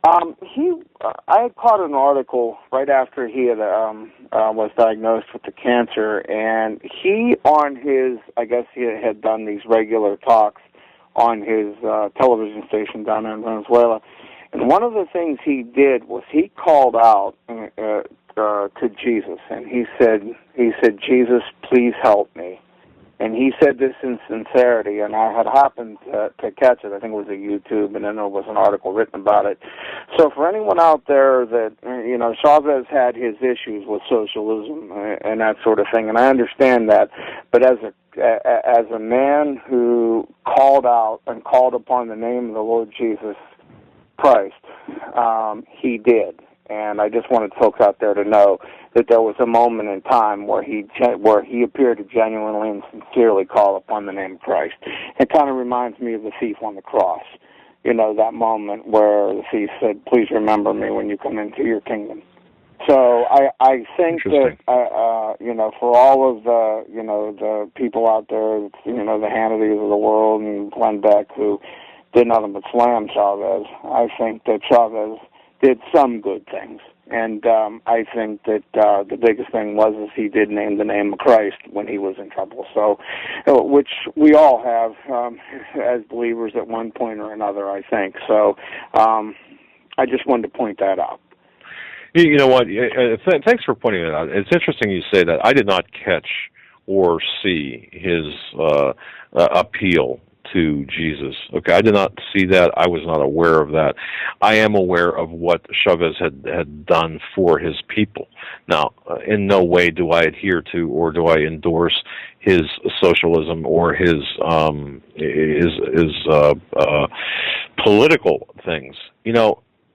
I had caught an article right after he had was diagnosed with the cancer, and he I guess he had done these regular talks on his television station down there in Venezuela. And one of the things he did was he called out to Jesus, and he said, Jesus, please help me. And he said this in sincerity, and I had happened to catch it. I think it was a YouTube, and then there was an article written about it. So for anyone out there that, Chavez had his issues with socialism and that sort of thing, and I understand that, but as a man who called out and called upon the name of the Lord Jesus Christ, he did. And I just wanted folks out there to know that there was a moment in time where he appeared to genuinely and sincerely call upon the name of Christ. It kind of reminds me of the thief on the cross. That moment where the thief said, "Please remember me when you come into your kingdom." So I think that for all of the people out there, the Hannitys of the world and Glenn Beck who did nothing but slam Chavez, I think that Chavez did some good things. And I think that the biggest thing was he did name the name of Christ when he was in trouble. So, which we all have as believers at one point or another, I think. So I just wanted to point that out. You know what? Thanks for pointing it out. It's interesting you say that. I did not catch or see his appeal to Jesus. Okay, I did not see that. I was not aware of that. I am aware of what Chavez had done for his people. Now, in no way do I adhere to or do I endorse his socialism or his political things.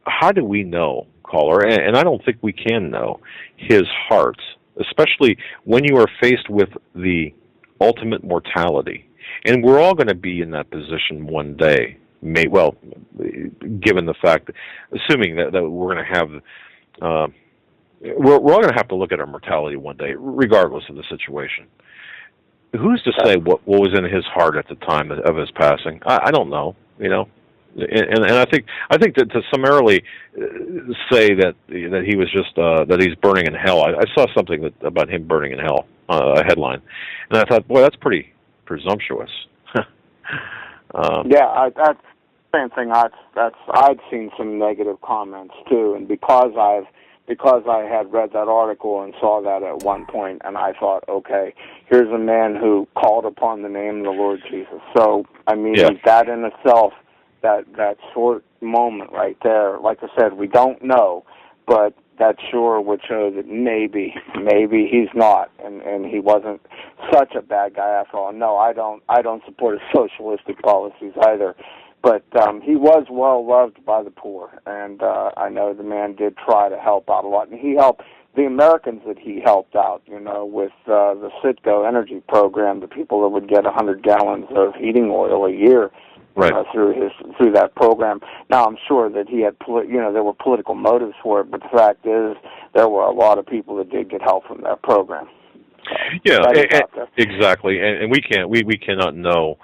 How do we know, caller? And I don't think we can know his heart, especially when you are faced with the ultimate mortality. And we're all going to be in that position one day. Given the fact, assuming that we're going to have, we're all going to have to look at our mortality one day, regardless of the situation. Who's to say what was in his heart at the time of his passing? I don't know. And I think that to summarily say that he was just that he's burning in hell. I saw something about him burning in hell, a headline, and I thought, boy, that's pretty presumptuous. That's the same thing. I'd seen some negative comments too, and because I had read that article and saw that at one point, and I thought, okay, here's a man who called upon the name of the Lord Jesus. So I mean, that in itself, that short moment right there, like I said, we don't know, but that sure would show that maybe he's not, and he wasn't such a bad guy after all. No, I don't support his socialistic policies either, but he was well loved by the poor, and I know the man did try to help out a lot, and he helped the Americans that he helped out, with the Citgo energy program, the people that would get 100 gallons of heating oil a year. Right. Through that program. Now I'm sure that he had there were political motives for it, but the fact is there were a lot of people that did get help from that program. Exactly, and we cannot know.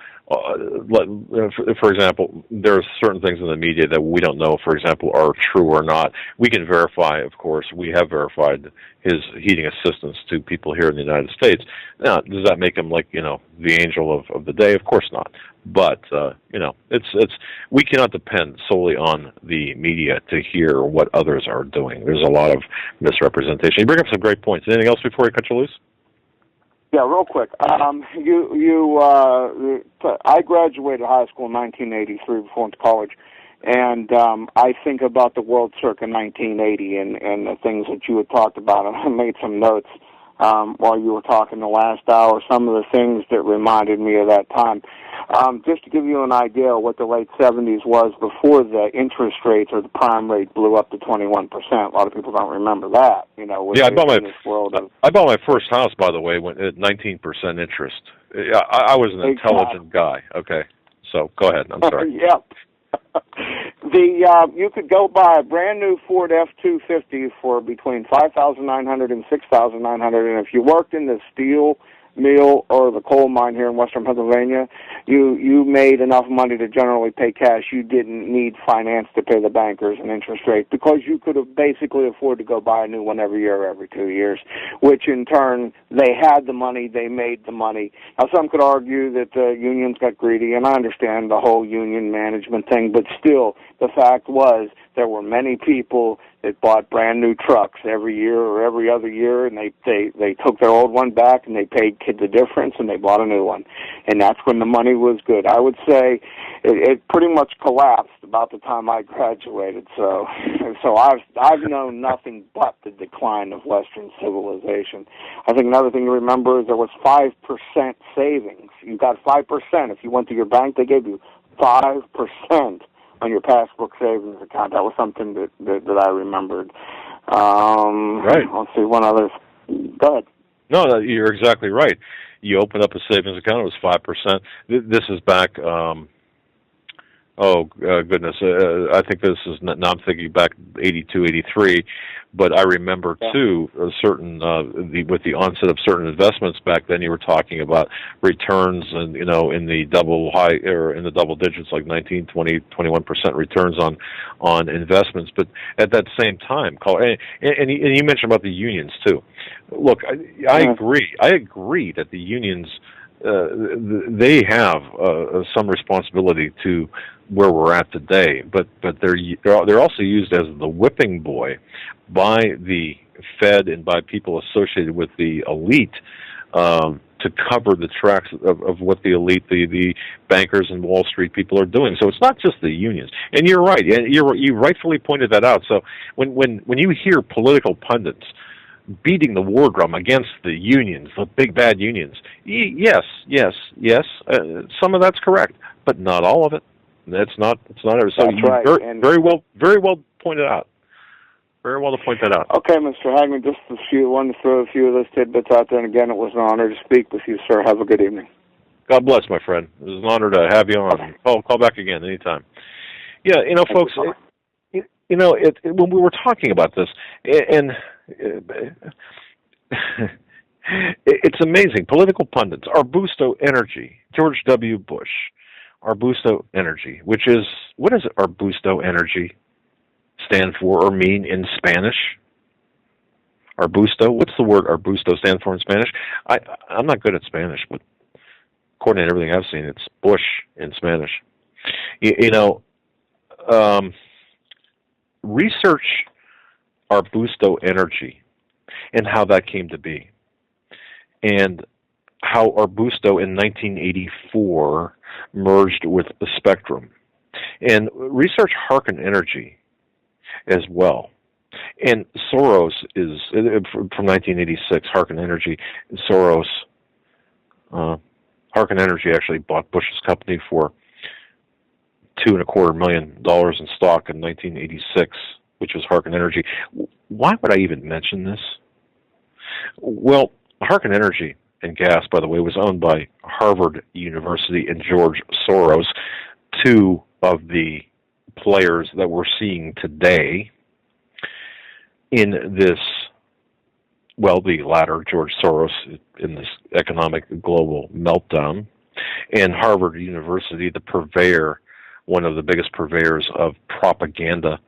For example, there are certain things in the media that we don't know, for example, are true or not. We can verify, of course. We have verified his heating assistance to people here in the United States. Now, does that make him the angel of the day? Of course not. But it's we cannot depend solely on the media to hear what others are doing. There's a lot of misrepresentation. You bring up some great points. Anything else before we cut you loose? Yeah, real quick. I graduated high school in 1983 before I went to college, and I think about the World Circuit 1980 and the things that you had talked about, and I made some notes while you were talking the last hour, some of the things that reminded me of that time. Just to give you an idea of what the late 70s was before the interest rates or the prime rate blew up to 21%. A lot of people don't remember that. I bought my first house, by the way, at 19% interest. I was an intelligent guy. Okay, so go ahead. I'm sorry. You could go buy a brand new Ford F-250 for between $5,900 and $6,900, and if you worked in the steel mill or the coal mine here in western Pennsylvania, you made enough money to generally pay cash. You didn't need finance to pay the bankers an interest rate because you could have basically afford to go buy a new one every year or every 2 years, which in turn, they had the money, they made the money. Now, some could argue that the unions got greedy, and I understand the whole union management thing, but still, the fact was there were many people that bought brand new trucks every year or every other year, and they took their old one back and they paid the difference and they bought a new one, and that's when the money was good. I would say it pretty much collapsed about the time I graduated. So I've known nothing but the decline of Western civilization. I think another thing to remember is there was 5% savings. You got 5%. If you went to your bank, they gave you 5% on your passbook savings account. That was something that I remembered. Right. Let's see, one other. Go ahead. No, you're exactly right. You open up a savings account, it was 5%. This is back, goodness, I think this is, now I'm thinking back 82, 83, but I remember, too, a certain, with the onset of certain investments back then, you were talking about returns and, in the double digits, like 19, 20, 21% returns on investments. But at that same time, and you mentioned about the unions, too. Look, I agree. I agree that the unions, they have some responsibility to where we're at today, but they're also used as the whipping boy by the Fed and by people associated with the elite to cover the tracks of what the elite, the bankers and Wall Street people are doing. So it's not just the unions. And you're right. You rightfully pointed that out. So when you hear political pundits beating the war drum against the unions, the big bad unions, yes, some of that's correct, but not all of it. It's not every. So that's right. Very well pointed out. Very well to point that out. Okay, Mr. Hagmann, just wanted to throw a few of those tidbits out there, and again, it was an honor to speak with you, sir. Have a good evening. God bless, my friend. It was an honor to have you on. Okay. Call back again anytime. Yeah, folks, when we were talking about this, and it's amazing. Political pundits, Arbusto Energy, George W. Bush, Arbusto Energy, what does Arbusto Energy stand for or mean in Spanish? Arbusto, what's the word Arbusto stand for in Spanish? I'm not good at Spanish, but according to everything I've seen, it's Bush in Spanish. Research Arbusto Energy and how that came to be, and how Arbusto in 1984 merged with the Spectrum, and research Harken Energy as well. And Soros is from 1986. Harken Energy, Soros. Harken Energy actually bought Bush's company for $2.25 million in stock in 1986, which was Harken Energy. Why would I even mention this? Well, Harken Energy and Gas, by the way, was owned by Harvard University and George Soros, two of the players that we're seeing today in this, the latter, George Soros, in this economic global meltdown, and Harvard University, the purveyor, one of the biggest purveyors of propaganda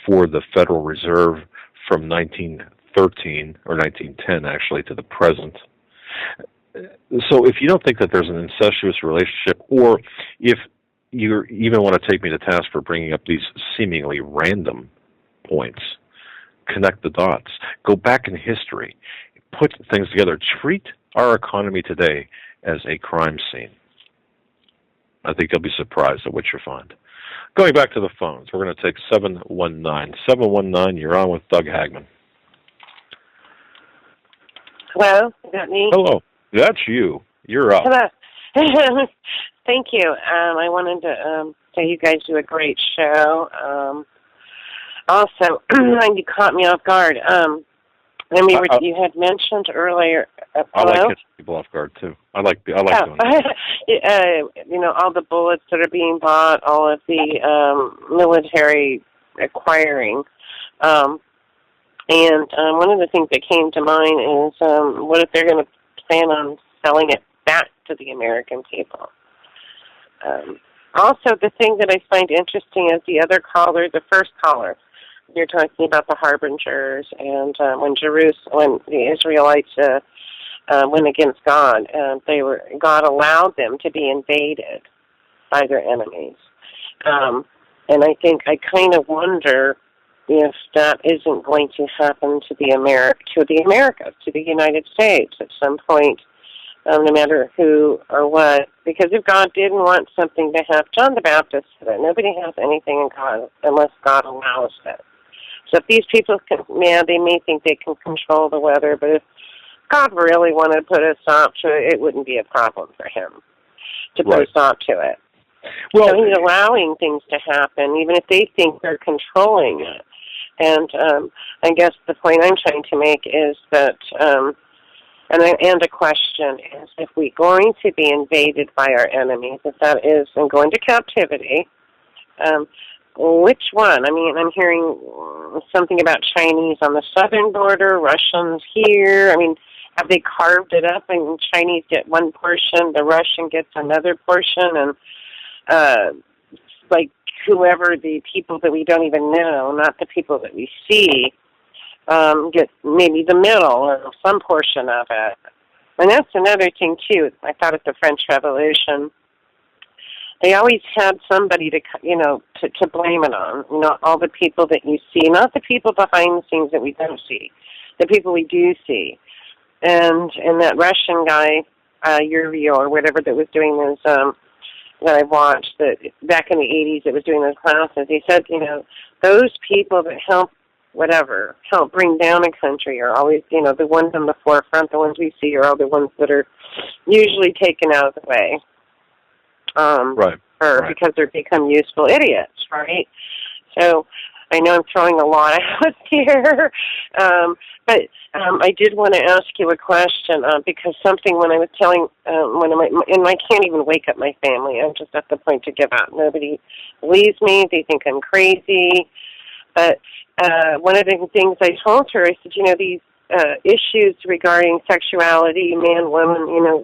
for the Federal Reserve from 1913, or 1910 actually, to the present. So if you don't think that there's an incestuous relationship, or if you even want to take me to task for bringing up these seemingly random points, connect the dots, go back in history, put things together, treat our economy today as a crime scene. I think you'll be surprised at what you find. Going back to the phones, we're going to take 719. 719, you're on with Doug Hagmann. Hello, is that me? Hello, that's you. You're up. Hello. Thank you. I wanted to say you guys do a great show. Also, you caught me off guard. You had mentioned earlier. I like catching people off guard too. I like doing it. All the bullets that are being bought, all of the military acquiring. And one of the things that came to mind is, what if they're going to plan on selling it back to the American people. Also, the thing that I find interesting is the other caller, the first caller. You're talking about the harbingers and when the Israelites went against God, God allowed them to be invaded by their enemies. And I think I kind of wonder if that isn't going to happen to the Americas, to the United States at some point, no matter who or what. Because if God didn't want something to happen, John the Baptist said that nobody has anything in God unless God allows it. So if these people they may think they can control the weather, but if God really wanted to put a stop to it, it wouldn't be a problem for him to put a stop to it. Well, so he's allowing things to happen, even if they think they're controlling it. And I guess the point I'm trying to make is that, and a question is, if we're going to be invaded by our enemies, if that is, and go into captivity, which one? I mean, I'm hearing something about Chinese on the southern border, Russians here. I mean, have they carved it up and Chinese get one portion, the Russian gets another portion, and like whoever the people that we don't even know, not the people that we see, get maybe the middle or some portion of it. And that's another thing, too. I thought at the French Revolution, they always had somebody to blame it on. You know, all the people that you see, not the people behind the scenes that we don't see, the people we do see. And that Russian guy, Yuri or whatever that was doing those, that I watched, that back in the 80s that was doing those classes, he said, those people that help bring down a country are always, the ones on the forefront, the ones we see are all the ones that are usually taken out of the way. Because they've become useful idiots, right? So I know I'm throwing a lot out here, but I did want to ask you a question because something when I was telling, and I can't even wake up my family. I'm just at the point to give out. Nobody believes me. They think I'm crazy. But one of the things I told her, I said, these issues regarding sexuality, man, woman,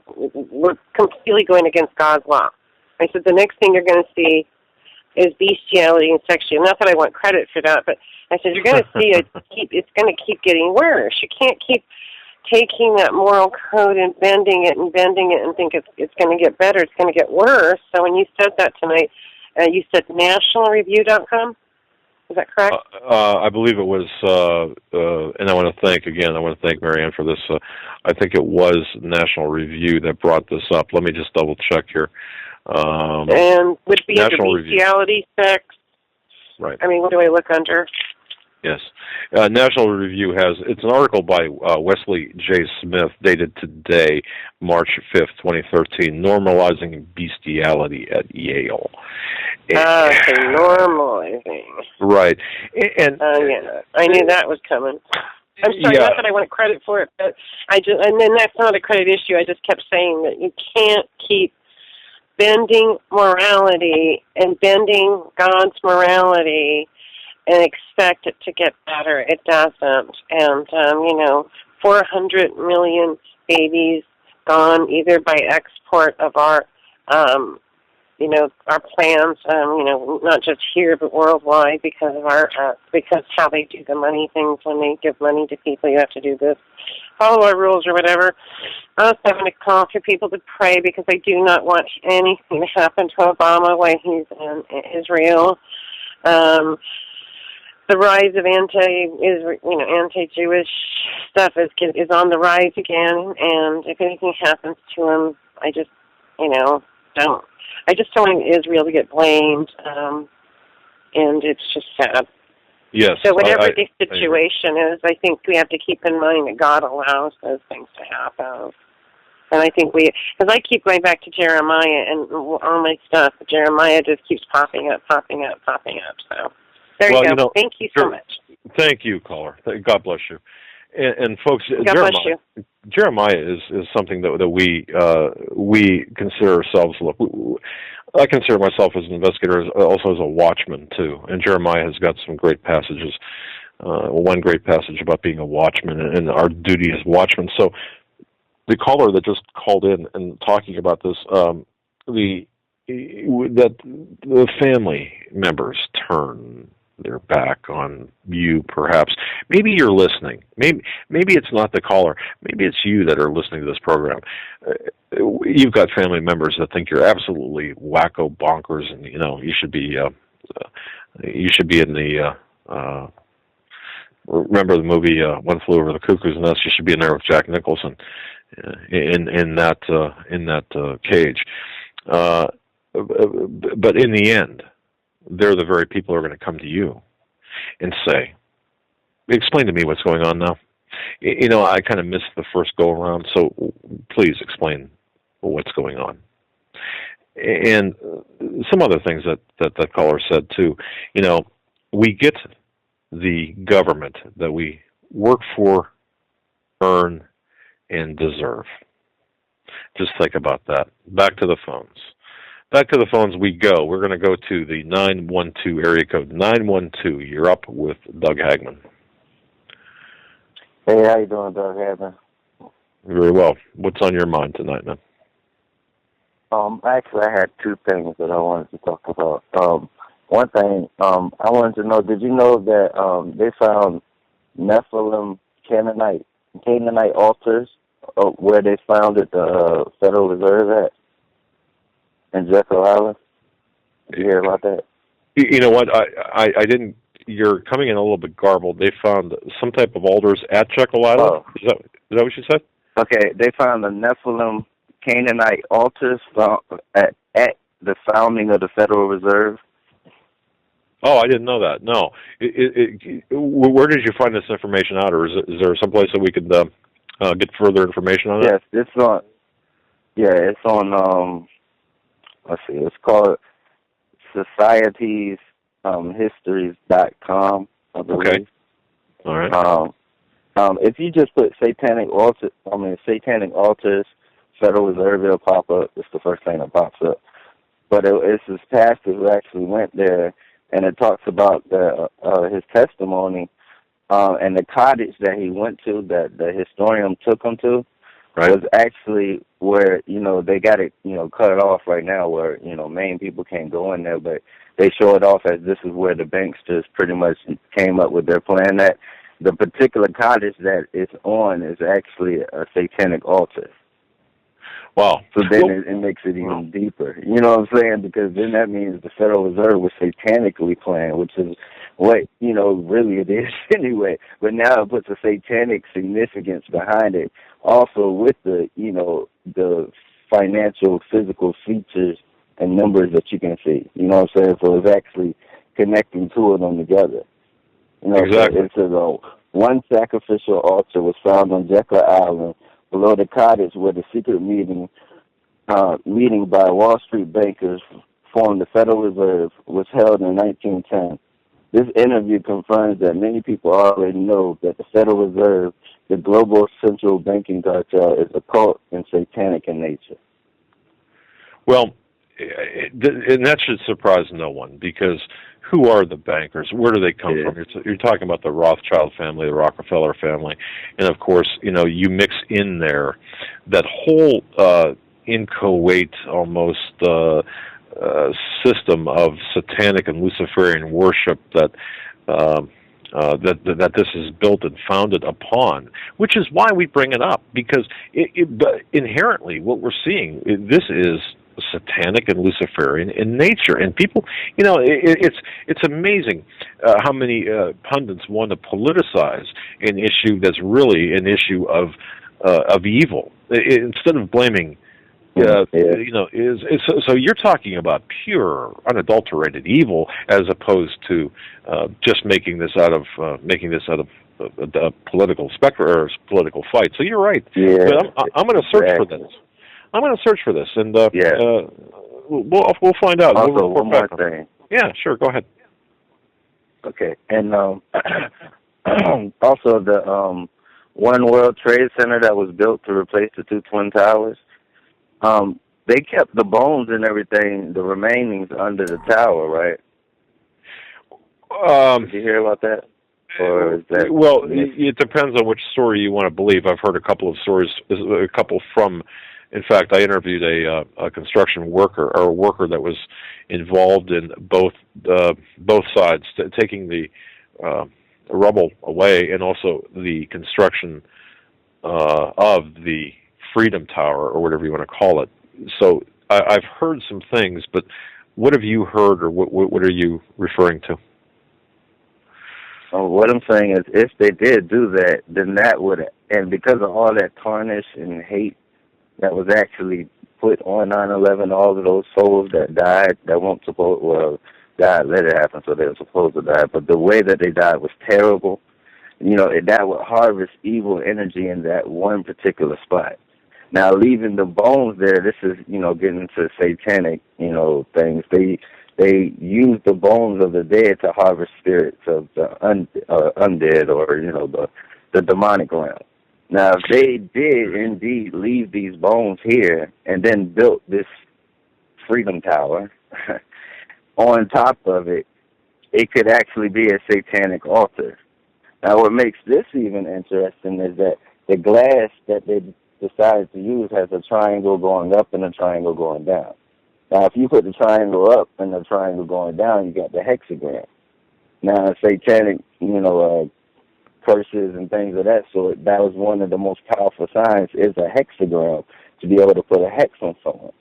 we're completely going against God's law. I said, the next thing you're going to see is bestiality and sexuality. Not that I want credit for that, but I said, you're going to see it's going to keep getting worse. You can't keep taking that moral code and bending it and think it's going to get better. It's going to get worse. So when you said that tonight, you said nationalreview.com? Is that correct? I believe it was, and I want to thank Marianne for this. I think it was National Review that brought this up. Let me just double check here. And would be under bestiality, sex. Right. I mean, what do I look under? Yes. National Review it's an article by Wesley J. Smith dated today, March 5th, 2013, Normalizing Bestiality at Yale. Normalizing. Right. And yeah, I knew that was coming. I'm sorry, not that I want credit for it, but and then that's not a credit issue. I just kept saying that you can't keep bending morality and bending God's morality and expect it to get better. It doesn't. And, 400 million babies gone either by export of our, our plans, not just here but worldwide because of because how they do the money things when they give money to people. You have to do this, follow our rules or whatever. I was having to call for people to pray because I do not want anything to happen to Obama while he's in Israel. The rise of anti-Jewish stuff is on the rise again, and if anything happens to him, I just don't want Israel to get blamed, and it's just sad. Yes. So whatever the situation is, I think we have to keep in mind that God allows those things to happen. And I think because I keep going back to Jeremiah and all my stuff, Jeremiah just keeps popping up. So there you go. Thank you so much. Thank you, caller. God bless you. And folks, Jeremiah is something that we consider ourselves. I consider myself as an investigator, also as a watchman too. And Jeremiah has got some great passages. One great passage about being a watchman and our duty as watchmen. So the caller that just called in and talking about this, that the family members turn their back on you, perhaps. Maybe you're listening. Maybe it's not the caller. Maybe it's you that are listening to this program. You've got family members that think you're absolutely wacko bonkers, and you should be in the. Remember the movie One Flew Over the Cuckoo's Nest? You should be in there with Jack Nicholson in that cage. But in the end, they're the very people who are going to come to you and say, explain to me what's going on now. I kind of missed the first go-around, so please explain what's going on. And some other things that caller said, too. We get the government that we work for, earn, and deserve. Just think about that. Back to the phones. Back to the phones we go. We're going to go to the 912 area code. 912, you're up with Doug Hagmann. Hey, how you doing, Doug Hagmann? Very well. What's on your mind tonight, man? Actually, I had two things that I wanted to talk about. One thing, I wanted to know, did you know that they found Nephilim Canaanite altars where they founded the Federal Reserve at? In Jekyll Island? Did you hear about that? You know what? I didn't. You're coming in a little bit garbled. They found some type of altars at Jekyll Island? Oh. Is that what you said? Okay, they found the Nephilim Canaanite altars at the founding of the Federal Reserve. Oh, I didn't know that. No. Where did you find this information out, or is there some place that we could get further information on it? Yes, it's on, let's see, it's called societieshistories.com, I believe. Okay. All right. If you just put satanic altars, Federal Reserve, it'll pop up. It's the first thing that pops up. But it's his pastor who actually went there, and it talks about his testimony and the cottage that he went to, that the historian took him to, was actually where, they got it, cut it off right now where, Maine people can't go in there, but they show it off as this is where the banksters pretty much came up with their plan. That the particular cottage that it's on is actually a satanic altar. Wow. So then it makes it even deeper. You know what I'm saying? Because then that means the Federal Reserve was satanically planned, which is what, really it is anyway. But now it puts a satanic significance behind it. Also with the, the financial, physical features and numbers that you can see. You know what I'm saying? So it's actually connecting two of them together. Exactly. It says, one sacrificial altar was found on Jekyll Island below the cottage where the secret meeting by Wall Street bankers formed the Federal Reserve was held in 1910. This interview confirms that many people already know that the Federal Reserve, the global central banking cartel, is occult and satanic in nature. Well, and that should surprise no one, because who are the bankers? Where do they come from? You're talking about the Rothschild family, the Rockefeller family, and of course, you mix in there that whole inchoate almost system of satanic and Luciferian worship that this is built and founded upon, which is why we bring it up, because inherently what we're seeing, this is satanic and Luciferian in nature, and people, it's amazing how many pundits want to politicize an issue that's really an issue of evil, instead of blaming. So you're talking about pure, unadulterated evil, as opposed to just making this out of a political spectrum or political fight. So you're right. Yeah, but I'm going to search for this. I'm going to search for this, and we'll find out. Also, one more thing. Yeah, sure. Go ahead. Okay, and also the One World Trade Center that was built to replace the two Twin Towers. They kept the bones and everything, the remainings under the tower, right? Did you hear about that? or is that? Well, it depends on which story you want to believe. I've heard a couple of stories, a couple from. In fact, I interviewed a construction worker, or a worker that was involved in both sides, taking the rubble away and also the construction of the Freedom Tower, or whatever you want to call it. So I've heard some things, but what have you heard, or what are you referring to? What I'm saying is, if they did do that, then that would, and because of all that tarnish and hate that was actually put on 9/11, all of those souls that died that weren't supposed, well, God let it happen, so they were supposed to die, but the way that they died was terrible. You know, that would harvest evil energy in that one particular spot. Now, leaving the bones there, this is, you know, getting into satanic, you know, things. They use the bones of the dead to harvest spirits of the undead, or, you know, the demonic realm. Now, if they did indeed leave these bones here and then built this Freedom Tower, on top of it, it could actually be a satanic altar. Now, what makes this even interesting is that the glass that they decided to use has a triangle going up and a triangle going down. Now, if you put the triangle up and the triangle going down, you got the hexagram. Now, satanic, you know, curses and things of that sort, that was one of the most powerful signs, is a hexagram, to be able to put a hex on someone.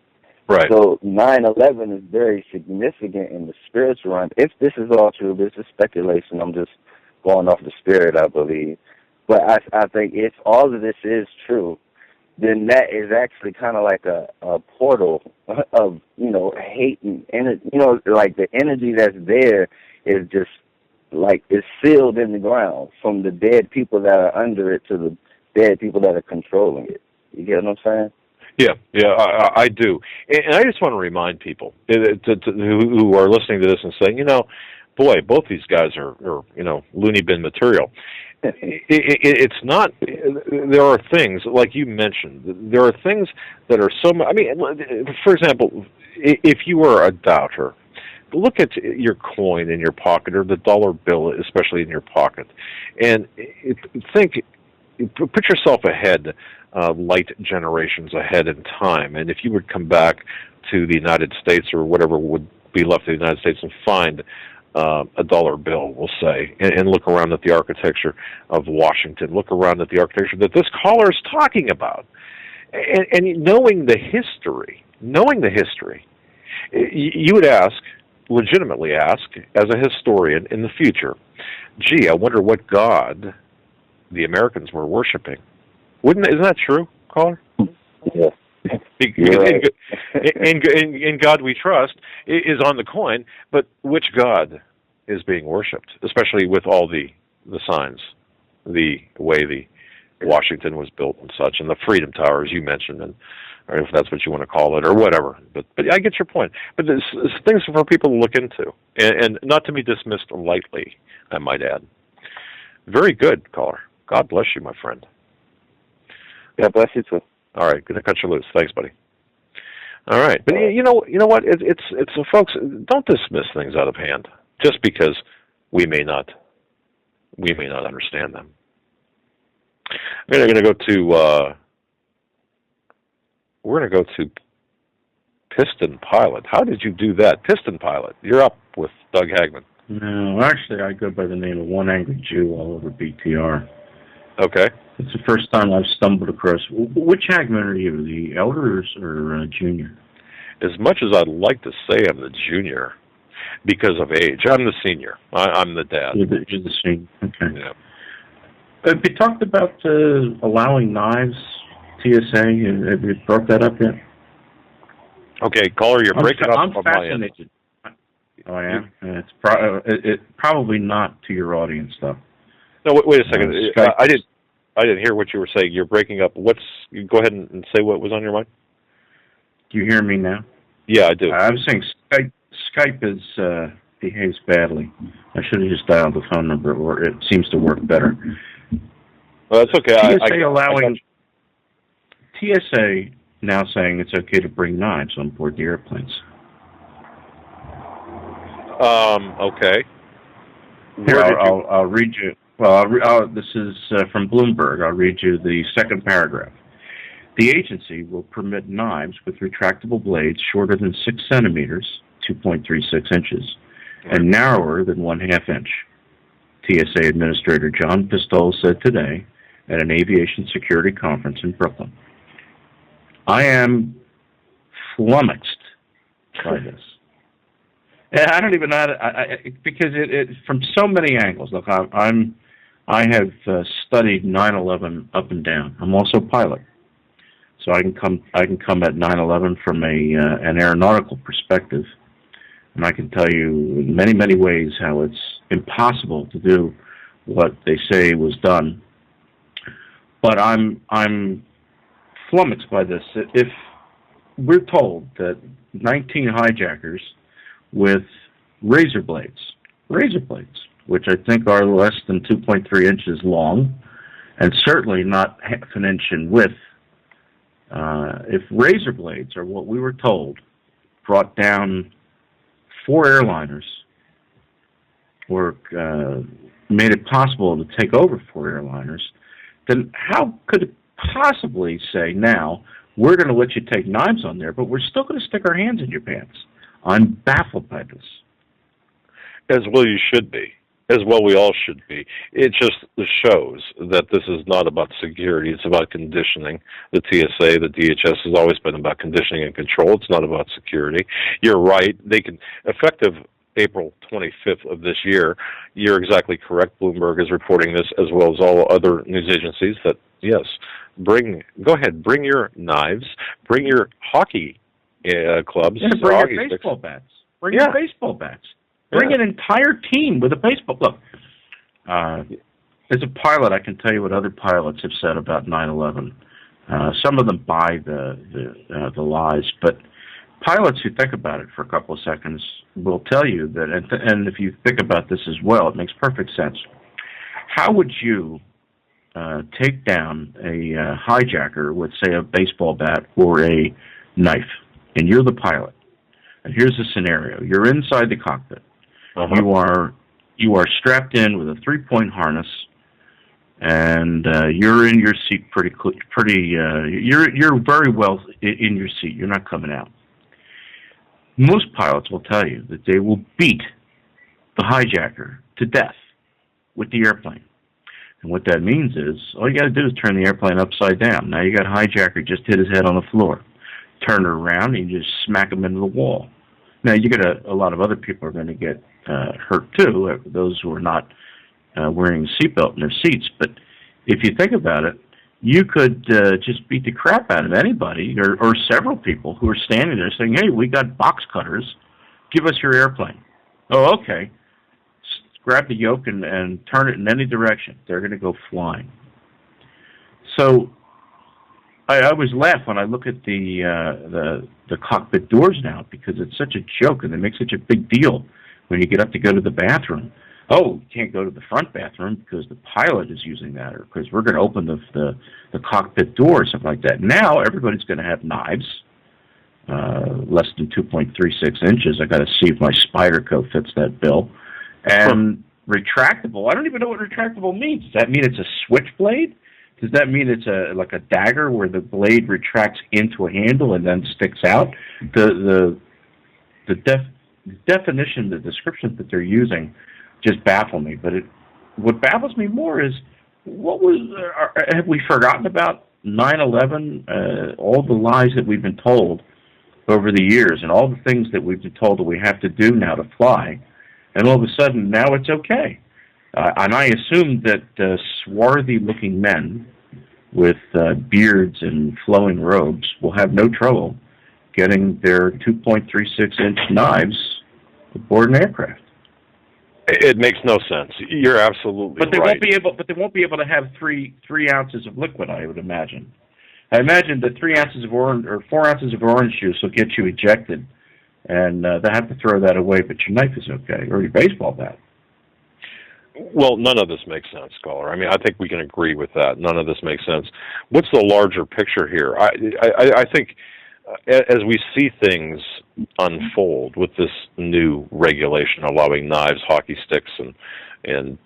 Right. So 9/11 is very significant in the spiritual realm. If this is all true, this is speculation. I'm just going off the spirit, I believe. But I think if all of this is true, then that is actually kind of like a portal of, you know, hate and energy. You know, like the energy that's there is just like it's sealed in the ground, from the dead people that are under it to the dead people that are controlling it. You get what I'm saying? Yeah, I do. And I just want to remind people who are listening to this and saying, you know, boy, both these guys are you know, loony bin material. It's not. There are things, like you mentioned, there are things that are so much. I mean, for example, if you are a doubter, look at your coin in your pocket, or the dollar bill, especially in your pocket, and put yourself ahead, light generations ahead in time. And if you would come back to the United States, or whatever would be left of the United States, and find a dollar bill, we'll say, and look around at the architecture of Washington, look around at the architecture that this caller is talking about, and knowing the history, you would legitimately ask, as a historian in the future, gee, I wonder what God the Americans were worshiping. Isn't that true, caller? Yeah. In God we trust is on the coin, but which God is being worshipped, especially with all the signs, the way the Washington was built and such, and the Freedom Tower, as you mentioned, and or if that's what you want to call it, or whatever. But I get your point. But there's things for people to look into, and not to be dismissed lightly, I might add. Very good, caller. God bless you, my friend. God bless you too. All right, gonna cut you loose. Thanks, buddy. All right, but you know what? It's folks, don't dismiss things out of hand just because we may not understand them. We're gonna go to Piston Pilot. How did you do that, Piston Pilot? You're up with Doug Hagmann. No, actually, I go by the name of One Angry Jew all over BTR. Okay. It's the first time I've stumbled across. Which Hagmann are you, the elder or junior? As much as I'd like to say I'm the junior because of age, I'm the senior. I'm the dad. You're the senior. Okay. Yeah. Have you talked about allowing knives, TSA? Have you brought that up yet? Okay, caller, you're breaking up I'm on my end. fascinated. Oh, I am? It's probably not to your audience, though. No, wait a second. I didn't hear what you were saying. You're breaking up. Go ahead and say what was on your mind. Do you hear me now? Yeah, I do. I was saying Skype behaves badly. I should have just dialed the phone number, or it seems to work better. Well, that's okay. TSA now saying it's okay to bring knives on board the airplanes. Okay. Here, I'll read you. Well, this is from Bloomberg. I'll read you the second paragraph. The agency will permit knives with retractable blades shorter than 6 centimeters, 2.36 inches, and narrower than 1/2 inch. TSA Administrator John Pistole said today at an aviation security conference in Brooklyn. I am flummoxed by this. And I don't even know how to, because it from so many angles. Look, I have studied 9/11 up and down. I'm also a pilot, so I can come at 9/11 from an aeronautical perspective, and I can tell you in many ways how it's impossible to do what they say was done. But I'm flummoxed by this. If we're told that 19 hijackers with razor blades, which I think are less than 2.3 inches long, and certainly not 1/2 inch in width. If razor blades are what we were told brought down 4 airliners, or made it possible to take over 4 airliners, then how could it possibly say now, we're going to let you take knives on there, but we're still going to stick our hands in your pants? I'm baffled by this. As well you should be. As well we all should be. It just shows that this is not about security. It's about conditioning. The TSA, the DHS has always been about conditioning and control. It's not about security. You're right. They can, effective April 25th of this year, you're exactly correct. Bloomberg is reporting this, as well as all other news agencies, that, yes, go ahead, bring your knives, bring your hockey clubs. Yeah, bring your baseball bats. Bring your baseball bats. Bring an entire team with a baseball. Look, as a pilot, I can tell you what other pilots have said about 9/11. Some of them buy the lies, but pilots who think about it for a couple of seconds will tell you that, and if you think about this as well, it makes perfect sense. How would you take down a hijacker with, say, a baseball bat or a knife, and you're the pilot? And here's the scenario: you're inside the cockpit. You are strapped in with a 3-point harness, and you're in your seat you're very well in your seat. You're not coming out. Most pilots will tell you that they will beat the hijacker to death with the airplane. And what that means is, all you got to do is turn the airplane upside down. Now you got hijacker just hit his head on the floor. Turn it around and you just smack him into the wall. Now you got a lot of other people are going to get hurt too, those who are not wearing a seatbelt in their seats. But if you think about it, you could just beat the crap out of anybody or several people who are standing there saying, hey, we got box cutters, give us your airplane. Oh, okay. Grab the yoke and turn it in any direction. They're going to go flying. So I always laugh when I look at the cockpit doors now, because it's such a joke and they make such a big deal when you get up to go to the bathroom. Oh, you can't go to the front bathroom because the pilot is using that, or because we're going to open the cockpit door or something like that. Now everybody's going to have knives, less than 2.36 inches. I got to see if my spider coat fits that bill. And retractable. I don't even know what retractable means. Does that mean it's a switchblade? Does that mean it's like a dagger where the blade retracts into a handle and then sticks out? The definition, the descriptions that they're using just baffle me. But what baffles me more is, have we forgotten about 9/11? All the lies that we've been told over the years, and all the things that we've been told that we have to do now to fly, and all of a sudden now it's okay. And I assume that swarthy-looking men with beards and flowing robes will have no trouble getting their 2.36-inch knives aboard an aircraft. It makes no sense. You're absolutely right. But they won't be able to have three ounces of liquid, I would imagine. I imagine that 3 ounces of orange or 4 ounces of orange juice will get you ejected, and they have to throw that away. But your knife is okay, or your baseball bat. Well, none of this makes sense, caller. I mean, I think we can agree with that. None of this makes sense. What's the larger picture here? I think as we see things unfold with this new regulation allowing knives, hockey sticks, and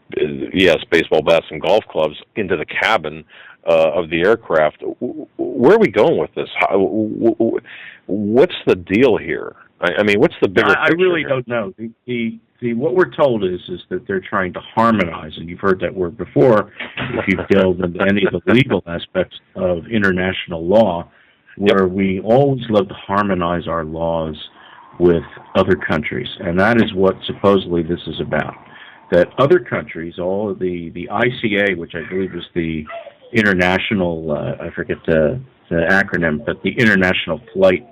yes, baseball bats and golf clubs into the cabin of the aircraft, where are we going with this? What's the deal here? I mean, what's the bigger I picture really here? don't know. What we're told is that they're trying to harmonize, and you've heard that word before if you've delved into any of the legal aspects of international law, where we always love to harmonize our laws with other countries, and that is what supposedly this is about. That other countries, all of the ICA, which I believe is the international, I forget the acronym, but the International Flight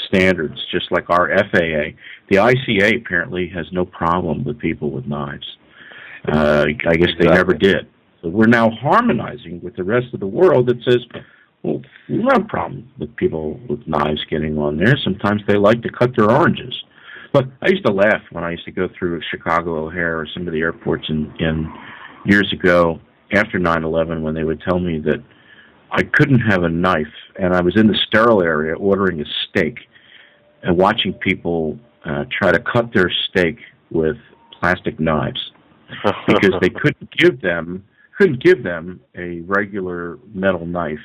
Standards, just like our FAA, the ICA apparently has no problem with people with knives. I guess they never did. So we're now harmonizing with the rest of the world that says, well, we don't have a problem with people with knives getting on there. Sometimes they like to cut their oranges. But I used to laugh when I used to go through Chicago O'Hare or some of the airports in years ago after 9/11 when they would tell me that I couldn't have a knife, and I was in the sterile area ordering a steak and watching people try to cut their steak with plastic knives because they couldn't give them a regular metal knife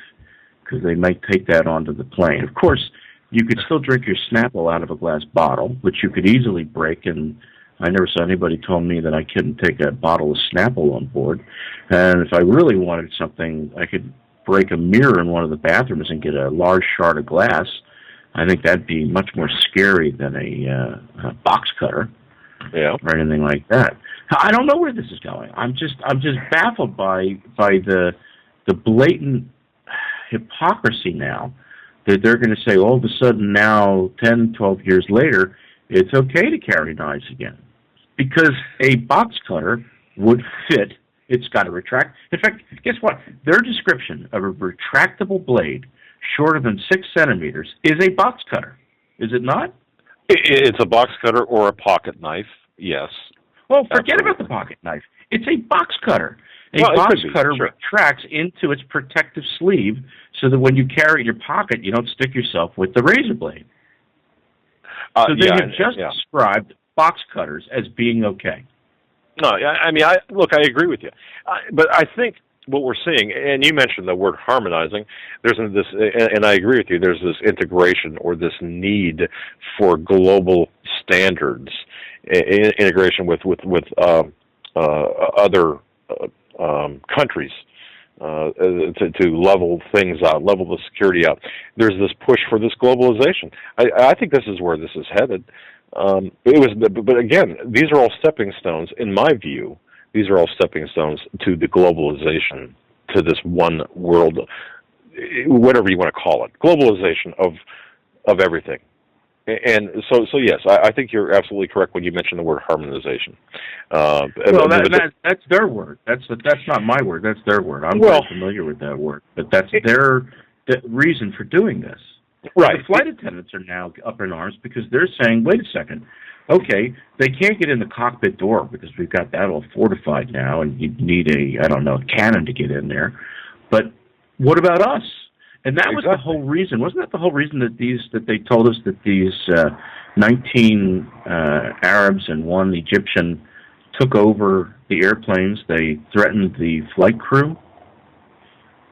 because they might take that onto the plane. Of course, you could still drink your Snapple out of a glass bottle, which you could easily break, and I never saw anybody tell me that I couldn't take a bottle of Snapple on board. And if I really wanted something, I could break a mirror in one of the bathrooms and get a large shard of glass. I think that'd be much more scary than a box cutter, or anything like that. I don't know where this is going. I'm just baffled by the blatant hypocrisy now that they're going to say all of a sudden now, 10, 12 years later, it's okay to carry knives again. Because a box cutter would fit, it's got to retract. In fact, guess what? Their description of a retractable blade shorter than 6 centimeters is a box cutter. Is it not? It's a box cutter or a pocket knife, yes. Well, forget about the pocket knife. It's a box cutter. A box cutter retracts into its protective sleeve so that when you carry it in your pocket, you don't stick yourself with the razor blade. So they have just described box cutters as being okay. No, I mean, I agree with you. But I think what we're seeing, and you mentioned the word harmonizing, there's this, and I agree with you, there's this integration or this need for global standards, integration with other countries to level things out, level the security out. There's this push for this globalization. I think this is where this is headed. But again, these are all stepping stones, in my view. These are all stepping stones to the globalization, to this one world, whatever you want to call it, globalization of everything. And so yes, I think you're absolutely correct when you mention the word harmonization. Well, that's their word. That's not my word. That's their word. I'm very familiar with that word, but that's their reason for doing this. Right. The flight attendants are now up in arms because they're saying, wait a second, okay, they can't get in the cockpit door because we've got that all fortified now, and you need a cannon to get in there. But what about us? And that was the whole reason. Wasn't that the whole reason that they told us that these 19 Arabs and one Egyptian took over the airplanes? They threatened the flight crew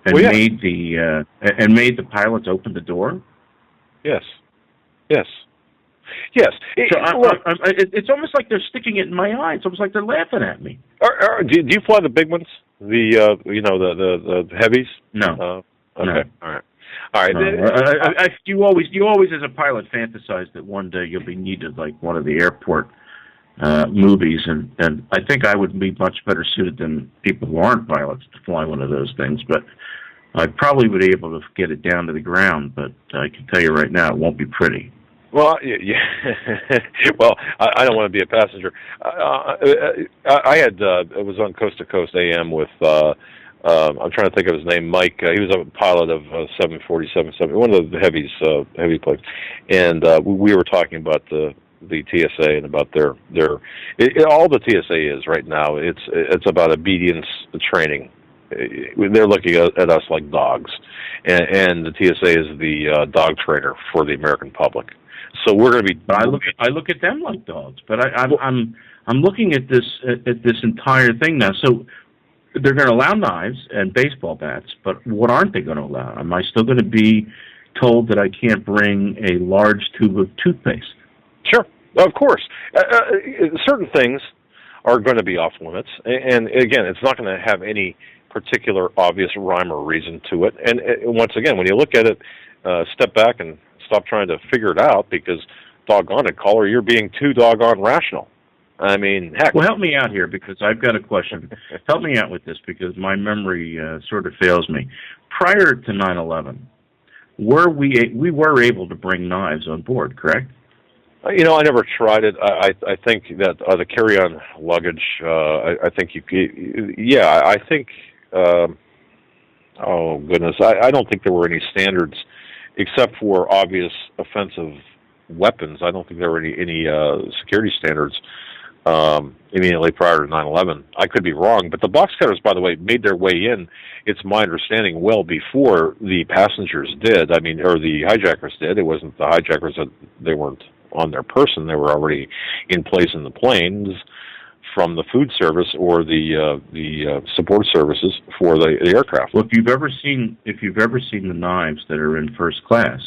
and made the pilots open the door. Yes. It's almost like they're sticking it in my eye. It's almost like they're laughing at me. Do you fly the big ones? The heavies? No. Okay. No. All right. No. You always, as a pilot, fantasize that one day you'll be needed like one of the airport movies, and I think I would be much better suited than people who aren't pilots to fly one of those things. But I probably would be able to get it down to the ground. But I can tell you right now, it won't be pretty. Well, yeah. Well, I don't want to be a passenger. I was on Coast to Coast AM with. I'm trying to think of his name, Mike. He was a pilot of 747, one of the heavy planes, and we were talking about the TSA and about their all the TSA is right now. It's about obedience training. They're looking at us like dogs, and the TSA is the dog trainer for the American public. So we're going to be. But I look at them like dogs. But I'm looking at this entire thing now. So they're going to allow knives and baseball bats, but what aren't they going to allow? Am I still going to be told that I can't bring a large tube of toothpaste? Sure, of course. Certain things are going to be off limits, and again, it's not going to have any particular obvious rhyme or reason to it. And once again, when you look at it, step back and stop trying to figure it out, because doggone it, caller, you're being too doggone rational. I mean, heck. Well, help me out here, because I've got a question. Help me out with this, because my memory sort of fails me. Prior to 9/11, we were able to bring knives on board, correct? I never tried it. I think that the carry-on luggage, I think I think, oh goodness, I don't think there were any standards, except for obvious offensive weapons. I don't think there were any security standards immediately prior to 9/11. I could be wrong, but the box cutters, by the way, made their way in, it's my understanding, well before the passengers did. I mean, or the hijackers did. It wasn't the hijackers that they weren't on their person. They were already in place in the planes from the food service or the support services for the aircraft. Well, if you've ever seen the knives that are in first class,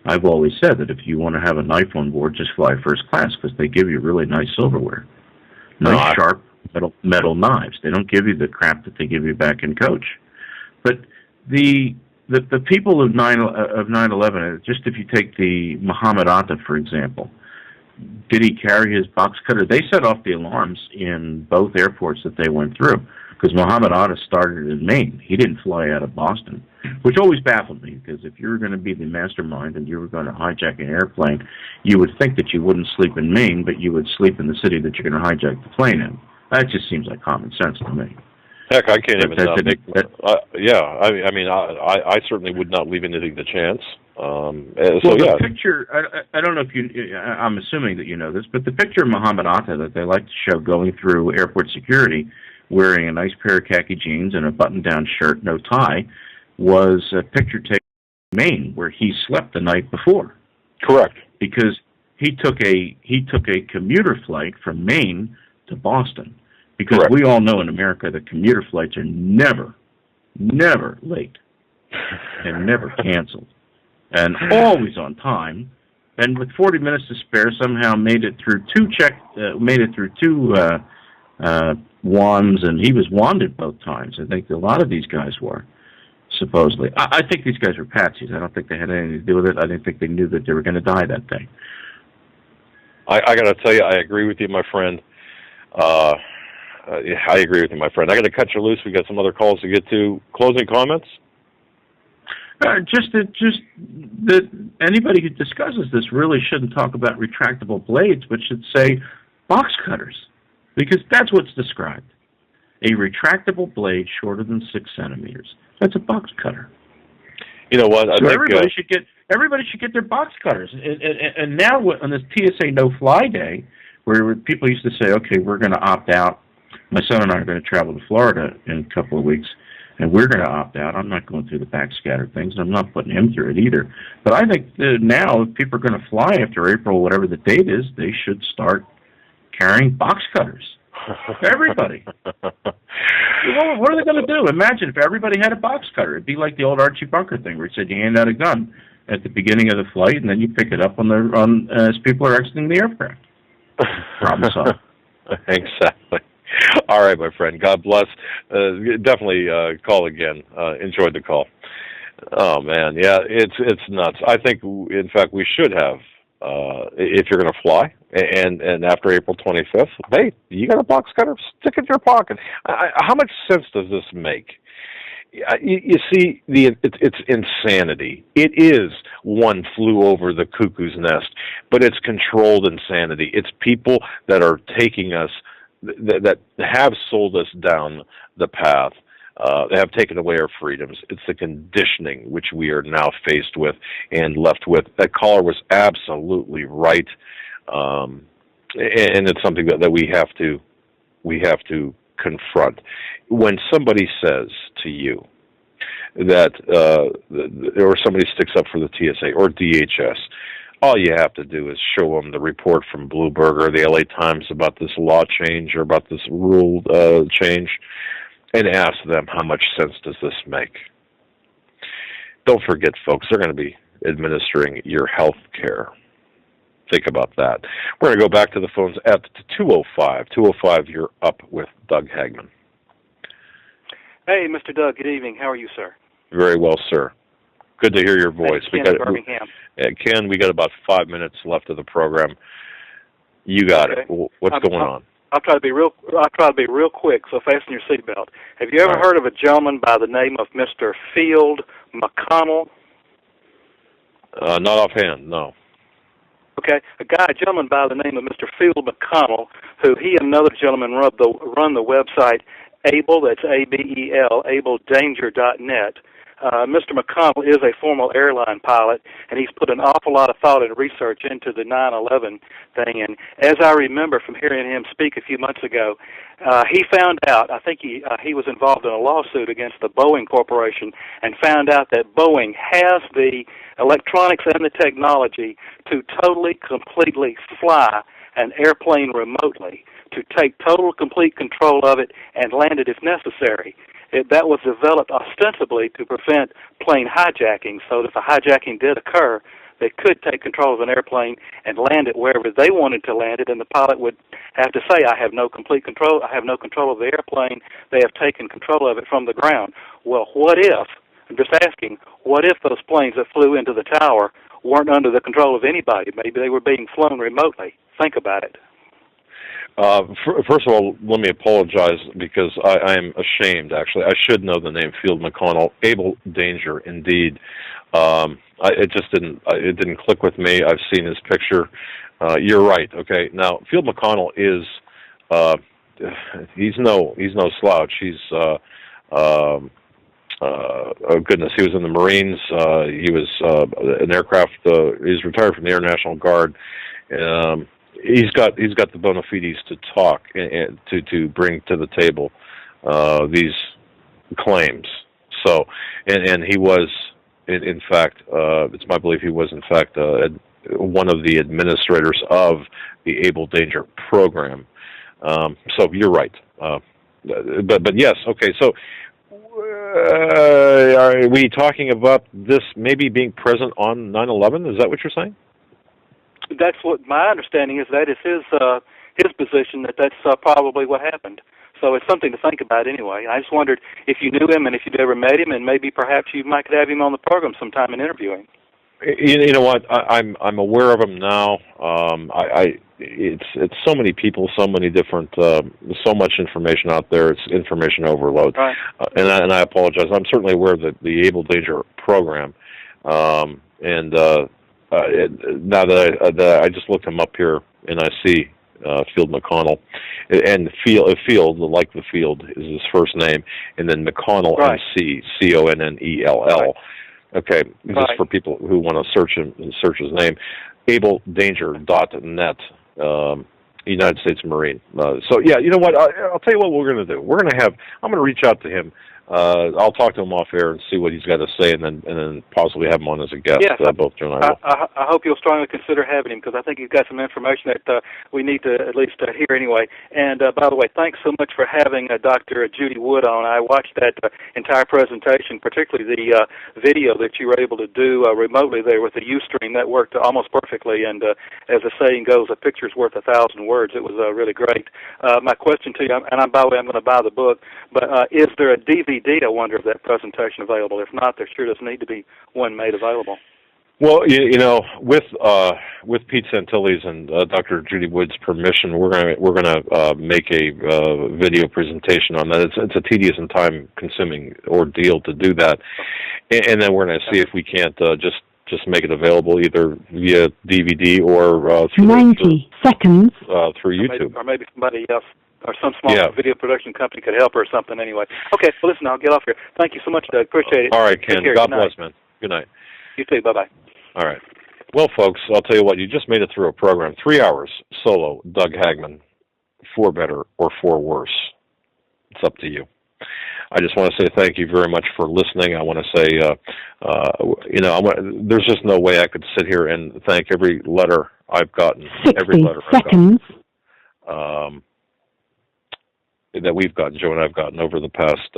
I've always said that if you want to have a knife on board, just fly first class, because they give you really nice silverware, nice sharp metal knives. They don't give you the crap that they give you back in coach. But the people of 9/11, just if you take the Muhammad Atta, for example, did he carry his box cutter? They set off the alarms in both airports that they went through, because Muhammad Atta started in Maine. He didn't fly out of Boston, which always baffled me, because if you were going to be the mastermind and you were going to hijack an airplane, you would think that you wouldn't sleep in Maine, but you would sleep in the city that you're going to hijack the plane in. That just seems like common sense to me. Heck, I can't even I certainly would not leave anything to chance. The picture, I don't know if I'm assuming that you know this, but the picture of Muhammad Atta that they like to show going through airport security, wearing a nice pair of khaki jeans and a button-down shirt, no tie, was a picture taken in Maine, where he slept the night before. Correct. Because he took a commuter flight from Maine to Boston. Because Correct. We all know in America that commuter flights are never late and never canceled, and always on time. And with 40 minutes to spare, somehow made it through two wands, and he was wanded both times. I think a lot of these guys were, supposedly. I think these guys were patsies. I don't think they had anything to do with it. I didn't think they knew that they were going to die that day. I got to tell you, I agree with you, my friend. I agree with you, my friend. I got to cut you loose. We got some other calls to get to. Closing comments? Just that anybody who discusses this really shouldn't talk about retractable blades, but should say box cutters, because that's what's described. A retractable blade shorter than 6 centimeters. That's a box cutter. You know what? Everybody should get their box cutters. And now on this TSA no-fly day, where people used to say, okay, we're going to opt out. My son and I are going to travel to Florida in a couple of weeks, and we're going to opt out. I'm not going through the backscatter things, and I'm not putting him through it either. But I think now, if people are going to fly after April, whatever the date is, they should start carrying box cutters. Everybody. What are they going to do? Imagine if everybody had a box cutter. It'd be like the old Archie Bunker thing, where he said you hand out a gun at the beginning of the flight, and then you pick it up as people are exiting the aircraft. Problem solved. Exactly. All right, my friend. God bless. Definitely call again. Enjoyed the call. Oh man, yeah, it's nuts. I think, in fact, we should have. If you're going to fly, and after April 25th, hey, you got a box cutter? Stick it in your pocket. How much sense does this make? You see, it's insanity. It is one flew over the cuckoo's nest, but it's controlled insanity. It's people that are taking us, that have sold us down the path. They have taken away our freedoms. It's the conditioning which we are now faced with and left with. That caller was absolutely right, and it's something that we have to confront. When somebody says to you that or somebody sticks up for the TSA or DHS, all you have to do is show them the report from Bloomberg or the LA Times about this law change or about this rule change, and ask them, how much sense does this make? Don't forget, folks, they're going to be administering your health care. Think about that. We're going to go back to the phones at 205. 205, you're up with Doug Hagmann. Hey, Mr. Doug, good evening. How are you, sir? Very well, sir. Good to hear your voice. Hey, Ken in Birmingham. Ken, we got about 5 minutes left of the program. You got it. What's going on? I'll try to be real quick, so fasten your seatbelt. Have you ever heard of a gentleman by the name of Mr. Field McConnell? Not offhand, no. Okay, a gentleman by the name of Mr. Field McConnell, who he and another gentleman run the website Able, that's ABEL, AbleDanger.net. Mr. McConnell is a former airline pilot, and he's put an awful lot of thought and research into the 9/11 thing. And as I remember from hearing him speak a few months ago, he found out, I think he was involved in a lawsuit against the Boeing Corporation, and found out that Boeing has the electronics and the technology to totally, completely fly an airplane remotely, to take total, complete control of it and land it if necessary. That was developed ostensibly to prevent plane hijacking, so that if a hijacking did occur, they could take control of an airplane and land it wherever they wanted to land it, and the pilot would have to say, I have no complete control, I have no control of the airplane, they have taken control of it from the ground. Well, what if, I'm just asking, what if those planes that flew into the tower weren't under the control of anybody? Maybe they were being flown remotely. Think about it. First of all, let me apologize because I am ashamed, actually. I should know the name Field McConnell. Able Danger, indeed. It just didn't click with me. I've seen his picture. You're right. Okay. Now, Field McConnell is, he's no slouch. He's, oh goodness, he was in the Marines. He was an aircraft, he's retired from the Air National Guard. He's got the bona fides to talk and to bring to the table these claims. So, and he was, in fact, it's my belief he was in fact one of the administrators of the Able Danger program. So you're right. But yes, okay. So are we talking about this maybe being present on 9/11? Is that what you're saying? That's what my understanding is. That is his position. That's probably what happened. So it's something to think about anyway. I just wondered if you knew him and if you'd ever met him, and maybe perhaps you might could have him on the program sometime and interview him. You know what? I'm aware of him now. It's so many people, so many different, so much information out there. It's information overload. Right. And I apologize. I'm certainly aware of the Able Danger program, now that I just looked him up here and I see Field McConnell, and Field, like the field, is his first name, and then McConnell, right. MC, CONNELL. Right. Okay, just right. for people who want to search his name, AbleDanger.net, United States Marine. So yeah, you know what? I'll tell you what we're going to do. I'm going to reach out to him. I'll talk to him off air and see what he's got to say, and then possibly have him on as a guest. Yes, both Joe and I will. I hope you'll strongly consider having him, because I think he's got some information that we need to at least hear anyway. And by the way, thanks so much for having Dr. Judy Wood on. I watched that entire presentation, particularly the video that you were able to do remotely there with the Ustream. That worked almost perfectly, and as the saying goes, a picture's worth 1,000 words. It was really great. My question to you, and by the way, I'm going to buy the book, but is there a DVD, I wonder, of that presentation available? If not, there sure does need to be one made available. Well, you know, with Pete Santilli's and Dr. Judy Wood's permission, we're gonna make a video presentation on that. It's a tedious and time-consuming ordeal to do that, and then we're gonna see if we can't just make it available either via DVD or through 90 seconds through YouTube, or maybe somebody else. Or some small video production company could help her or something anyway. Okay, well, listen, I'll get off here. Thank you so much, Doug. Appreciate it. All right, Ken. God bless, man. Good night. You too. Bye-bye. All right. Well, folks, I'll tell you what. You just made it through a program. 3 hours, solo, Doug Hagmann, for better or for worse. It's up to you. I just want to say thank you very much for listening. I want to say, there's just no way I could sit here and thank every letter I've gotten, 60 seconds. That we've gotten, Joe and I've gotten over the past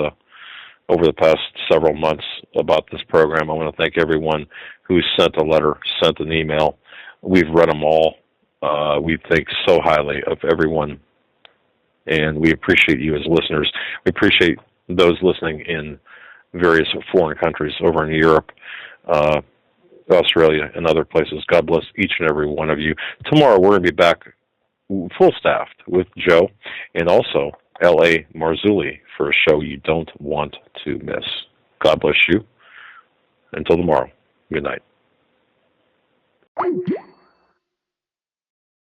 several months about this program. I want to thank everyone who sent a letter, sent an email. We've read them all. We think so highly of everyone, and we appreciate you as listeners. We appreciate those listening in various foreign countries over in Europe, Australia, and other places. God bless each and every one of you. Tomorrow we're going to be back full-staffed with Joe and also L.A. Marzulli for a show you don't want to miss. God bless you. Until tomorrow, good night.